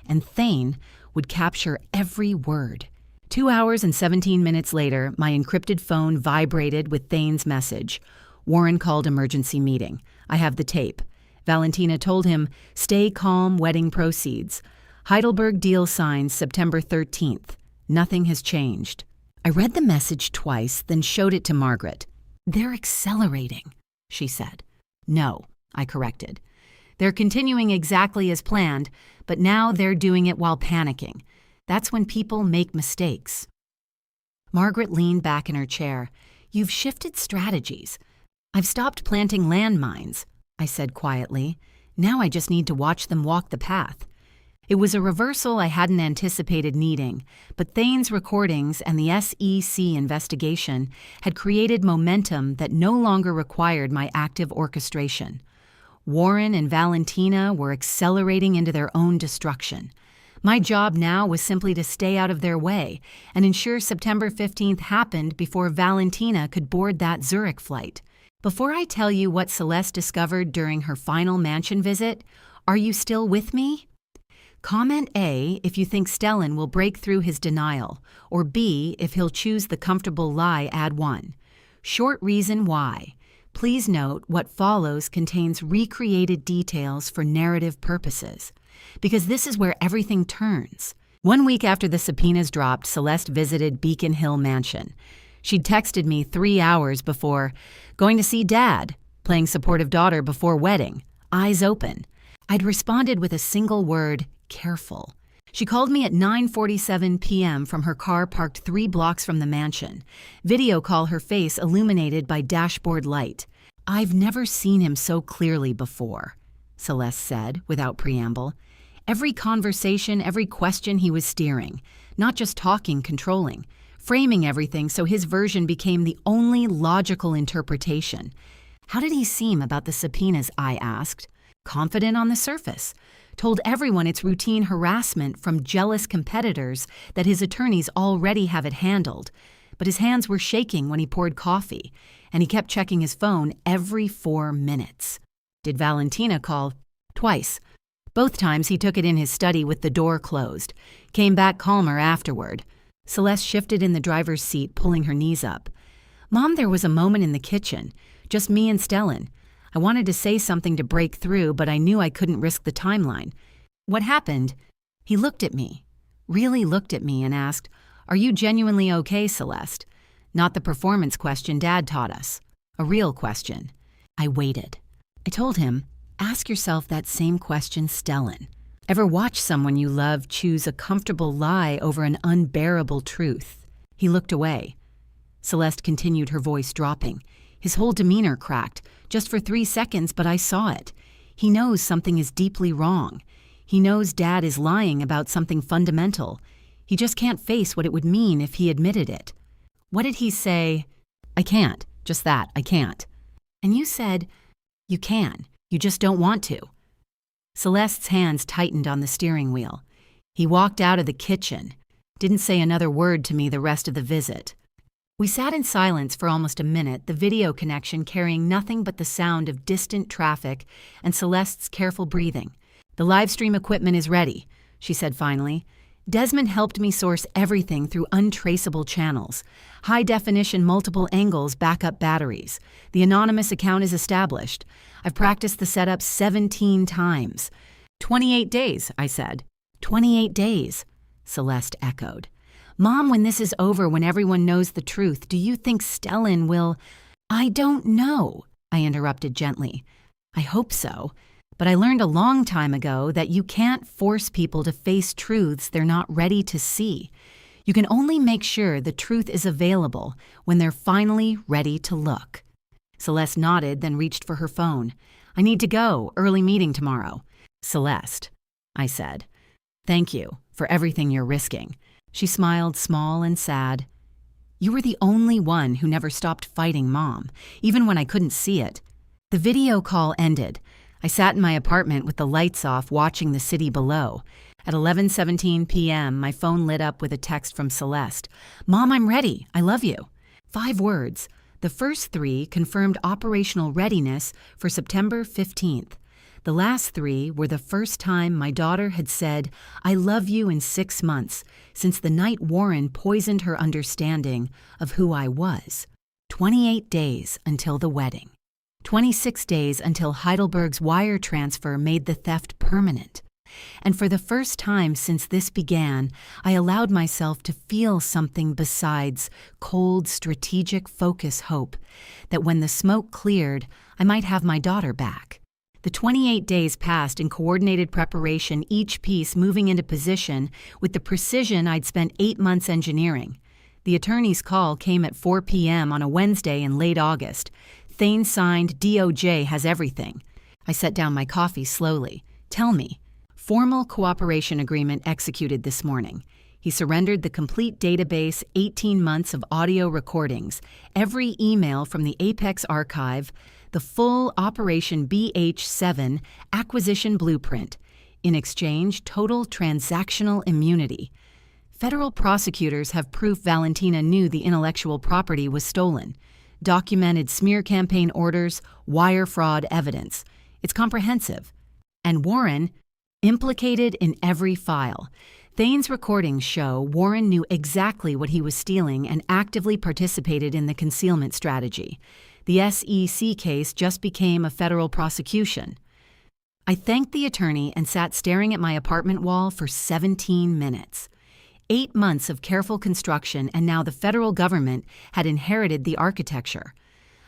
and Thane would capture every word, 2 hours and 17 minutes later, my encrypted phone vibrated with Thane's message. Warren called emergency meeting. I have the tape. Valentina told him, stay calm, wedding proceeds. Heidelberg deal signed September 13th. Nothing has changed. I read the message twice, then showed it to Margaret. They're accelerating, she said. No, I corrected. They're continuing exactly as planned, but now they're doing it while panicking. That's when people make mistakes. Margaret leaned back in her chair. You've shifted strategies. I've stopped planting landmines, I said quietly. Now I just need to watch them walk the path. It was a reversal I hadn't anticipated needing, but Thane's recordings and the SEC investigation had created momentum that no longer required my active orchestration. Warren and Valentina were accelerating into their own destruction. My job now was simply to stay out of their way and ensure September 15th happened before Valentina could board that Zurich flight. Before I tell you what Celeste discovered during her final mansion visit, are you still with me? Comment A if you think Stellan will break through his denial, or B if he'll choose the comfortable lie, add 1. Short reason why. Please note what follows contains recreated details for narrative purposes, because this is where everything turns. 1 week after the subpoenas dropped, Celeste visited Beacon Hill Mansion. She'd texted me 3 hours before, going to see Dad, playing supportive daughter before wedding, eyes open. I'd responded with a single word, careful. She called me at 9:47 p.m. from her car parked 3 blocks from the mansion. Video call her face illuminated by dashboard light. I've never seen him so clearly before, Celeste said without preamble. Every conversation, every question he was steering, not just talking, controlling, framing everything so his version became the only logical interpretation. How did he seem about the subpoenas, I asked. Confident on the surface. Told everyone it's routine harassment from jealous competitors that his attorneys already have it handled. But his hands were shaking when he poured coffee, and he kept checking his phone every 4 minutes. Did Valentina call? Twice. Both times he took it in his study with the door closed. Came back calmer afterward. Celeste shifted in the driver's seat, pulling her knees up. Mom, there was a moment in the kitchen. Just me and Stellan. I wanted to say something to break through, but I knew I couldn't risk the timeline. What happened? He looked at me, really looked at me and asked, Are you genuinely okay, Celeste? Not the performance question Dad taught us. A real question. I waited. I told him, ask yourself that same question, Stellan. Ever watch someone you love choose a comfortable lie over an unbearable truth? He looked away. Celeste continued, her voice dropping. His whole demeanor cracked, just for 3 seconds, but I saw it. He knows something is deeply wrong. He knows Dad is lying about something fundamental. He just can't face what it would mean if he admitted it. What did he say? I can't. Just that, I can't. And you said, you can. You just don't want to. Celeste's hands tightened on the steering wheel. He walked out of the kitchen. Didn't say another word to me the rest of the visit. We sat in silence for almost a minute, the video connection carrying nothing but the sound of distant traffic and Celeste's careful breathing. The live stream equipment is ready, she said finally. Desmond helped me source everything through untraceable channels. High-definition multiple angles backup batteries. The anonymous account is established. I've practiced the setup 17 times. 28 days, I said. 28 days, Celeste echoed. Mom, when this is over, when everyone knows the truth, do you think Stellan will... I don't know, I interrupted gently. I hope so. But I learned a long time ago that you can't force people to face truths they're not ready to see. You can only make sure the truth is available when they're finally ready to look. Celeste nodded, then reached for her phone. I need to go. Early meeting tomorrow. Celeste, I said. Thank you for everything you're risking. She smiled, small and sad. You were the only one who never stopped fighting Mom, even when I couldn't see it. The video call ended. I sat in my apartment with the lights off, watching the city below. At 11:17 p.m., my phone lit up with a text from Celeste. Mom, I'm ready. I love you. 5 words. The first 3 confirmed operational readiness for September 15th. The last 3 were the first time my daughter had said, "I love you" in 6 months, since the night Warren poisoned her understanding of who I was. 28 days until the wedding. 26 days until Heidelberg's wire transfer made the theft permanent. And for the first time since this began, I allowed myself to feel something besides cold, strategic focus hope that when the smoke cleared, I might have my daughter back. The 28 days passed in coordinated preparation, each piece moving into position with the precision I'd spent 8 months engineering. The attorney's call came at 4 p.m. on a Wednesday in late August. Thane signed, "DOJ has everything." I set down my coffee slowly. "Tell me." "Formal cooperation agreement executed this morning." He surrendered the complete database, 18 months of audio recordings, every email from the Apex archive, the full Operation BH7 acquisition blueprint. In exchange, total transactional immunity. Federal prosecutors have proof Valentina knew the intellectual property was stolen. Documented smear campaign orders, wire fraud evidence. It's comprehensive. And Warren, implicated in every file. Thane's recordings show Warren knew exactly what he was stealing and actively participated in the concealment strategy. The SEC case just became a federal prosecution. I thanked the attorney and sat staring at my apartment wall for 17 minutes. 8 months of careful construction, and now the federal government had inherited the architecture.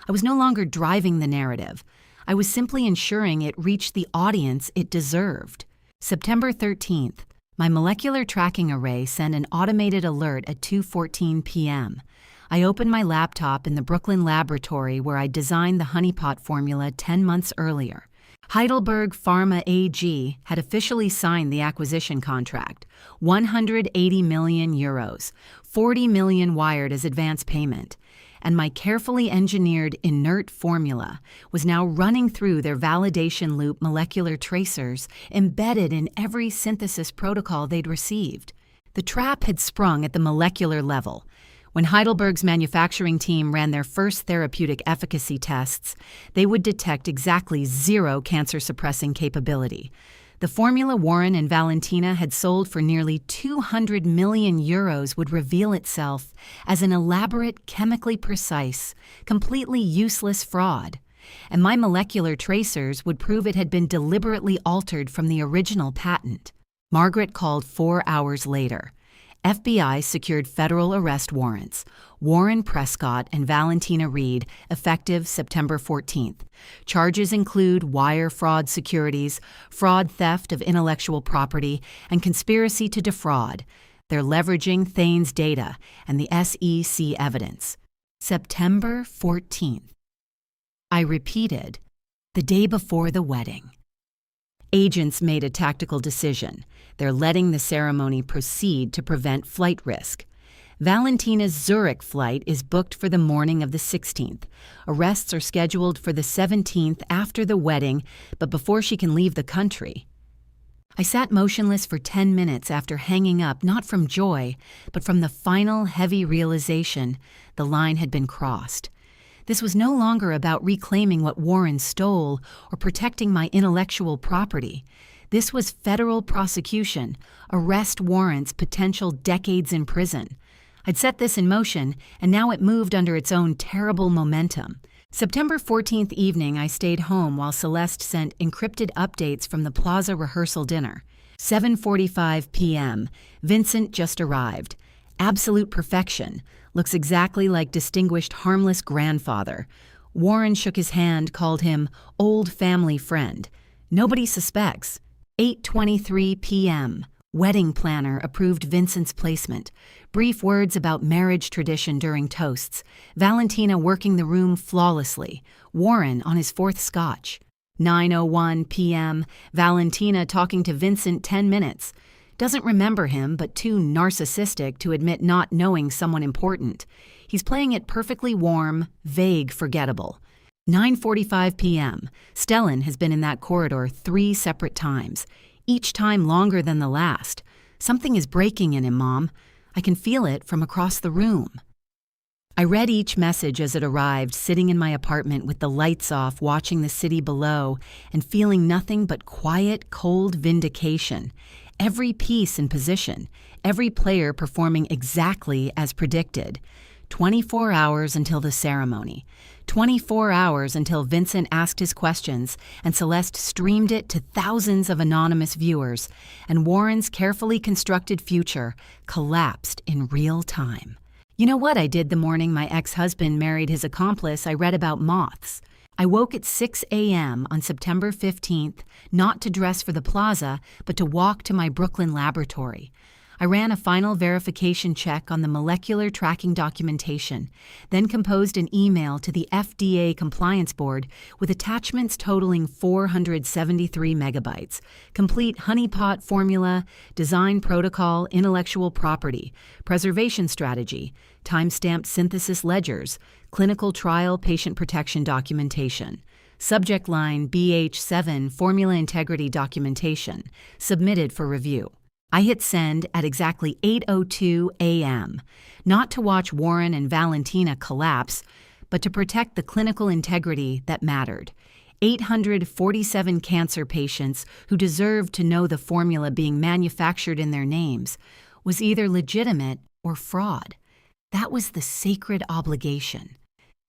I was no longer driving the narrative. I was simply ensuring it reached the audience it deserved. September 13th, my molecular tracking array sent an automated alert at 2:14 p.m. I opened my laptop in the Brooklyn laboratory where I designed the honeypot formula 10 months earlier. Heidelberg Pharma AG had officially signed the acquisition contract, 180 million euros, 40 million wired as advance payment, and my carefully engineered inert formula was now running through their validation loop molecular tracers embedded in every synthesis protocol they'd received. The trap had sprung at the molecular level. When Heidelberg's manufacturing team ran their first therapeutic efficacy tests, they would detect exactly 0 cancer-suppressing capability. The formula Warren and Valentina had sold for nearly 200 million euros would reveal itself as an elaborate, chemically precise, completely useless fraud. And my molecular tracers would prove it had been deliberately altered from the original patent. Margaret called 4 hours later. FBI secured federal arrest warrants, Loretta Prescott and Valentina Reed, effective September 14th. Charges include wire fraud securities, fraud theft of intellectual property, and conspiracy to defraud. They're leveraging Thane's data and the SEC evidence. September 14th. I repeated, the day before the wedding. Agents made a tactical decision. They're letting the ceremony proceed to prevent flight risk. Valentina's Zurich flight is booked for the morning of the 16th. Arrests are scheduled for the 17th after the wedding, but before she can leave the country. I sat motionless for 10 minutes after hanging up, not from joy, but from the final heavy realization the line had been crossed. This was no longer about reclaiming what Warren stole or protecting my intellectual property. This was federal prosecution, arrest warrants, potential decades in prison. I'd set this in motion, and now it moved under its own terrible momentum. September 14th evening, I stayed home while Celeste sent encrypted updates from the Plaza rehearsal dinner. 7:45 p.m. Vincent just arrived. Absolute perfection. Looks exactly like distinguished harmless grandfather. Warren shook his hand, called him old family friend. Nobody suspects. 8:23 p.m. Wedding planner approved Vincent's placement. Brief words about marriage tradition during toasts. Valentina working the room flawlessly. Warren on his 4th scotch. 9:01 p.m. Valentina talking to Vincent 10 minutes. Doesn't remember him, but too narcissistic to admit not knowing someone important. He's playing it perfectly warm, vague, forgettable. 9:45 p.m. Stellan has been in that corridor 3 separate times, each time longer than the last. Something is breaking in him, Mom. I can feel it from across the room. I read each message as it arrived, sitting in my apartment with the lights off, watching the city below, and feeling nothing but quiet, cold vindication. Every piece in position, every player performing exactly as predicted. 24 hours until the ceremony. 24 hours until Vincent asked his questions and Celeste streamed it to thousands of anonymous viewers, and Warren's carefully constructed future collapsed in real time. You know what I did the morning my ex-husband married his accomplice? I read about moths. I woke at 6 a.m. on September 15th, not to dress for the plaza, but to walk to my Brooklyn laboratory. I ran a final verification check on the molecular tracking documentation, then composed an email to the FDA Compliance Board with attachments totaling 473 megabytes, complete honeypot formula, design protocol, intellectual property, preservation strategy, timestamped synthesis ledgers, clinical trial patient protection documentation. Subject line BH7 formula integrity documentation, submitted for review. I hit send at exactly 8:02 a.m., not to watch Warren and Valentina collapse, but to protect the clinical integrity that mattered. 847 cancer patients who deserved to know the formula being manufactured in their names was either legitimate or fraud. That was the sacred obligation.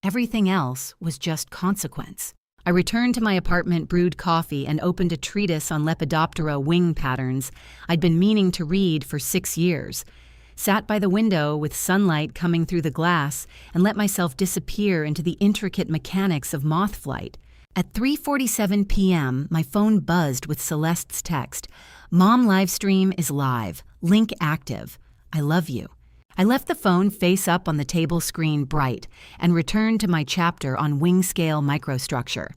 Everything else was just consequence. I returned to my apartment, brewed coffee, and opened a treatise on Lepidoptera wing patterns I'd been meaning to read for 6 years. Sat by the window with sunlight coming through the glass and let myself disappear into the intricate mechanics of moth flight. At 3:47 p.m., my phone buzzed with Celeste's text. "Mom livestream is live. Link active. I love you." I left the phone face up on the table screen bright and returned to my chapter on wing-scale microstructure.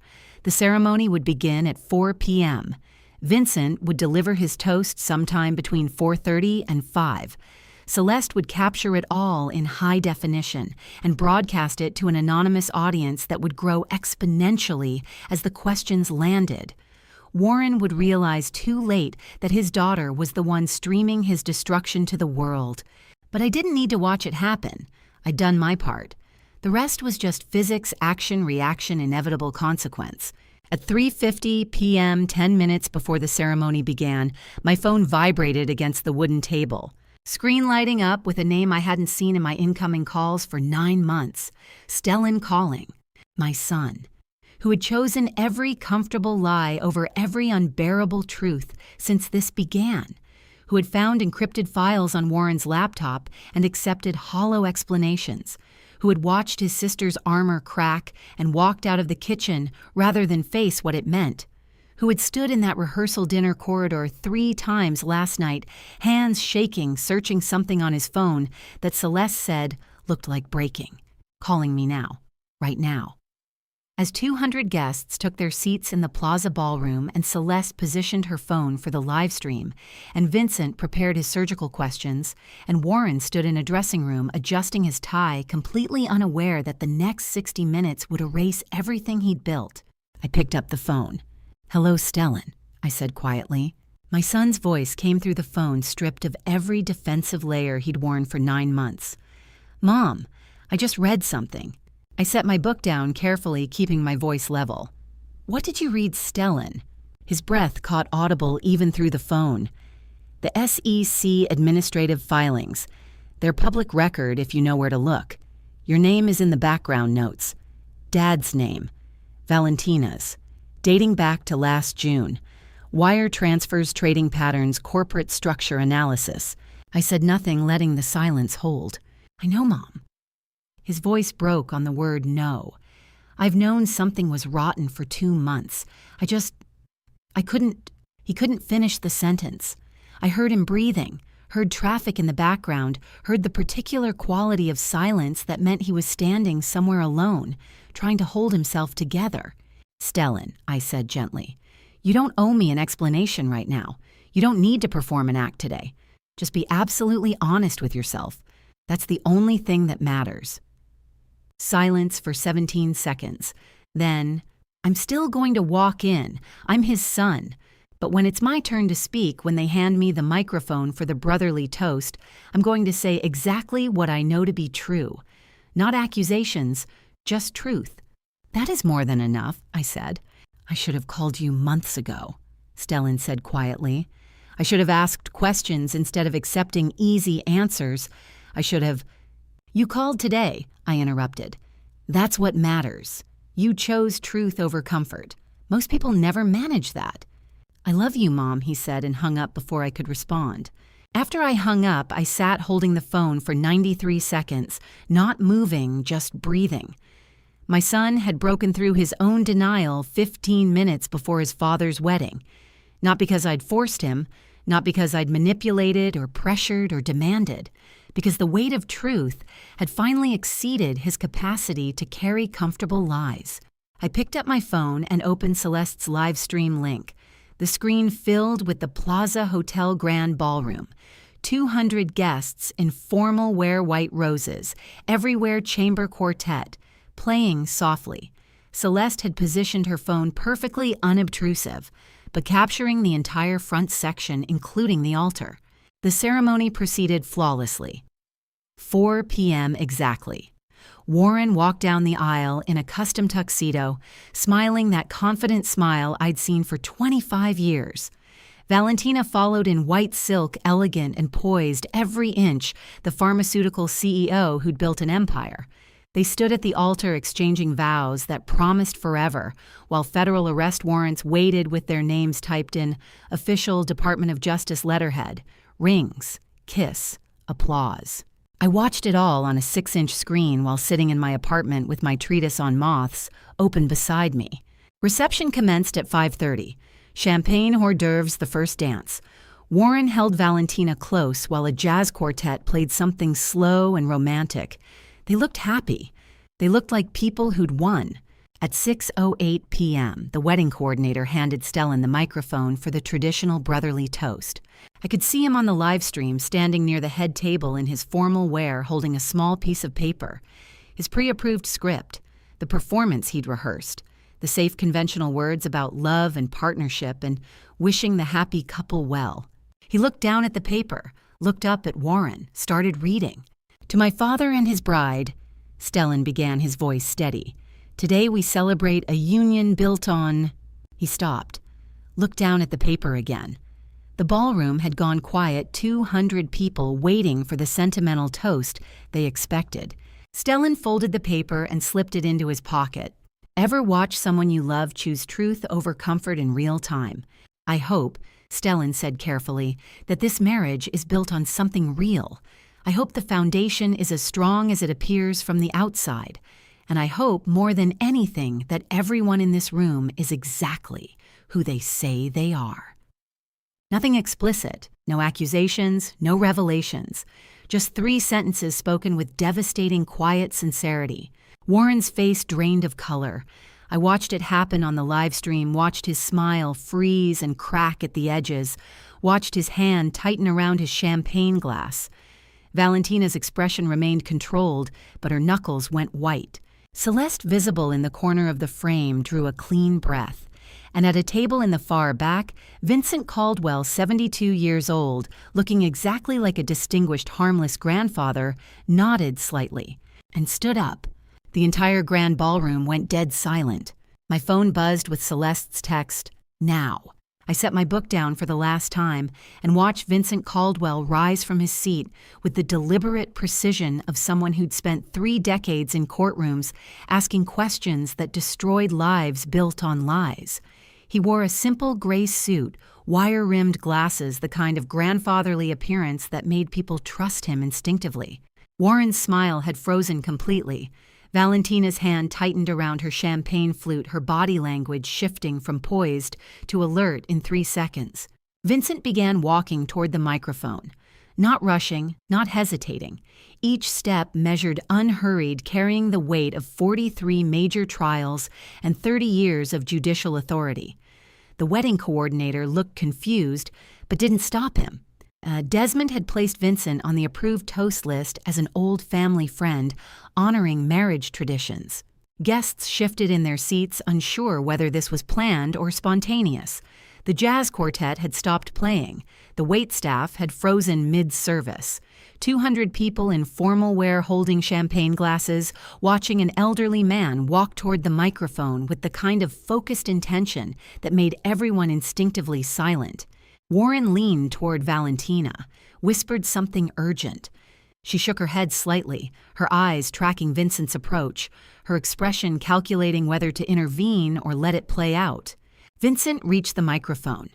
The ceremony would begin at 4 p.m. Vincent would deliver his toast sometime between 4:30 and 5. Celeste would capture it all in high definition and broadcast it to an anonymous audience that would grow exponentially as the questions landed. Warren would realize too late that his daughter was the one streaming his destruction to the world. But I didn't need to watch it happen. I'd done my part. The rest was just physics, action, reaction, inevitable consequence. At 3:50 p.m., 10 minutes before the ceremony began, my phone vibrated against the wooden table. Screen lighting up with a name I hadn't seen in my incoming calls for 9 months. Stellan calling. My son, who had chosen every comfortable lie over every unbearable truth since this began, who had found encrypted files on Warren's laptop and accepted hollow explanations, who had watched his sister's armor crack and walked out of the kitchen rather than face what it meant, who had stood in that rehearsal dinner corridor 3 times last night, hands shaking, searching something on his phone that Celeste said looked like breaking, calling me now, right now. As 200 guests took their seats in the plaza ballroom and Celeste positioned her phone for the live stream, and Vincent prepared his surgical questions, and Warren stood in a dressing room adjusting his tie, completely unaware that the next 60 minutes would erase everything he'd built, I picked up the phone. "Hello, Stellan," I said quietly. My son's voice came through the phone stripped of every defensive layer he'd worn for 9 months. "Mom, I just read something." I set my book down carefully, keeping my voice level. "What did you read, Stellan?" His breath caught audible even through the phone. "The SEC administrative filings. They're public record if you know where to look. Your name is in the background notes. Dad's name. Valentina's. Dating back to last June. Wire transfers, trading patterns, corporate structure analysis." I said nothing, letting the silence hold. "I know, Mom." His voice broke on the word no. I've known something was rotten for 2 months. He couldn't finish the sentence. I heard him breathing, heard traffic in the background, heard the particular quality of silence that meant he was standing somewhere alone, trying to hold himself together. "Stellan," I said gently, "you don't owe me an explanation right now. You don't need to perform an act today. Just be absolutely honest with yourself. That's the only thing that matters." Silence for 17 seconds. Then, "I'm still going to walk in. I'm his son. But when it's my turn to speak, when they hand me the microphone for the brotherly toast, I'm going to say exactly what I know to be true. Not accusations, just truth. That is more than enough, I said. I should have called you months ago, Stellan said quietly. I should have asked questions instead of accepting easy answers. I should have... You called today, I interrupted. That's what matters. You chose truth over comfort. Most people never manage that. I love you, Mom, he said and hung up before I could respond. After I hung up, I sat holding the phone for 93 seconds, not moving, just breathing. My son had broken through his own denial 15 minutes before his father's wedding. Not because I'd forced him, not because I'd manipulated or pressured or demanded, because the weight of truth had finally exceeded his capacity to carry comfortable lies. I picked up my phone and opened Celeste's live stream link. The screen filled with the Plaza Hotel Grand Ballroom. 200 guests in formal wear white roses, everywhere chamber quartet, playing softly. Celeste had positioned her phone perfectly unobtrusive, but capturing the entire front section, including the altar. The ceremony proceeded flawlessly. 4 p.m. exactly. Warren walked down the aisle in a custom tuxedo, smiling that confident smile I'd seen for 25 years. Valentina followed in white silk, elegant and poised every inch, the pharmaceutical CEO who'd built an empire. They stood at the altar exchanging vows that promised forever, while federal arrest warrants waited with their names typed in official Department of Justice letterhead. Rings, kiss, applause. I watched it all on a 6-inch screen while sitting in my apartment with my treatise on moths open beside me. Reception commenced at 5:30. Champagne hors d'oeuvres the first dance. Warren held Valentina close while a jazz quartet played something slow and romantic. They looked happy. They looked like people who'd won. At 6:08 p.m., the wedding coordinator handed Stellan the microphone for the traditional brotherly toast. I could see him on the live stream standing near the head table in his formal wear holding a small piece of paper. His pre-approved script, the performance he'd rehearsed, the safe conventional words about love and partnership and wishing the happy couple well. He looked down at the paper, looked up at Warren, started reading. To my father and his bride, Stellan began, his voice steady. Today we celebrate a union built on... He stopped, looked down at the paper again. The ballroom had gone quiet, 200 people waiting for the sentimental toast they expected. Stellan folded the paper and slipped it into his pocket. Ever watch someone you love choose truth over comfort in real time? I hope, Stellan said carefully, that this marriage is built on something real. I hope the foundation is as strong as it appears from the outside. And I hope more than anything that everyone in this room is exactly who they say they are. Nothing explicit, no accusations, no revelations. Just 3 sentences spoken with devastating quiet sincerity. Warren's face drained of color. I watched it happen on the live stream, watched his smile freeze and crack at the edges, watched his hand tighten around his champagne glass. Valentina's expression remained controlled, but her knuckles went white. Celeste, visible in the corner of the frame, drew a clean breath. And at a table in the far back, Vincent Caldwell, 72 years old, looking exactly like a distinguished, harmless grandfather, nodded slightly and stood up. The entire grand ballroom went dead silent. My phone buzzed with Celeste's text, "Now." I set my book down for the last time and watched Vincent Caldwell rise from his seat with the deliberate precision of someone who'd spent 3 decades in courtrooms asking questions that destroyed lives built on lies. He wore a simple gray suit, wire-rimmed glasses, the kind of grandfatherly appearance that made people trust him instinctively. Warren's smile had frozen completely. Valentina's hand tightened around her champagne flute, her body language shifting from poised to alert in 3 seconds. Vincent began walking toward the microphone. Not rushing, not hesitating. Each step measured unhurried, carrying the weight of 43 major trials and 30 years of judicial authority. The wedding coordinator looked confused, but didn't stop him. Desmond had placed Vincent on the approved toast list as an old family friend, honoring marriage traditions. Guests shifted in their seats, unsure whether this was planned or spontaneous. The jazz quartet had stopped playing. The waitstaff had frozen mid-service. 200 people in formal wear holding champagne glasses, watching an elderly man walk toward the microphone with the kind of focused intention that made everyone instinctively silent. Warren leaned toward Valentina, whispered something urgent. She shook her head slightly, her eyes tracking Vincent's approach, her expression calculating whether to intervene or let it play out. Vincent reached the microphone.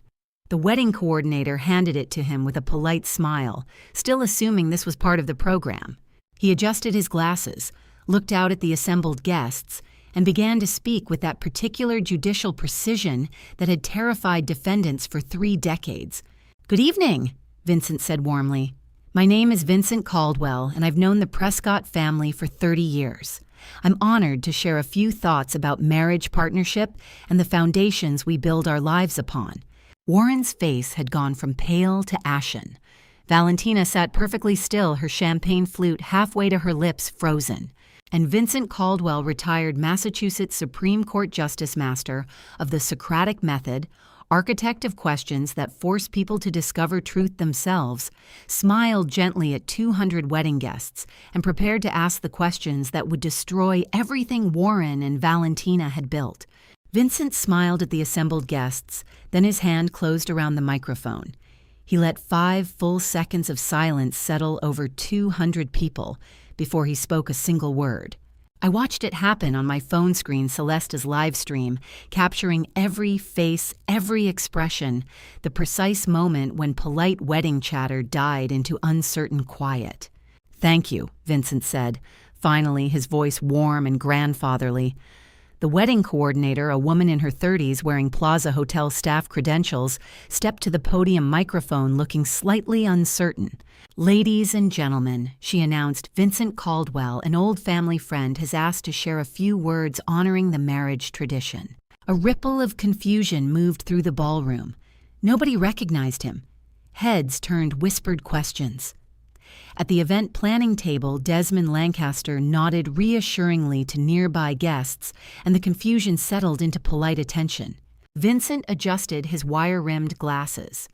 The wedding coordinator handed it to him with a polite smile, still assuming this was part of the program. He adjusted his glasses, looked out at the assembled guests, and began to speak with that particular judicial precision that had terrified defendants for 3 decades. "Good evening," Vincent said warmly. "My name is Vincent Caldwell, and I've known the Prescott family for 30 years. I'm honored to share a few thoughts about marriage partnership and the foundations we build our lives upon." Warren's face had gone from pale to ashen. Valentina sat perfectly still, her champagne flute halfway to her lips frozen. And Vincent Caldwell, retired Massachusetts Supreme Court Justice Master of the Socratic Method, architect of questions that force people to discover truth themselves, smiled gently at 200 wedding guests and prepared to ask the questions that would destroy everything Warren and Valentina had built. Vincent smiled at the assembled guests, then his hand closed around the microphone. He let 5 full seconds of silence settle over 200 people before he spoke a single word. I watched it happen on my phone screen, Celeste's live stream, capturing every face, every expression, the precise moment when polite wedding chatter died into uncertain quiet. "Thank you," Vincent said, finally, his voice warm and grandfatherly. The wedding coordinator, a woman in her 30s wearing Plaza Hotel staff credentials, stepped to the podium microphone looking slightly uncertain. "Ladies and gentlemen," she announced, "Vincent Caldwell, an old family friend, has asked to share a few words honoring the marriage tradition." A ripple of confusion moved through the ballroom. Nobody recognized him. Heads turned whispered questions. At the event planning table, Desmond Lancaster nodded reassuringly to nearby guests, and the confusion settled into polite attention. Vincent adjusted his wire-rimmed glasses.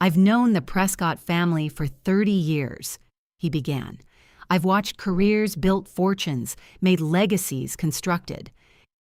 "I've known the Prescott family for 30 years, he began. "I've watched careers built fortunes, made legacies constructed.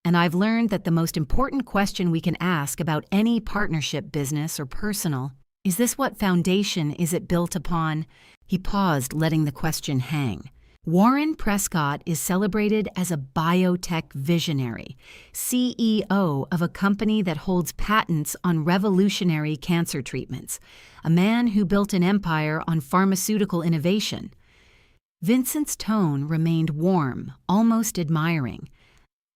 And I've learned that the most important question we can ask about any partnership, business or personal, is this: what foundation is it built upon?" He paused, letting the question hang. Warren Prescott is celebrated as a biotech visionary, CEO of a company that holds patents on revolutionary cancer treatments, a man who built an empire on pharmaceutical innovation. Vincent's tone remained warm, almost admiring.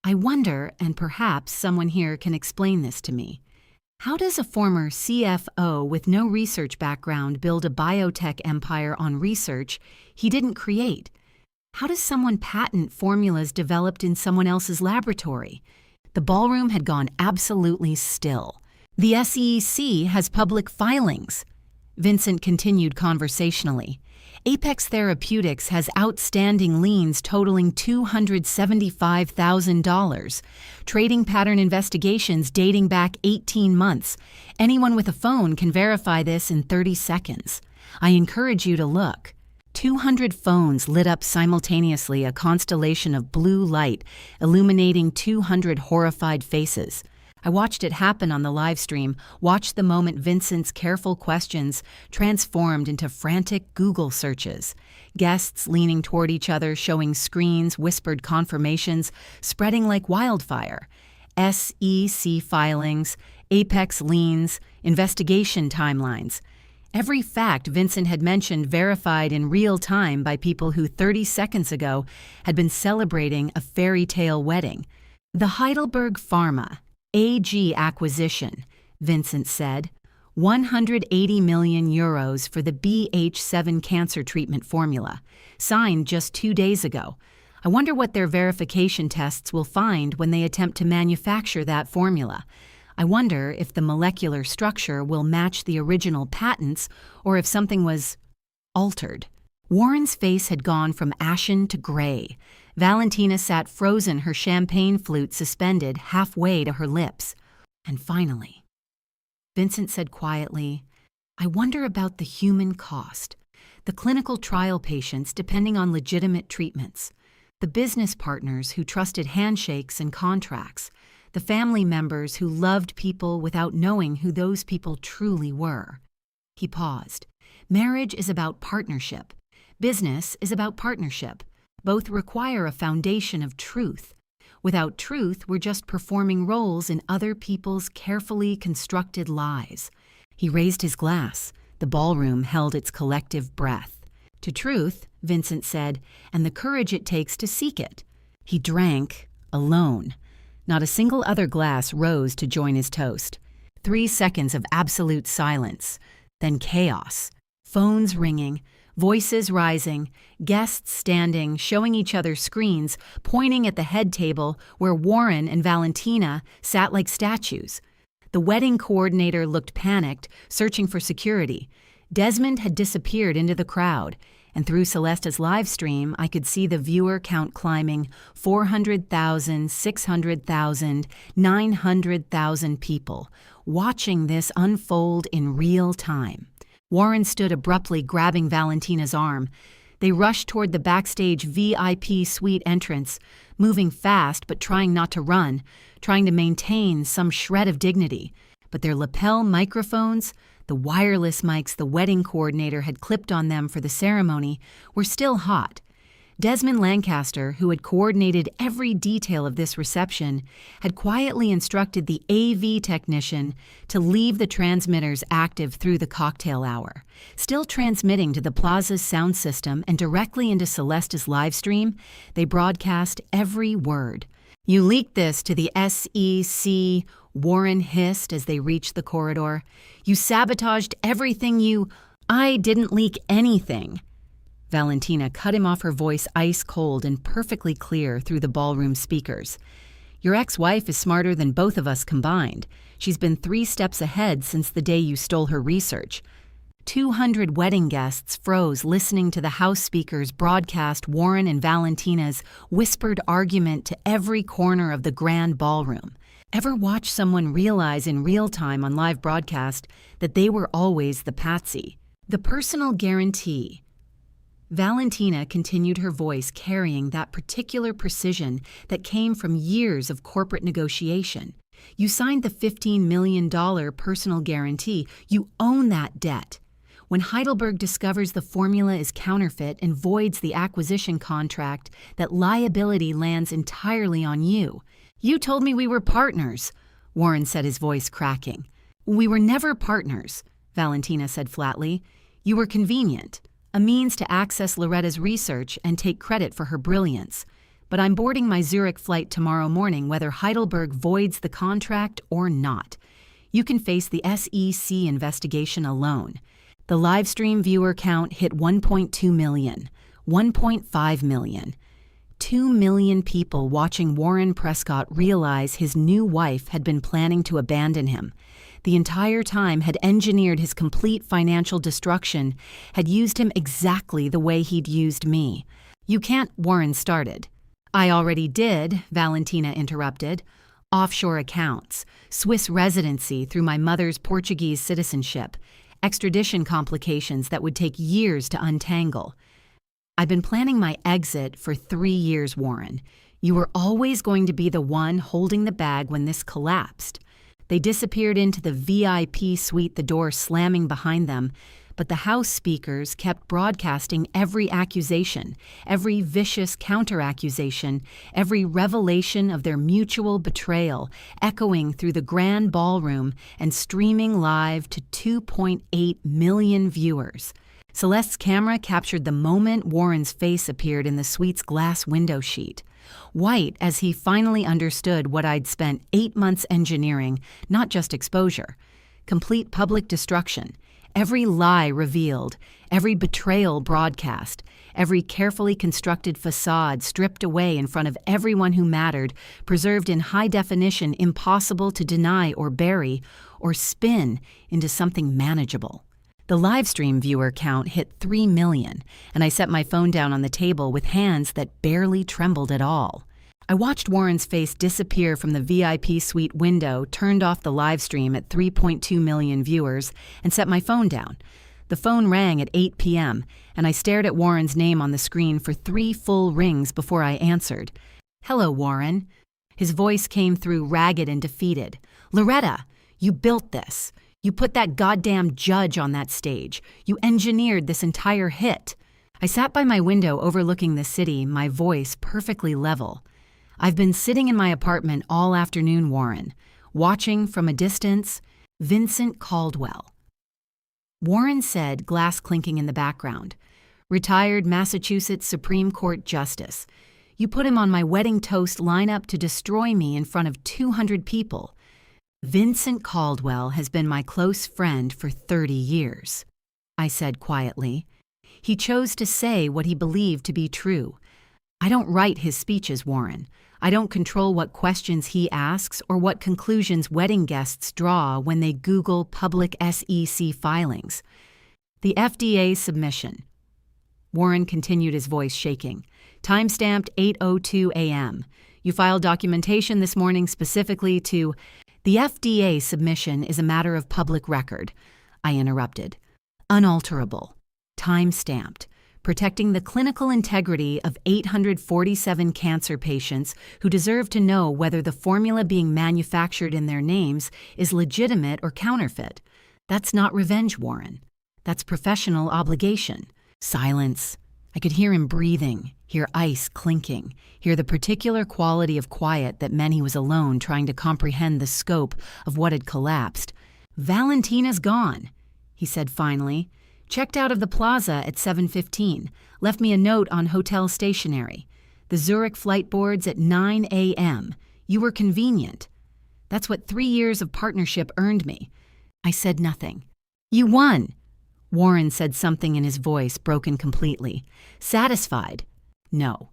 "I wonder, and perhaps someone here can explain this to me. How does a former CFO with no research background build a biotech empire on research he didn't create? How does someone patent formulas developed in someone else's laboratory?" The ballroom had gone absolutely still. "The SEC has public filings," Vincent continued conversationally. "Apex Therapeutics has outstanding liens totaling $275,000, trading pattern investigations dating back 18 months. Anyone with a phone can verify this in 30 seconds. I encourage you to look." 200 phones lit up simultaneously, a constellation of blue light illuminating 200 horrified faces. I watched it happen on the live stream, watched the moment Vincent's careful questions transformed into frantic Google searches. Guests leaning toward each other, showing screens, whispered confirmations, spreading like wildfire. SEC filings, Apex liens, investigation timelines. Every fact Vincent had mentioned verified in real time by people who 30 seconds ago had been celebrating a fairy tale wedding. "The Heidelberg Pharma AG acquisition," Vincent said. 180 million euros for the BH7 cancer treatment formula, signed just 2 days ago. I wonder what their verification tests will find when they attempt to manufacture that formula. I wonder if the molecular structure will match the original patents or if something was altered. Warren's face had gone from ashen to gray. Valentina sat frozen, her champagne flute suspended halfway to her lips. And finally, Vincent said quietly, "I wonder about the human cost. The clinical trial patients depending on legitimate treatments. The business partners who trusted handshakes and contracts. The family members who loved people without knowing who those people truly were." He paused. "Marriage is about partnership. Business is about partnership. Both require a foundation of truth. Without truth, we're just performing roles in other people's carefully constructed lies." He raised his glass. The ballroom held its collective breath. "To truth," Vincent said, "and the courage it takes to seek it." He drank, alone. Not a single other glass rose to join his toast. 3 seconds of absolute silence. Then chaos. Phones ringing, voices rising, guests standing, showing each other screens, pointing at the head table where Warren and Valentina sat like statues. The wedding coordinator looked panicked, searching for security. Desmond had disappeared into the crowd, and through Celesta's live stream, I could see the viewer count climbing 400,000, 600,000, 900,000 people, watching this unfold in real time. Warren stood abruptly, grabbing Valentina's arm. They rushed toward the backstage VIP suite entrance, moving fast but trying not to run, trying to maintain some shred of dignity. But their lapel microphones, the wireless mics the wedding coordinator had clipped on them for the ceremony, were still hot. Desmond Lancaster, who had coordinated every detail of this reception, had quietly instructed the AV technician to leave the transmitters active through the cocktail hour. Still transmitting to the plaza's sound system and directly into Celesta's live stream, they broadcast every word. "You leaked this to the SEC," Warren hissed as they reached the corridor. "You sabotaged everything you—" "I didn't leak anything." Valentina cut him off, her voice ice cold and perfectly clear through the ballroom speakers. "Your ex-wife is smarter than both of us combined. She's been 3 steps ahead since the day you stole her research." 200 wedding guests froze listening to the house speakers broadcast Warren and Valentina's whispered argument to every corner of the grand ballroom. Ever watch someone realize in real time on live broadcast that they were always the patsy? The personal guarantee. Valentina continued, her voice carrying that particular precision that came from years of corporate negotiation. "You signed the $15 million personal guarantee. You own that debt. When Heidelberg discovers the formula is counterfeit and voids the acquisition contract, that liability lands entirely on you." "You told me we were partners," Warren said, his voice cracking. "We were never partners," Valentina said flatly. "You were convenient. A means to access Loretta's research and take credit for her brilliance. But I'm boarding my Zurich flight tomorrow morning whether Heidelberg voids the contract or not. You can face the SEC investigation alone." The livestream viewer count hit 1.2 million, 1.5 million. 2 million people watching Warren Prescott realize his new wife had been planning to abandon him. The entire time had engineered his complete financial destruction, had used him exactly the way he'd used me. "You can't," Warren started. "I already did," Valentina interrupted. "Offshore accounts, Swiss residency through my mother's Portuguese citizenship, extradition complications that would take years to untangle. I've been planning my exit for 3 years, Warren. You were always going to be the one holding the bag when this collapsed." They disappeared into the VIP suite, the door slamming behind them, but the house speakers kept broadcasting every accusation, every vicious counter-accusation, every revelation of their mutual betrayal, echoing through the grand ballroom and streaming live to 2.8 million viewers. Celeste's camera captured the moment Warren's face appeared in the suite's glass window sheet. White as he finally understood what I'd spent 8 months engineering, not just exposure. Complete public destruction. Every lie revealed, every betrayal broadcast, every carefully constructed facade stripped away in front of everyone who mattered, preserved in high definition, impossible to deny or bury or spin into something manageable. The livestream viewer count hit 3 million, and I set my phone down on the table with hands that barely trembled at all. I watched Warren's face disappear from the VIP suite window, turned off the live stream at 3.2 million viewers, and set my phone down. The phone rang at 8 p.m., and I stared at Warren's name on the screen for 3 full rings before I answered. "Hello, Warren." His voice came through ragged and defeated. "Loretta, you built this. You put that goddamn judge on that stage. You engineered this entire hit." I sat by my window overlooking the city, my voice perfectly level. "I've been sitting in my apartment all afternoon, Warren, watching from a distance Vincent Caldwell." Warren said, glass clinking in the background. "Retired Massachusetts Supreme Court Justice. You put him on my wedding toast lineup to destroy me in front of 200 people. Vincent Caldwell has been my close friend for 30 years. I said quietly. He chose to say what he believed to be true. I don't write his speeches, Warren. I don't control what questions he asks or what conclusions wedding guests draw when they Google public SEC filings. The FDA submission. Warren continued, his voice shaking. Timestamped 8:02 a.m. You filed documentation this morning specifically to... The FDA submission is a matter of public record, I interrupted. Unalterable. Time-stamped. Protecting the clinical integrity of 847 cancer patients who deserve to know whether the formula being manufactured in their names is legitimate or counterfeit. That's not revenge, Warren. That's professional obligation. Silence. I could hear him breathing, hear ice clinking, hear the particular quality of quiet that meant he was alone trying to comprehend the scope of what had collapsed. Valentina's gone, he said finally. Checked out of the plaza at 7:15, left me a note on hotel stationery. The Zurich flight boards at 9 a.m. You were convenient. That's what 3 years of partnership earned me. I said nothing. You won. Warren said something in his voice broken completely. Satisfied? No,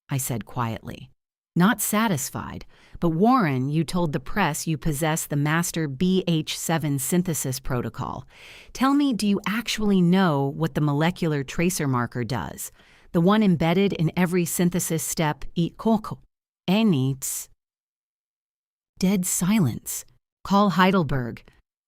I said quietly. Not satisfied, but Warren, you told the press you possess the master BH7 synthesis protocol. Tell me, do you actually know what the molecular tracer marker does? The one embedded in every synthesis step, Dead silence. Call Heidelberg.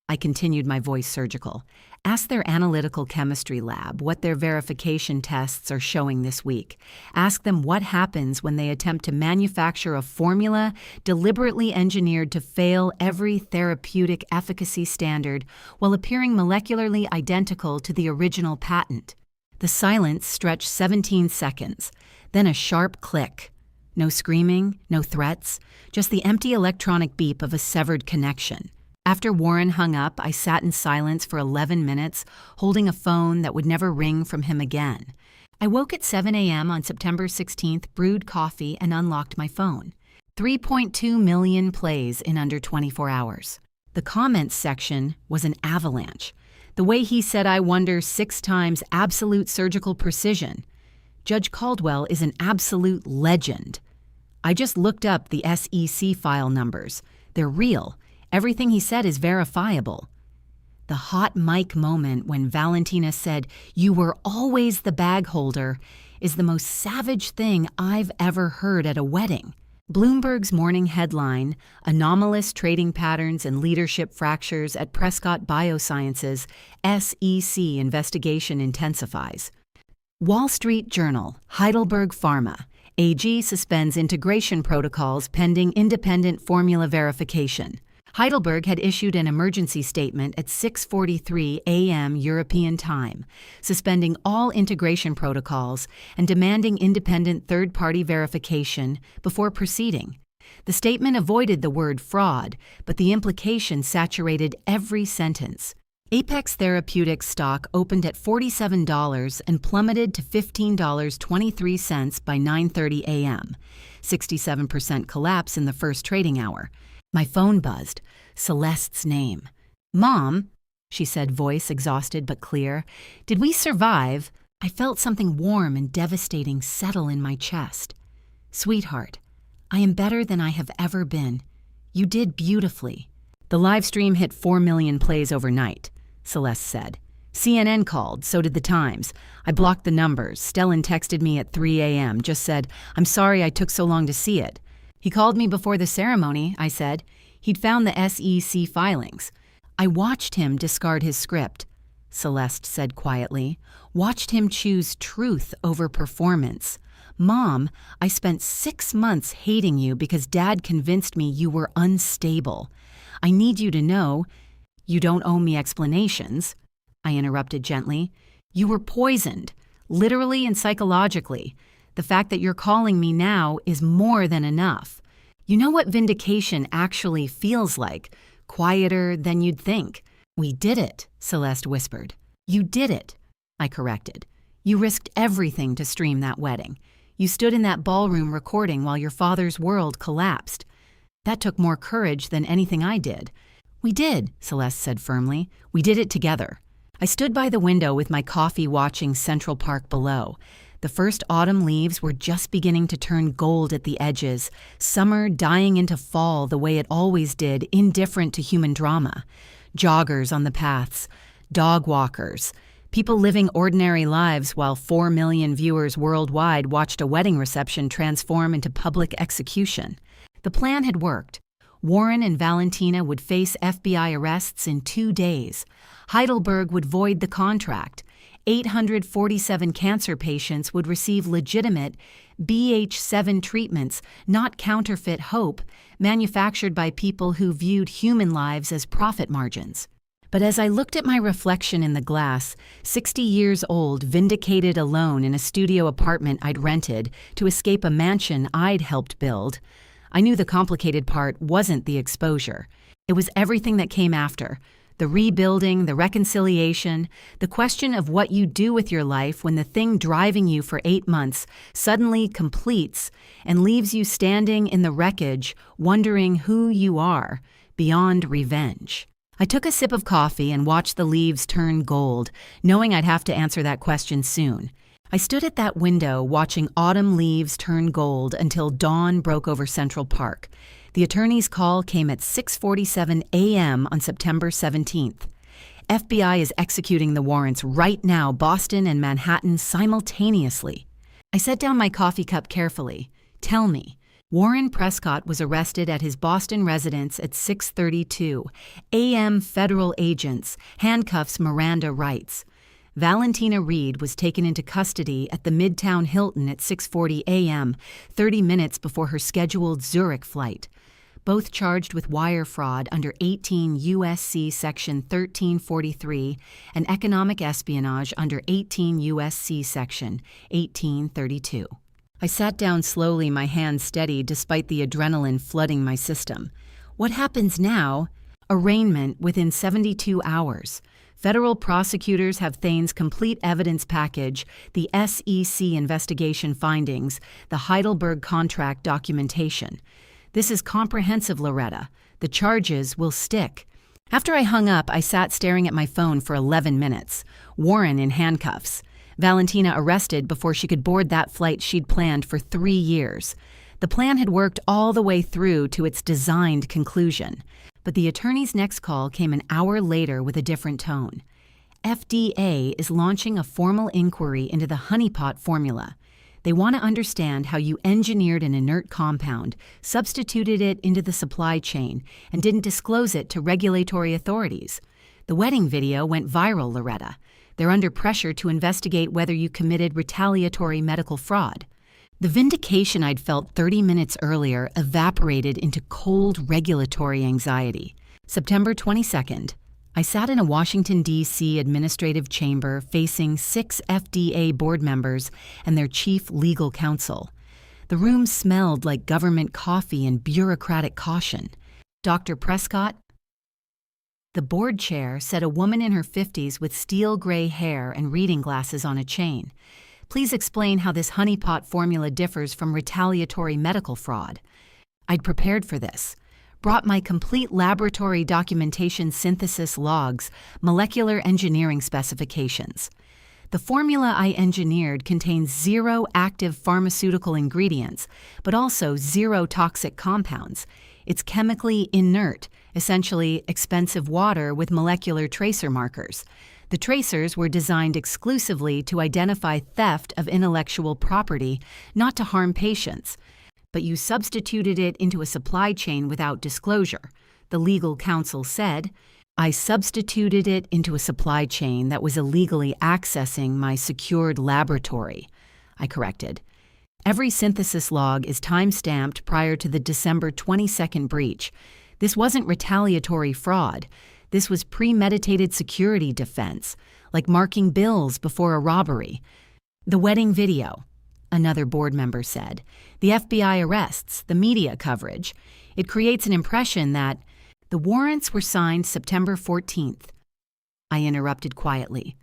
I continued, my voice surgical. Ask their analytical chemistry lab what their verification tests are showing this week. Ask them what happens when they attempt to manufacture a formula deliberately engineered to fail every therapeutic efficacy standard while appearing molecularly identical to the original patent. The silence stretched 17 seconds, then a sharp click. No screaming, no threats, just the empty electronic beep of a severed connection. After Warren hung up, I sat in silence for 11 minutes, holding a phone that would never ring from him again. I woke at 7 a.m. on September 16th, brewed coffee, and unlocked my phone. 3.2 million plays in under 24 hours. The comments section was an avalanche. The way he said I wonder 6 times absolute surgical precision. Judge Caldwell is an absolute legend. I just looked up the SEC file numbers. They're real. Everything he said is verifiable. The hot mic moment when Valentina said, "You were always the bag holder," is the most savage thing I've ever heard at a wedding. Bloomberg's morning headline, Anomalous Trading Patterns and Leadership Fractures at Prescott Biosciences, SEC Investigation Intensifies. Wall Street Journal, Heidelberg Pharma, AG suspends integration protocols pending independent formula verification. Heidelberg had issued an emergency statement at 6:43 a.m. European time, suspending all integration protocols and demanding independent third-party verification before proceeding. The statement avoided the word fraud, but the implication saturated every sentence. Apex Therapeutics stock opened at $47 and plummeted to $15.23 by 9:30 a.m., 67% collapse in the first trading hour. My phone buzzed. Celeste's name. "Mom," she said, voice exhausted but clear, "did we survive?" I felt something warm and devastating settle in my chest. "Sweetheart, I am better than I have ever been. You did beautifully." The live stream hit 4 million plays overnight, Celeste said. CNN called, so did the Times. I blocked the numbers. Stellan texted me at 3 a.m., just said, "I'm sorry I took so long to see it." He called me before the ceremony, I said. He'd found the SEC filings. I watched him discard his script, Celeste said quietly. Watched him choose truth over performance. Mom, I spent 6 months hating you because Dad convinced me you were unstable. I need you to know. You don't owe me explanations, I interrupted gently. You were poisoned, literally and psychologically. The fact that you're calling me now is more than enough. You know what vindication actually feels like, quieter than you'd think. We did it, Celeste whispered. You did it, I corrected. You risked everything to stream that wedding. You stood in that ballroom recording while your father's world collapsed. That took more courage than anything I did. We did, Celeste said firmly. We did it together. I stood by the window with my coffee watching Central Park below. The first autumn leaves were just beginning to turn gold at the edges, summer dying into fall the way it always did, indifferent to human drama. Joggers on the paths, dog walkers, people living ordinary lives while 4 million viewers worldwide watched a wedding reception transform into public execution. The plan had worked. Warren and Valentina would face FBI arrests in 2 days. Heidelberg would void the contract. 847 cancer patients would receive legitimate BH7 treatments, not counterfeit hope, manufactured by people who viewed human lives as profit margins. But as I looked at my reflection in the glass, 60 years old, vindicated alone in a studio apartment I'd rented to escape a mansion I'd helped build, I knew the complicated part wasn't the exposure. It was everything that came after. The rebuilding, the reconciliation, the question of what you do with your life when the thing driving you for 8 months suddenly completes and leaves you standing in the wreckage, wondering who you are, beyond revenge. I took a sip of coffee and watched the leaves turn gold, knowing I'd have to answer that question soon. I stood at that window watching autumn leaves turn gold until dawn broke over Central Park. The attorney's call came at 6:47 a.m. on September 17th. FBI is executing the warrants right now, Boston and Manhattan simultaneously. I set down my coffee cup carefully. Tell me, Warren Prescott was arrested at his Boston residence at 6:32 a.m. Federal agents, handcuffs Miranda rights. Valentina Reed was taken into custody at the Midtown Hilton at 6:40 a.m., 30 minutes before her scheduled Zurich flight. Both charged with wire fraud under 18 U.S.C. Section 1343 and economic espionage under 18 U.S.C. Section 1832. I sat down slowly, my hands steady despite the adrenaline flooding my system. What happens now? Arraignment within 72 hours. Federal prosecutors have Thane's complete evidence package, the SEC investigation findings, the Heidelberg contract documentation. This is comprehensive, Loretta. The charges will stick. After I hung up, I sat staring at my phone for 11 minutes. Warren in handcuffs. Valentina arrested before she could board that flight she'd planned for 3 years. The plan had worked all the way through to its designed conclusion. But the attorney's next call came an hour later with a different tone. FDA is launching a formal inquiry into the honeypot formula. They want to understand how you engineered an inert compound, substituted it into the supply chain, and didn't disclose it to regulatory authorities. The wedding video went viral, Loretta. They're under pressure to investigate whether you committed retaliatory medical fraud. The vindication I'd felt 30 minutes earlier evaporated into cold regulatory anxiety. September 22nd, I sat in a Washington, D.C. administrative chamber facing 6 FDA board members and their chief legal counsel. The room smelled like government coffee and bureaucratic caution. Dr. Prescott? The board chair said a woman in her 50s with steel gray hair and reading glasses on a chain. Please explain how this honeypot formula differs from retaliatory medical fraud. I'd prepared for this. Brought my complete laboratory documentation, synthesis logs, molecular engineering specifications. The formula I engineered contains 0 active pharmaceutical ingredients, but also 0 toxic compounds. It's chemically inert, essentially expensive water with molecular tracer markers. The tracers were designed exclusively to identify theft of intellectual property, not to harm patients. but you substituted it into a supply chain without disclosure, the legal counsel said. I substituted it into a supply chain that was illegally accessing my secured laboratory, I corrected. Every synthesis log is time-stamped prior to the December 22nd breach. This wasn't retaliatory fraud. This was premeditated security defense, like marking bills before a robbery. The wedding video, another board member said. The FBI arrests, the media coverage. It creates an impression that the warrants were signed September 14th. I interrupted quietly.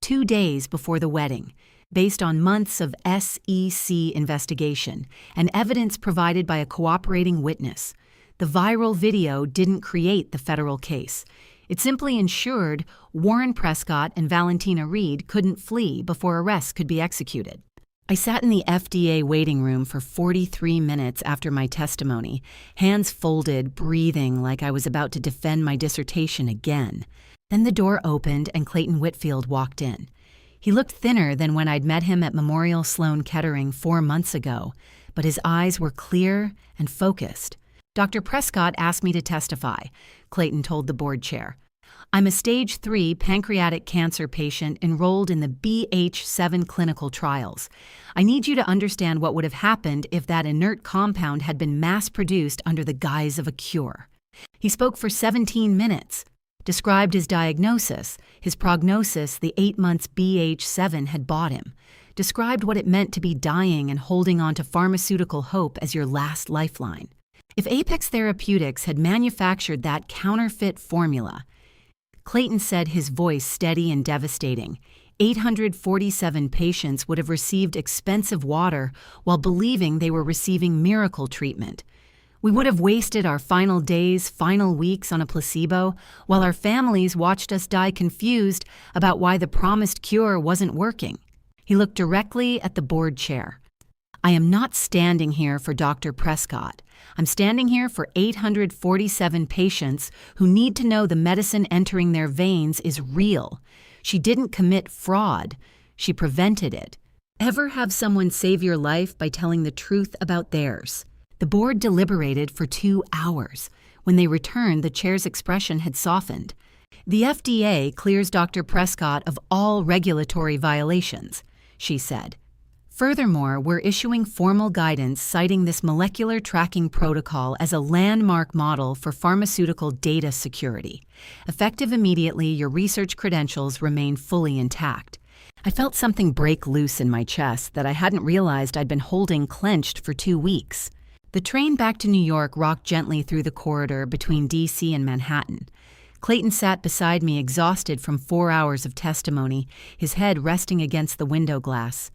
2 days before the wedding, based on months of SEC investigation and evidence provided by a cooperating witness. The viral video didn't create the federal case. It simply ensured Warren Prescott and Valentina Reed couldn't flee before arrests could be executed. I sat in the FDA waiting room for 43 minutes after my testimony, hands folded, breathing like I was about to defend my dissertation again. Then the door opened and Clayton Whitfield walked in. He looked thinner than when I'd met him at Memorial Sloan Kettering 4 months ago, but his eyes were clear and focused. Dr. Prescott asked me to testify, Clayton told the board chair. I'm a stage 3 pancreatic cancer patient enrolled in the BH7 clinical trials. I need you to understand what would have happened if that inert compound had been mass-produced under the guise of a cure. He spoke for 17 minutes, described his diagnosis, his prognosis the 8 months BH7 had bought him, described what it meant to be dying and holding on to pharmaceutical hope as your last lifeline. If Apex Therapeutics had manufactured that counterfeit formula, Clayton said, his voice steady and devastating, 847 patients would have received expensive water while believing they were receiving miracle treatment. We would have wasted our final days, final weeks on a placebo, while our families watched us die confused about why the promised cure wasn't working. He looked directly at the board chair. I am not standing here for Dr. Prescott. I'm standing here for 847 patients who need to know the medicine entering their veins is real. She didn't commit fraud. She prevented it. Ever have someone save your life by telling the truth about theirs? The board deliberated for 2 hours. When they returned, the chair's expression had softened. The FDA clears Dr. Prescott of all regulatory violations, she said. Furthermore, we're issuing formal guidance citing this molecular tracking protocol as a landmark model for pharmaceutical data security. Effective immediately, your research credentials remain fully intact. I felt something break loose in my chest that I hadn't realized I'd been holding clenched for 2 weeks. The train back to New York rocked gently through the corridor between D.C. and Manhattan. Clayton sat beside me, exhausted from 4 hours of testimony, his head resting against the window glass.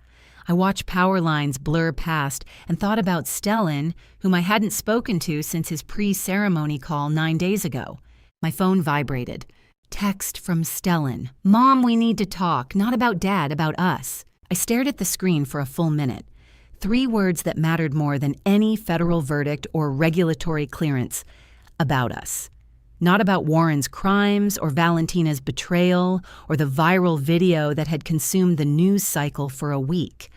I watched power lines blur past and thought about Stellan, whom I hadn't spoken to since his pre-ceremony call 9 days ago. My phone vibrated. Text from Stellan. Mom, we need to talk, not about Dad, about us. I stared at the screen for a full minute. 3 words that mattered more than any federal verdict or regulatory clearance. About us. Not about Warren's crimes or Valentina's betrayal or the viral video that had consumed the news cycle for a week.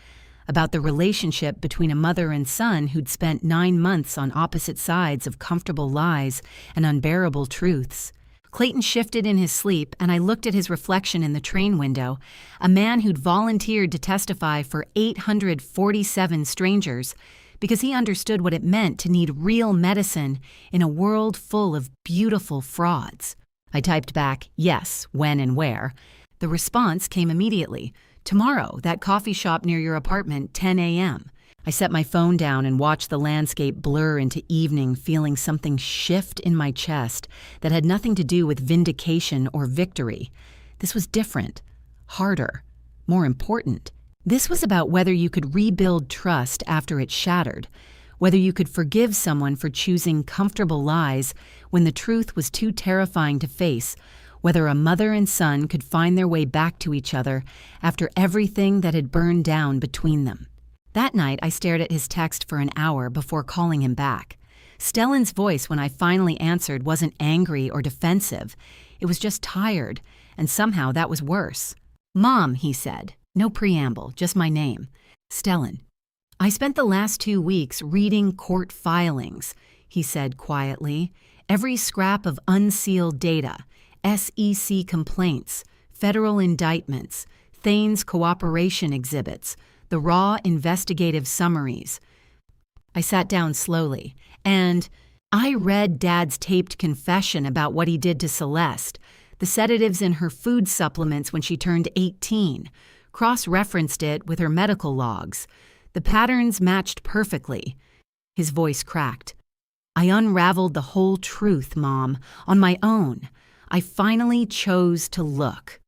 About the relationship between a mother and son who'd spent 9 months on opposite sides of comfortable lies and unbearable truths. Clayton shifted in his sleep, and I looked at his reflection in the train window, a man who'd volunteered to testify for 847 strangers, because he understood what it meant to need real medicine in a world full of beautiful frauds. I typed back, yes, when and where. The response came immediately. Tomorrow, that coffee shop near your apartment, 10 a.m. I set my phone down and watched the landscape blur into evening, feeling something shift in my chest that had nothing to do with vindication or victory. This was different, harder, more important. This was about whether you could rebuild trust after it shattered, whether you could forgive someone for choosing comfortable lies when the truth was too terrifying to face, whether a mother and son could find their way back to each other after everything that had burned down between them. That night, I stared at his text for an hour before calling him back. Stellan's voice when I finally answered wasn't angry or defensive. It was just tired, and somehow that was worse. Mom, he said. No preamble, just my name. Stellan. I spent the last 2 weeks reading court filings, he said quietly. Every scrap of unsealed data, SEC complaints, federal indictments, Thane's cooperation exhibits, the raw investigative summaries. I sat down slowly, and I read Dad's taped confession about what he did to Celeste, the sedatives in her food supplements when she turned 18, cross-referenced it with her medical logs. The patterns matched perfectly. His voice cracked. I unraveled the whole truth, Mom, on my own. I finally chose to look.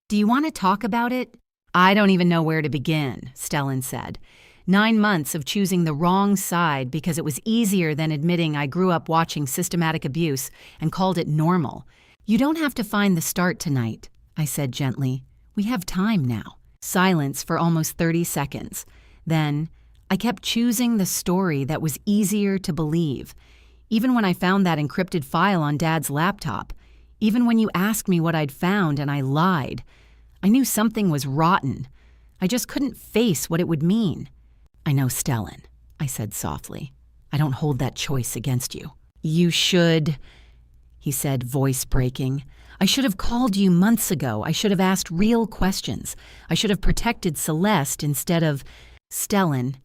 Do you want to talk about it? I don't even know where to begin, Stellan said. 9 months of choosing the wrong side because it was easier than admitting I grew up watching systematic abuse and called it normal. You don't have to find the start tonight, I said gently. We have time now. Silence for almost 30 seconds. Then, I kept choosing the story that was easier to believe. Even when I found that encrypted file on Dad's laptop. Even when you asked me what I'd found and I lied. I knew something was rotten. I just couldn't face what it would mean. I know, Stellan, I said softly. I don't hold that choice against you. You should, he said, voice breaking. I should have called you months ago. I should have asked real questions. I should have protected Celeste instead of... Stellan,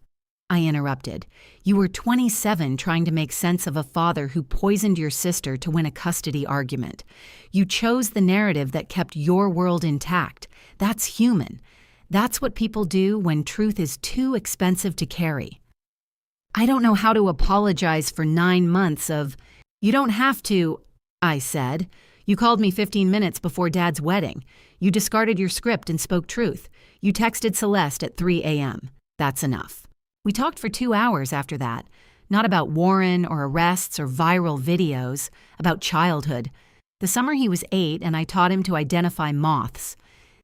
I interrupted. You were 27 trying to make sense of a father who poisoned your sister to win a custody argument. You chose the narrative that kept your world intact. That's human. That's what people do when truth is too expensive to carry. I don't know how to apologize for 9 months of... You don't have to, I said. You called me 15 minutes before Dad's wedding. You discarded your script and spoke truth. You texted Celeste at 3 a.m. That's enough. We talked for 2 hours after that. Not about Warren or arrests or viral videos, about childhood. The summer he was 8 and I taught him to identify moths.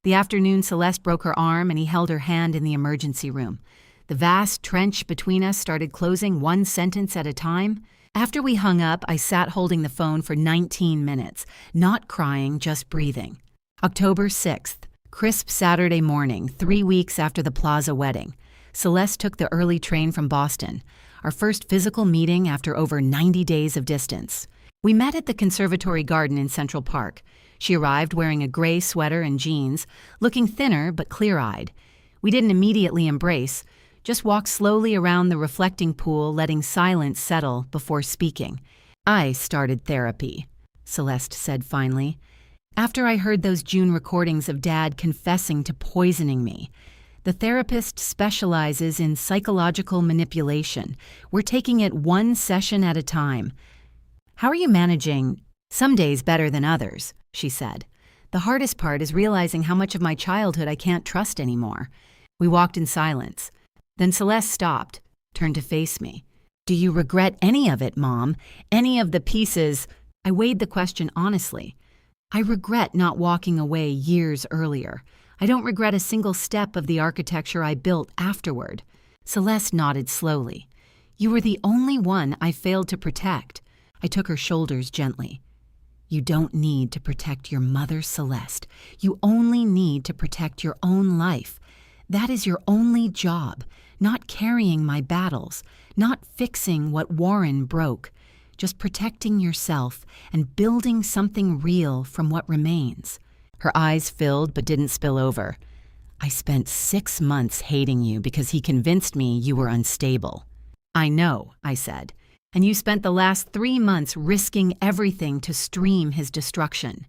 The afternoon Celeste broke her arm and he held her hand in the emergency room. The vast trench between us started closing 1 sentence at a time. After we hung up, I sat holding the phone for 19 minutes, not crying, just breathing. October 6th, crisp Saturday morning, 3 weeks after the Plaza wedding. Celeste took the early train from Boston, our first physical meeting after over 90 days of distance. We met at the Conservatory Garden in Central Park. She arrived wearing a gray sweater and jeans, looking thinner but clear-eyed. We didn't immediately embrace, just walked slowly around the reflecting pool, letting silence settle before speaking. I started therapy, Celeste said finally, after I heard those June recordings of Dad confessing to poisoning me. The therapist specializes in psychological manipulation. We're taking it 1 session at a time. How are you managing? Some days better than others, she said. The hardest part is realizing how much of my childhood I can't trust anymore. We walked in silence. Then Celeste stopped, turned to face me. Do you regret any of it, Mom? Any of the pieces? I weighed the question honestly. I regret not walking away years earlier. I don't regret a single step of the architecture I built afterward. Celeste nodded slowly. You were the only one I failed to protect. I took her shoulders gently. You don't need to protect your mother, Celeste. You only need to protect your own life. That is your only job, not carrying my battles, not fixing what Warren broke, just protecting yourself and building something real from what remains. Her eyes filled but didn't spill over. I spent 6 months hating you because he convinced me you were unstable. I know, I said, and you spent the last 3 months risking everything to stream his destruction.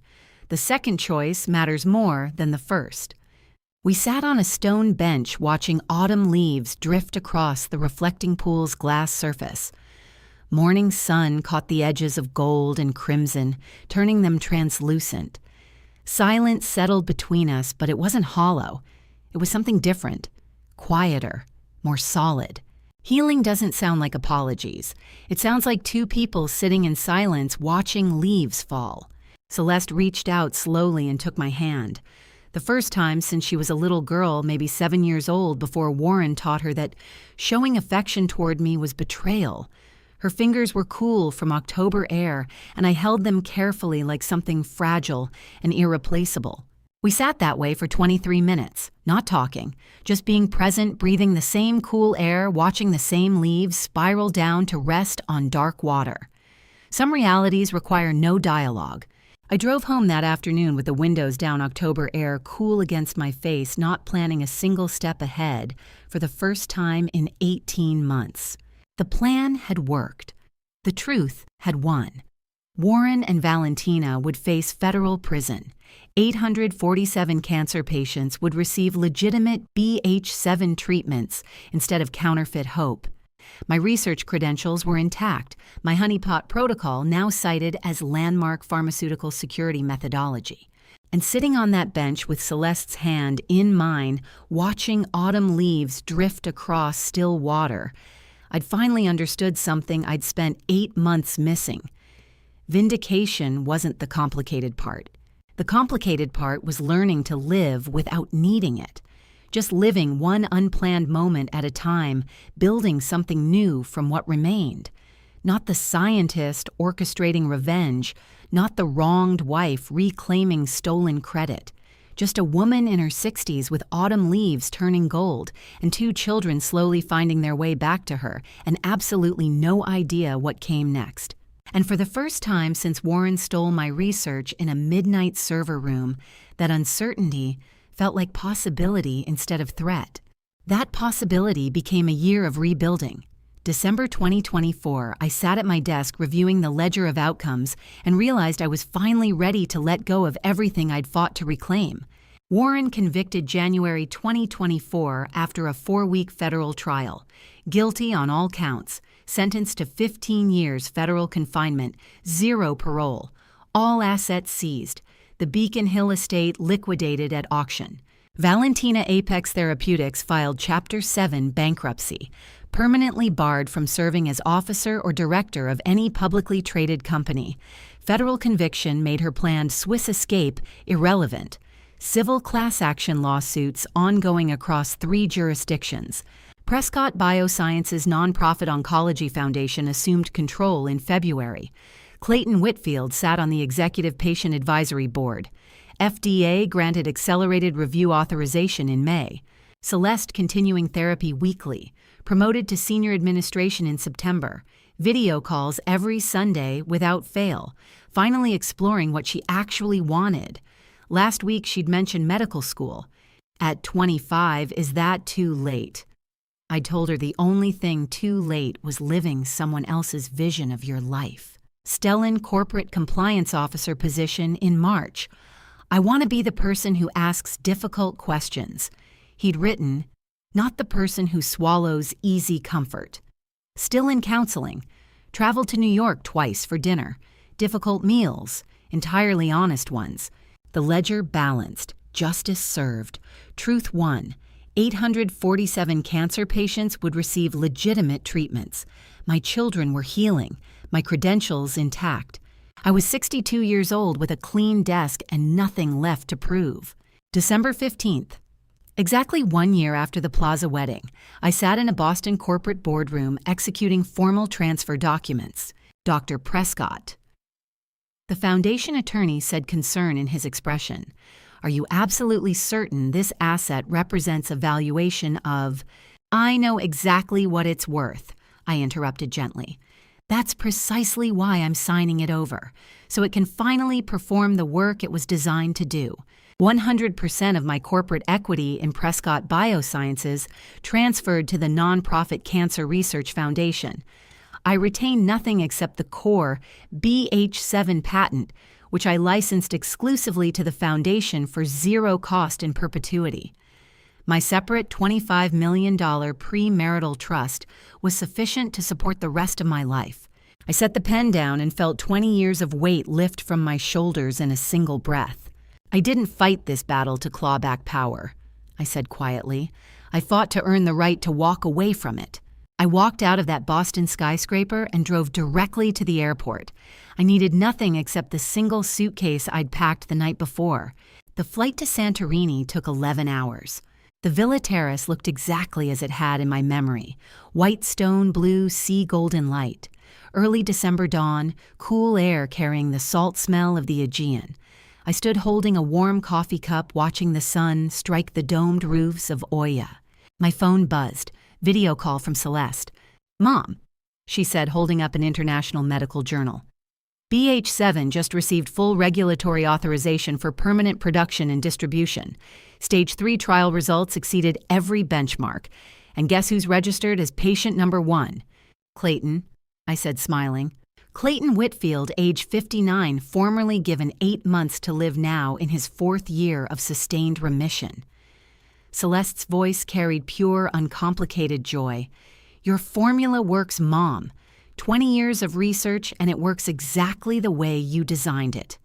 The second choice matters more than the first. We sat on a stone bench watching autumn leaves drift across the reflecting pool's glass surface. Morning sun caught the edges of gold and crimson, turning them translucent. Silence settled between us, but it wasn't hollow. It was something different, quieter, more solid. Healing doesn't sound like apologies. It sounds like 2 people sitting in silence watching leaves fall. Celeste reached out slowly and took my hand. The first time since she was a little girl, maybe 7 years old, before Warren taught her that showing affection toward me was betrayal. Her fingers were cool from October air, and I held them carefully like something fragile and irreplaceable. We sat that way for 23 minutes, not talking, just being present, breathing the same cool air, watching the same leaves spiral down to rest on dark water. Some realities require no dialogue. I drove home that afternoon with the windows down, October air cool against my face, not planning a single step ahead for the first time in 18 months. The plan had worked. The truth had won. Warren and Valentina would face federal prison. 847 cancer patients would receive legitimate BH7 treatments instead of counterfeit hope. My research credentials were intact, my honeypot protocol now cited as landmark pharmaceutical security methodology. And sitting on that bench with Celeste's hand in mine, watching autumn leaves drift across still water, I'd finally understood something I'd spent 8 months missing. Vindication wasn't the complicated part. The complicated part was learning to live without needing it. Just living one unplanned moment at a time, building something new from what remained. Not the scientist orchestrating revenge, not the wronged wife reclaiming stolen credit. Just a woman in her 60s with autumn leaves turning gold and 2 children slowly finding their way back to her and absolutely no idea what came next. And for the first time since Warren stole my research in a midnight server room, that uncertainty felt like possibility instead of threat. That possibility became a year of rebuilding. December 2024, I sat at my desk reviewing the ledger of outcomes and realized I was finally ready to let go of everything I'd fought to reclaim. Warren convicted January 2024 after a 4-week federal trial. Guilty on all counts, sentenced to 15 years federal confinement, 0 parole, all assets seized. The Beacon Hill estate liquidated at auction. Valentina Apex Therapeutics filed Chapter 7 bankruptcy, permanently barred from serving as officer or director of any publicly traded company. Federal conviction made her planned Swiss escape irrelevant. Civil class action lawsuits ongoing across 3 jurisdictions. Prescott Biosciences nonprofit oncology foundation assumed control in February. Clayton Whitfield sat on the Executive Patient Advisory Board. FDA granted accelerated review authorization in May. Celeste continuing therapy weekly. Promoted to senior administration in September. Video calls every Sunday without fail. Finally exploring what she actually wanted. Last week she'd mentioned medical school. At 25, is that too late? I told her the only thing too late was living someone else's vision of your life. Stellan corporate compliance officer position in March. I want to be the person who asks difficult questions. He'd written, not the person who swallows easy comfort. Still in counseling. Traveled to New York twice for dinner. Difficult meals, entirely honest ones. The ledger balanced, justice served, truth won. 847 cancer patients would receive legitimate treatments. My children were healing. My credentials intact. I was 62 years old with a clean desk and nothing left to prove. December 15th. Exactly 1 year after the Plaza wedding, I sat in a Boston corporate boardroom executing formal transfer documents. Dr. Prescott. The foundation attorney said concern in his expression. Are you absolutely certain this asset represents a valuation of... I know exactly what it's worth, I interrupted gently. That's precisely why I'm signing it over, so it can finally perform the work it was designed to do. 100% of my corporate equity in Prescott Biosciences transferred to the nonprofit Cancer Research Foundation. I retain nothing except the core BH7 patent, which I licensed exclusively to the foundation for 0 cost in perpetuity. My separate $25 million premarital trust was sufficient to support the rest of my life. I set the pen down and felt 20 years of weight lift from my shoulders in a single breath. I didn't fight this battle to claw back power, I said quietly. I fought to earn the right to walk away from it. I walked out of that Boston skyscraper and drove directly to the airport. I needed nothing except the single suitcase I'd packed the night before. The flight to Santorini took 11 hours. The Villa Terrace looked exactly as it had in my memory. White stone blue sea golden light. Early December dawn, cool air carrying the salt smell of the Aegean. I stood holding a warm coffee cup watching the sun strike the domed roofs of Oya. My phone buzzed. Video call from Celeste. "Mom," she said, holding up an international medical journal. "BH7 just received full regulatory authorization for permanent production and distribution. Stage 3 trial results exceeded every benchmark. And guess who's registered as patient number 1? Clayton," I said, smiling. Clayton Whitfield, age 59, formerly given 8 months to live now in his 4th year of sustained remission. Celeste's voice carried pure, uncomplicated joy. "Your formula works, Mom. 20 years of research, and it works exactly the way you designed it."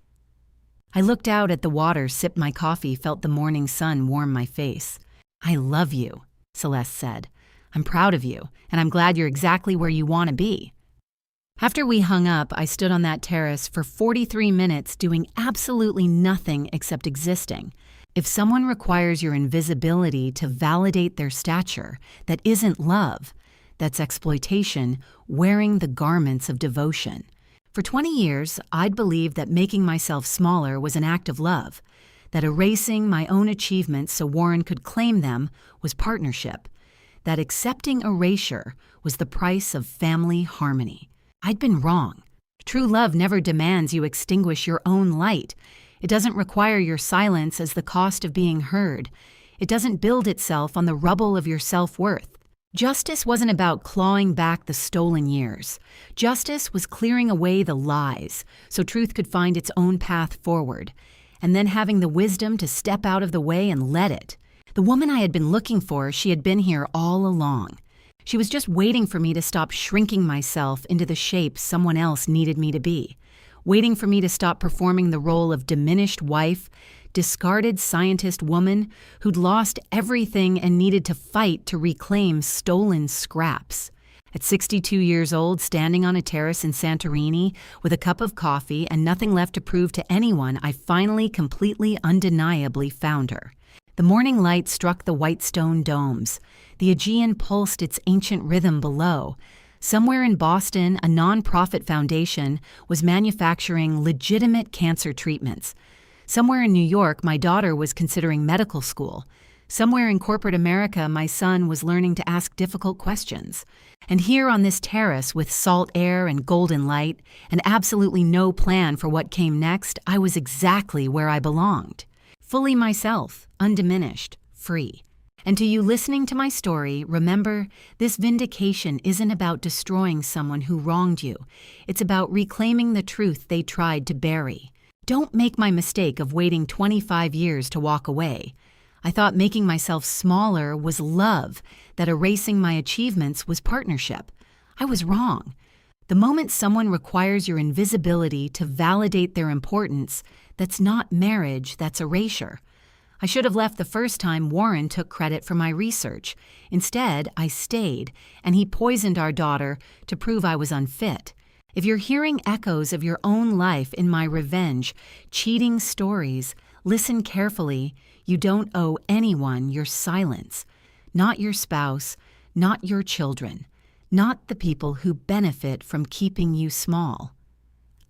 I looked out at the water, sipped my coffee, felt the morning sun warm my face. "I love you," Celeste said. "I'm proud of you, and I'm glad you're exactly where you want to be." After we hung up, I stood on that terrace for 43 minutes doing absolutely nothing except existing. If someone requires your invisibility to validate their stature, that isn't love. That's exploitation, wearing the garments of devotion. For 20 years, I'd believed that making myself smaller was an act of love, that erasing my own achievements so Warren could claim them was partnership, that accepting erasure was the price of family harmony. I'd been wrong. True love never demands you extinguish your own light. It doesn't require your silence as the cost of being heard. It doesn't build itself on the rubble of your self-worth. Justice wasn't about clawing back the stolen years. Justice was clearing away the lies so truth could find its own path forward, and then having the wisdom to step out of the way and let it. The woman I had been looking for, she had been here all along. She was just waiting for me to stop shrinking myself into the shape someone else needed me to be, waiting for me to stop performing the role of diminished wife, discarded scientist woman who'd lost everything and needed to fight to reclaim stolen scraps. At 62 years old, standing on a terrace in Santorini with a cup of coffee and nothing left to prove to anyone, I finally, completely, undeniably found her. The morning light struck the white stone domes. The Aegean pulsed its ancient rhythm below. Somewhere in Boston, a non-profit foundation was manufacturing legitimate cancer treatments. Somewhere in New York, my daughter was considering medical school. Somewhere in corporate America, my son was learning to ask difficult questions. And here on this terrace with salt air and golden light, and absolutely no plan for what came next, I was exactly where I belonged. Fully myself, undiminished, free. And to you listening to my story, remember, this vindication isn't about destroying someone who wronged you. It's about reclaiming the truth they tried to bury. Don't make my mistake of waiting 25 years to walk away. I thought making myself smaller was love, that erasing my achievements was partnership. I was wrong. The moment someone requires your invisibility to validate their importance, that's not marriage, that's erasure. I should have left the first time Warren took credit for my research. Instead, I stayed, and he poisoned our daughter to prove I was unfit. If you're hearing echoes of your own life in my revenge, cheating stories, listen carefully. You don't owe anyone your silence. Not your spouse, not your children, not the people who benefit from keeping you small.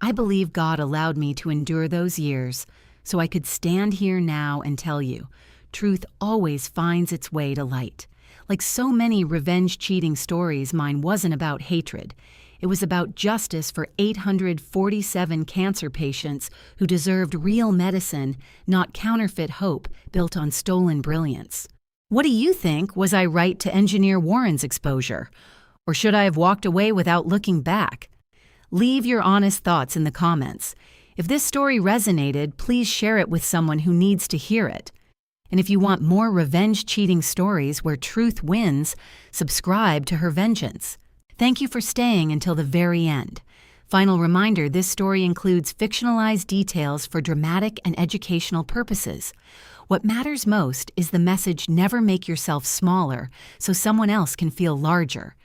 I believe God allowed me to endure those years so I could stand here now and tell you, truth always finds its way to light. Like so many revenge cheating stories, mine wasn't about hatred. It was about justice for 847 cancer patients who deserved real medicine, not counterfeit hope built on stolen brilliance. What do you think? Was I right to engineer Warren's exposure? Or should I have walked away without looking back? Leave your honest thoughts in the comments. If this story resonated, please share it with someone who needs to hear it. And if you want more revenge cheating stories where truth wins, subscribe to Her Vengeance. Thank you for staying until the very end. Final reminder, this story includes fictionalized details for dramatic and educational purposes. What matters most is the message, never make yourself smaller so someone else can feel larger.